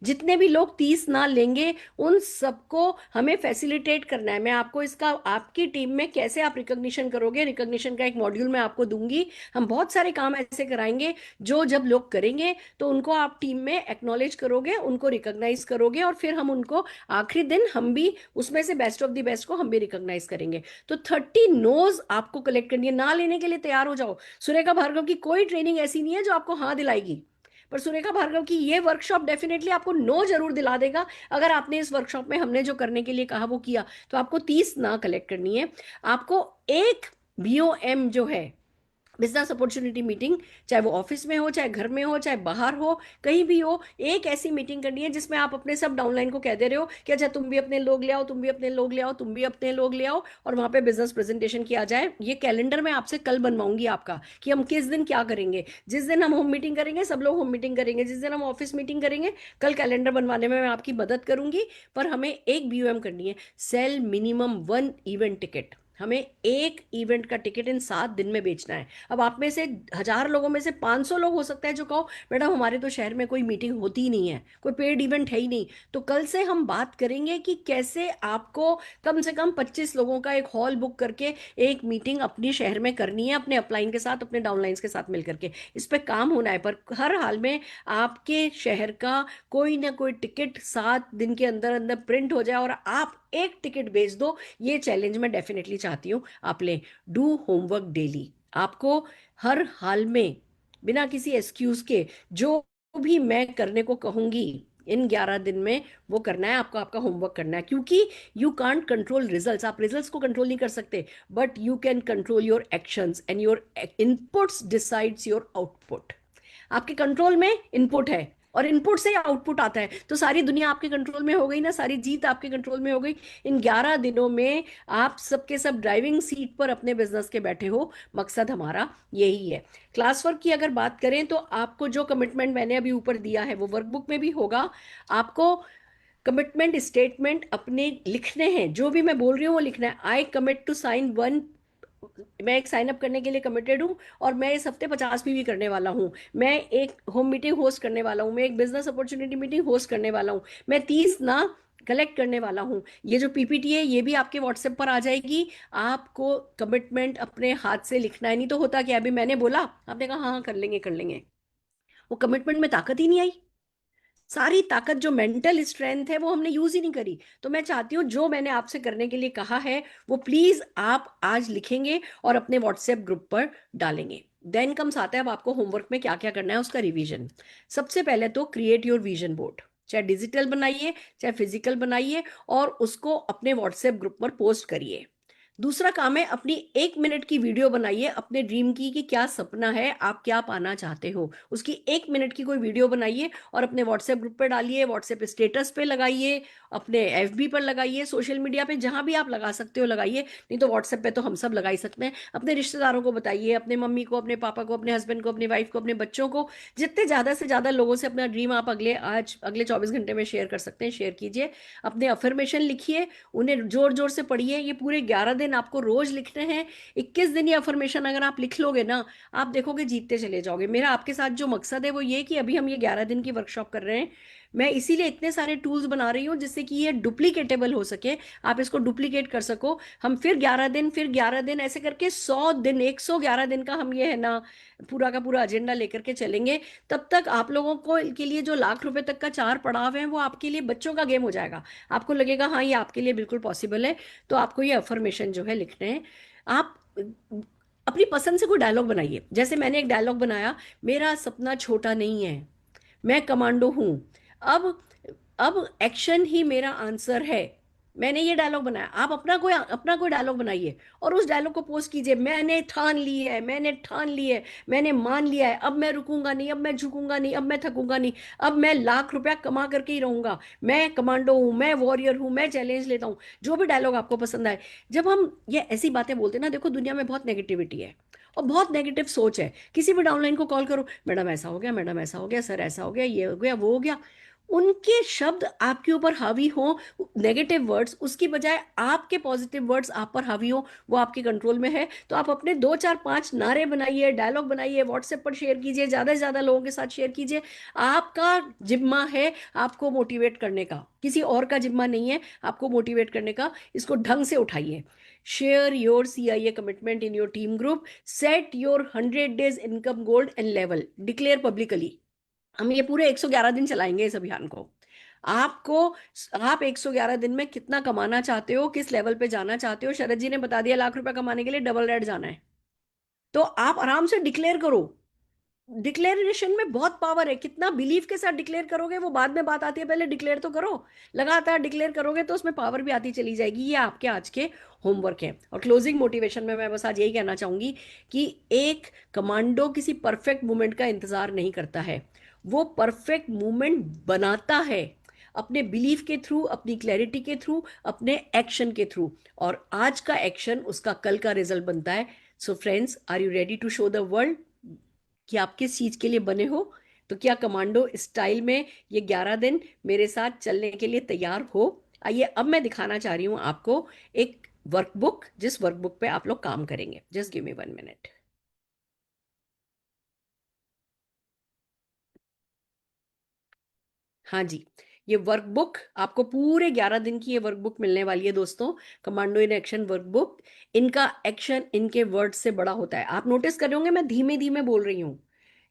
जितने भी लोग 30 नाल लेंगे उन सबको हमें फैसिलिटेट करना है। मैं आपको इसका, आपकी टीम में कैसे आप रिकॉग्निशन करोगे, रिकॉग्निशन का एक मॉड्यूल मैं आपको दूंगी। हम बहुत सारे काम ऐसे कराएंगे जो जब लोग करेंगे तो उनको आप टीम में एक्नॉलेज करोगे, उनको रिकॉग्नाइज करोगे, और फिर हम उनको आखिरी दिन हम भी उसमें से बेस्ट ऑफ द बेस्ट को हम भी रिकॉग्नाइज करेंगे। तो 30 नोज आपको कलेक्ट करनी है। ना लेने के लिए तैयार हो जाओ। सुरेखा भार्गव की कोई ट्रेनिंग ऐसी नहीं है जो आपको हाँ दिलाएगी, पर सुरेखा भार्गव की ये वर्कशॉप डेफिनेटली आपको नो जरूर दिला देगा। अगर आपने इस वर्कशॉप में हमने जो करने के लिए कहा वो किया, तो आपको 30 ना कलेक्ट करनी है। आपको एक बीओएम जो है, बिजनेस अपॉर्चुनिटी मीटिंग, चाहे वो ऑफिस में हो, चाहे घर में हो, चाहे बाहर हो, कहीं भी हो, एक ऐसी मीटिंग करनी है जिसमें आप अपने सब डाउनलाइन को कह दे रहे हो कि अच्छा तुम भी अपने लोग ले आओ, तुम भी अपने लोग ले आओ, तुम भी अपने लोग ले आओ, और वहां पे बिजनेस प्रेजेंटेशन किया जाए। ये कैलेंडर मैं आपसे कल बनवाऊंगी आपका, कि हम किस दिन क्या करेंगे। जिस दिन हम होम मीटिंग करेंगे सब लोग होम मीटिंग करेंगे, जिस दिन हम ऑफिस मीटिंग करेंगे, कल कैलेंडर बनवाने में मैं आपकी मदद करूंगी। पर हमें एक बीओएम करनी है। Sell minimum 1 event ticket. हमें एक इवेंट का टिकट इन 7 दिन में बेचना है। अब आप में से 1000 लोगों में से 500 लोग हो सकता है जो कहो मैडम हमारे तो शहर में कोई मीटिंग होती ही नहीं है, कोई पेड इवेंट है ही नहीं। तो कल से हम बात करेंगे कि कैसे आपको कम से कम 25 लोगों का एक हॉल बुक करके एक मीटिंग अपनी शहर में करनी है, अपने अपलाइन के साथ, अपने डाउनलाइंस के साथ मिलकर के। इस पर काम होना है। पर हर हाल में आपके शहर का कोई ना कोई टिकट 7 दिन के अंदर अंदर प्रिंट हो जाए और आप एक टिकट बेच दो। ये चैलेंज मैं डेफिनेटली चाहती हूँ आप लें। Do homework daily. आपको हर हाल में बिना किसी एक्सक्यूज के जो भी मैं करने को कहूंगी इन 11 दिन में वो करना है। आपको आपका होमवर्क करना है, क्योंकि यू कांट कंट्रोल रिजल्ट्स। आप रिजल्ट्स को कंट्रोल नहीं कर सकते, but you can control your actions, and your inputs decides your output. आपके कंट्रोल में इनपुट है और इनपुट से आउटपुट आता है। तो सारी दुनिया आपके कंट्रोल में हो गई ना, सारी जीत आपके कंट्रोल में हो गई। इन 11 दिनों में आप सबके सब ड्राइविंग सीट पर अपने बिजनेस के बैठे हो। मकसद हमारा यही है। क्लास वर्क की अगर बात करें तो आपको जो कमिटमेंट मैंने अभी ऊपर दिया है वो वर्कबुक में भी होगा। आपको कमिटमेंट स्टेटमेंट अपने लिखने हैं, जो भी मैं बोल रही हूँ वो लिखना है। आई कमिट टू साइन 1, मैं एक साइन अप करने के लिए कमिटेड हूँ, और मैं इस हफ्ते 50 पीवी करने वाला हूँ। मैं एक होम मीटिंग होस्ट करने वाला हूँ। मैं एक बिजनेस अपॉर्चुनिटी मीटिंग होस्ट करने वाला हूँ। मैं 30 ना कलेक्ट करने वाला हूँ। ये जो पीपीटी है ये भी आपके व्हाट्सएप पर आ जाएगी। आपको कमिटमेंट अपने हाथ से लिखना है। नहीं तो होता क्या, अभी मैंने बोला आपने कहा हाँ हाँ कर लेंगे कर लेंगे, वो कमिटमेंट में ताकत ही नहीं आई। सारी ताकत जो मेंटल स्ट्रेंथ है वो हमने यूज ही नहीं करी। तो मैं चाहती हूँ जो मैंने आपसे करने के लिए कहा है वो प्लीज आप आज लिखेंगे और अपने व्हाट्सएप ग्रुप पर डालेंगे। देन कम्स आता है अब आपको होमवर्क में क्या क्या करना है उसका रिवीजन। सबसे पहले तो क्रिएट योर विजन बोर्ड, चाहे डिजिटल बनाइए चाहे फिजिकल बनाइए, और उसको अपने व्हाट्सएप ग्रुप पर पोस्ट करिए। दूसरा काम है अपनी 1 मिनट की वीडियो बनाइए अपने ड्रीम की, कि क्या सपना है, आप क्या पाना चाहते हो, उसकी 1 मिनट की कोई वीडियो बनाइए और अपने व्हाट्सएप ग्रुप पे डालिए, व्हाट्सएप स्टेटस पे लगाइए, अपने एफबी पर लगाइए, सोशल मीडिया पे जहां भी आप लगा सकते हो लगाइए, नहीं तो व्हाट्सएप पे तो हम सब लगा ही सकते हैं। अपने रिश्तेदारों को बताइए, अपने मम्मी को, अपने पापा को, अपने हस्बैंड को, अपनी वाइफ को, अपने बच्चों को, जितने ज्यादा से ज्यादा लोगों से अपना ड्रीम आप अगले 24 घंटे में शेयर कर सकते हैं, शेयर कीजिए। अपने अफर्मेशन लिखिए, उन्हें जोर जोर से पढ़िए। ये पूरे 11 दिन आपको रोज लिखने हैं। 21 दिन ये अफर्मेशन अगर आप लिख लोगे ना, आप देखोगे जीतते चले जाओगे। मेरा आपके साथ जो मकसद है वो ये कि अभी हम ये 11 दिन की वर्कशॉप कर रहे हैं, मैं इसीलिए इतने सारे टूल्स बना रही हूँ जिससे कि ये डुप्लीकेटेबल हो सके, आप इसको डुप्लीकेट कर सको। हम फिर 11 दिन, फिर 11 दिन, ऐसे करके 100 दिन, 111 दिन का हम ये है ना पूरा का पूरा एजेंडा लेकर के चलेंगे। तब तक आप लोगों को के लिए जो ₹1,00,000 तक का 4 पड़ाव है वो आपके लिए बच्चों का गेम हो जाएगा। आपको लगेगा हाँ ये आपके लिए बिल्कुल पॉसिबल है, तो आपको ये अफर्मेशन जो है लिखने हैं। आप अपनी पसंद से कोई डायलॉग बनाइए। जैसे मैंने एक डायलॉग बनाया, मेरा सपना छोटा नहीं है, मैं कमांडो हूं। अब अब एक्शन ही मेरा आंसर है। मैंने ये डायलॉग बनाया, आप अपना कोई डायलॉग बनाइए और उस डायलॉग को पोस्ट कीजिए। मैंने ठान ली है, मैंने ठान ली है, मैंने मान लिया है, अब मैं रुकूंगा नहीं, अब मैं झुकूंगा नहीं, अब मैं थकूंगा नहीं, अब मैं ₹1,00,000 कमा करके ही रहूंगा, मैं कमांडो हूं, मैं वॉरियर हूं, मैं चैलेंज लेता हूं। जो भी डायलॉग आपको पसंद आए। जब हम ये ऐसी बातें बोलते हैं ना, देखो दुनिया में बहुत नेगेटिविटी है और बहुत नेगेटिव सोच है। किसी भी डाउनलाइन को कॉल करो, मैडम ऐसा हो गया, मैडम ऐसा हो गया, सर ऐसा हो गया, ये हो गया, वो हो गया। उनके शब्द आपके ऊपर हावी हो, नेगेटिव वर्ड्स, उसकी बजाय आपके पॉजिटिव वर्ड्स आप पर हावी हो, वो आपके कंट्रोल में है। तो आप अपने 2 4 5 नारे बनाइए, डायलॉग बनाइए, व्हाट्सएप पर शेयर कीजिए, ज्यादा से ज्यादा लोगों के साथ शेयर कीजिए। आपका जिम्मा है आपको मोटिवेट करने का, किसी और का जिम्मा नहीं है आपको मोटिवेट करने का। इसको ढंग से उठाइए। Share your CIA commitment in your team group, set your 100 days income goal and level, declare publicly. हम ये पूरे 111 दिन चलाएंगे इस अभियान को। आपको आप 111 दिन में कितना कमाना चाहते हो, किस लेवल पे जाना चाहते हो। शरद जी ने बता दिया, ₹1,00,000 कमाने के लिए डबल रेड जाना है। तो आप आराम से डिक्लेयर करो। डिक्लेरेशन में बहुत पावर है, कितना बिलीव के साथ डिक्लेयर करोगे वो बाद में बात आती है, पहले डिक्लेयर तो करो। लगातार डिक्लेयर करोगे तो उसमें पावर भी आती चली जाएगी। ये आपके आज के होमवर्क है। और क्लोजिंग मोटिवेशन में मैं बस आज यही कहना चाहूंगी कि एक कमांडो किसी परफेक्ट मूवमेंट का इंतजार नहीं करता है, वो परफेक्ट मूवमेंट बनाता है अपने बिलीफ के थ्रू, अपनी क्लैरिटी के थ्रू, अपने एक्शन के थ्रू। और आज का एक्शन उसका कल का रिजल्ट बनता है। So friends, are you ready to show the world कि आप किस चीज के लिए बने हो? तो क्या कमांडो स्टाइल में ये 11 दिन मेरे साथ चलने के लिए तैयार हो? आइए अब मैं दिखाना चाह रही हूं आपको एक वर्कबुक, जिस वर्कबुक पे आप लोग काम करेंगे। Just give me 1 minute. हाँ जी, ये वर्कबुक आपको पूरे 11 दिन की ये वर्कबुक मिलने वाली है दोस्तों। Commando in action workbook. इनका एक्शन इनके वर्ड से बड़ा होता है। आप नोटिस कर रहे होंगे मैं धीमे धीमे बोल रही हूँ,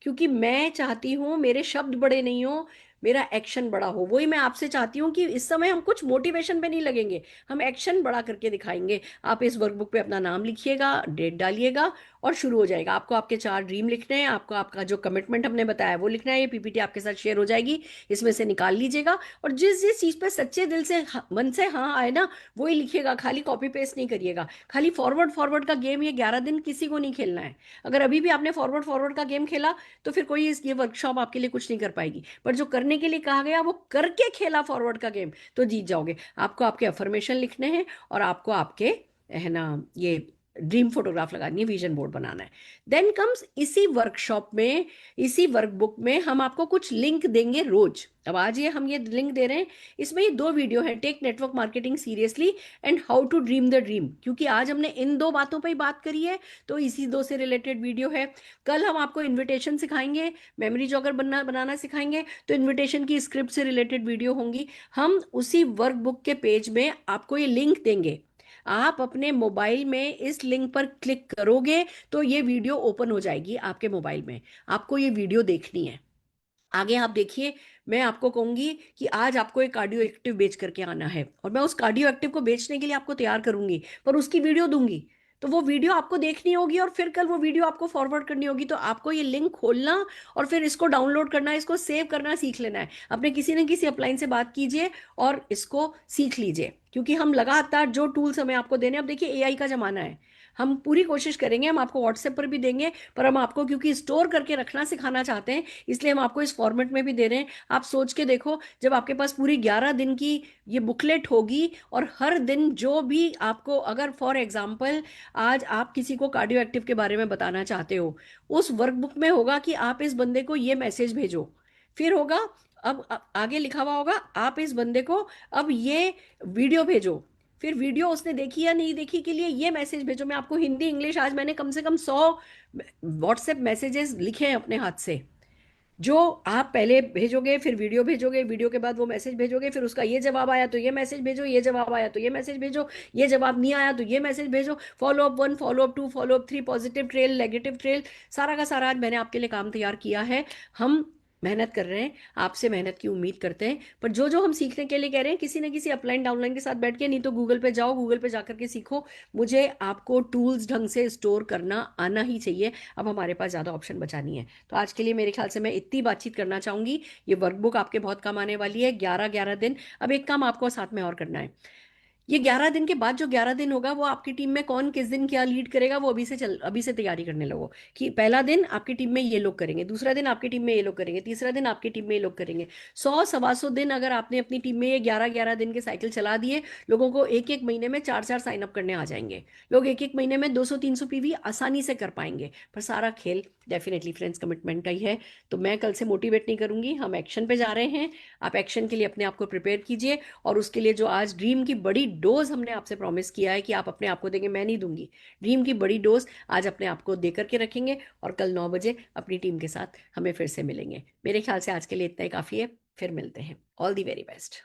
क्योंकि मैं चाहती हूँ मेरे शब्द बड़े नहीं हो, मेरा एक्शन बड़ा हो। वही मैं आपसे चाहती हूँ कि इस समय हम कुछ मोटिवेशन पे नहीं लगेंगे, हम एक्शन बड़ा करके दिखाएंगे। आप इस वर्कबुक पे अपना नाम लिखिएगा, डेट डालिएगा और शुरू हो जाएगा। आपको आपके 4 ड्रीम लिखने हैं, आपको आपका जो कमिटमेंट हमने बताया वो लिखना है। ये PPT आपके साथ शेयर हो जाएगी, इसमें से निकाल लीजिएगा और जिस जिस चीज पे सच्चे दिल से मन से हाँ आए ना वही लिखिएगा। खाली कॉपी पेस्ट नहीं करिएगा। खाली फॉरवर्ड फॉरवर्ड का गेम ये 11 दिन किसी को नहीं खेलना है। अगर अभी भी आपने फॉरवर्ड फॉरवर्ड का गेम खेला तो फिर कोई ये वर्कशॉप आपके लिए कुछ नहीं कर पाएगी। पर जो करने के लिए कहा गया वो करके खेला फॉरवर्ड का गेम, तो जीत जाओगे। आपको आपके अफर्मेशन लिखने हैं और आपको आपके है ना ये ड्रीम फोटोग्राफ लगानी है, विजन बोर्ड बनाना है। देन कम्स इसी वर्कशॉप में, इसी वर्कबुक में हम आपको कुछ लिंक देंगे रोज। अब आज ये हम ये लिंक दे रहे हैं, इसमें ये 2 वीडियो है, take network marketing seriously and how to dream the dream. क्योंकि आज हमने इन 2 बातों पर ही बात करी है तो इसी 2 से रिलेटेड वीडियो है। कल हम आपको इन्विटेशन सिखाएंगे, मेमोरी जॉगर बनाना सिखाएंगे, तो इन्विटेशन की स्क्रिप्ट से रिलेटेड वीडियो होंगी। हम उसी वर्कबुक के पेज में आपको ये लिंक देंगे। आप अपने मोबाइल में इस लिंक पर क्लिक करोगे तो ये वीडियो ओपन हो जाएगी आपके मोबाइल में। आपको ये वीडियो देखनी है। आगे आप देखिए, मैं आपको कहूंगी कि आज आपको एक कार्डियो एक्टिव बेच करके आना है और मैं उस कार्डियो एक्टिव को बेचने के लिए आपको तैयार करूंगी, पर उसकी वीडियो दूंगी। तो वो वीडियो आपको देखनी होगी और फिर कल वो वीडियो आपको फॉरवर्ड करनी होगी। तो आपको ये लिंक खोलना और फिर इसको डाउनलोड करना, इसको सेव करना सीख लेना है। अपने किसी न किसी अपलाइन से बात कीजिए और इसको सीख लीजिए, क्योंकि हम लगातार जो टूल्स हमें आपको देने, अब देखिए एआई का जमाना है, हम पूरी कोशिश करेंगे, हम आपको व्हाट्सएप पर भी देंगे, पर हम आपको क्योंकि स्टोर करके रखना सिखाना चाहते हैं, इसलिए हम आपको इस फॉर्मेट में भी दे रहे हैं। आप सोच के देखो, जब आपके पास पूरी 11 दिन की ये बुकलेट होगी और हर दिन जो भी आपको, अगर फॉर एग्जाम्पल आज आप किसी को कार्डियो एक्टिव के बारे में बताना चाहते हो, उस वर्कबुक में होगा कि आप इस बंदे को ये मैसेज भेजो, फिर होगा आगे लिखा हुआ होगा आप इस बंदे को अब ये वीडियो भेजो, फिर वीडियो उसने देखी या नहीं देखी के लिए ये मैसेज भेजो। मैं आपको हिंदी इंग्लिश, आज मैंने कम से कम 100 व्हाट्सएप मैसेजेस लिखे हैं अपने हाथ से, जो आप पहले भेजोगे, फिर वीडियो भेजोगे, वीडियो के बाद वो मैसेज भेजोगे, फिर उसका ये जवाब आया तो ये मैसेज भेजो, ये जवाब आया तो ये मैसेज भेजो, ये जवाब नहीं आया तो ये मैसेज भेजो, follow up 1, follow up 2, follow up 3, positive trail, negative trail, सारा का सारा आज मैंने आपके लिए काम तैयार किया है। हम मेहनत कर रहे हैं, आपसे मेहनत की उम्मीद करते हैं, पर जो जो हम सीखने के लिए कह रहे हैं, किसी न किसी अपलाइन डाउनलाइन के साथ बैठ के, नहीं तो गूगल पे जाओ, गूगल पे जाकर के सीखो। मुझे आपको टूल्स ढंग से स्टोर करना आना ही चाहिए, अब हमारे पास ज़्यादा ऑप्शन बचा नहीं है। तो आज के लिए मेरे ख्याल से मैं इतनी बातचीत करना चाहूंगी। ये वर्कबुक आपके बहुत काम आने वाली है, 11-11 दिन। अब एक काम आपको साथ में और करना है, ये 11 दिन के बाद जो 11 दिन होगा, वो आपकी टीम में कौन किस दिन क्या लीड करेगा, वो अभी से तैयारी करने लगो कि पहला दिन आपकी टीम में ये लोग करेंगे, दूसरा दिन आपकी टीम में ये लोग करेंगे, तीसरा दिन आपकी टीम में ये लोग करेंगे। 100-125 दिन अगर आपने अपनी टीम में ये 11-11 दिन के साइकिल चला दिए, लोगों को एक एक महीने में 4-4 साइन अप करने आ जाएंगे, लोग एक एक महीने में 200-300 पीवी आसानी से कर पाएंगे। पर सारा खेल डेफिनेटली फ्रेंड्स कमिटमेंट का ही है। तो मैं कल से मोटिवेट नहीं करूंगी, हम एक्शन पे जा रहे हैं। आप एक्शन के लिए अपने आप को प्रिपेयर कीजिए, और उसके लिए जो आज ड्रीम की बड़ी डोज हमने आपसे प्रॉमिस किया है कि आप अपने आप को देंगे, मैं नहीं दूंगी, ड्रीम की बड़ी डोज आज अपने आप को दे करके रखेंगे, और कल 9 बजे अपनी टीम के साथ हमें फिर से मिलेंगे। मेरे ख्याल से आज के लिए इतना ही काफ़ी है, फिर मिलते हैं। All the very best.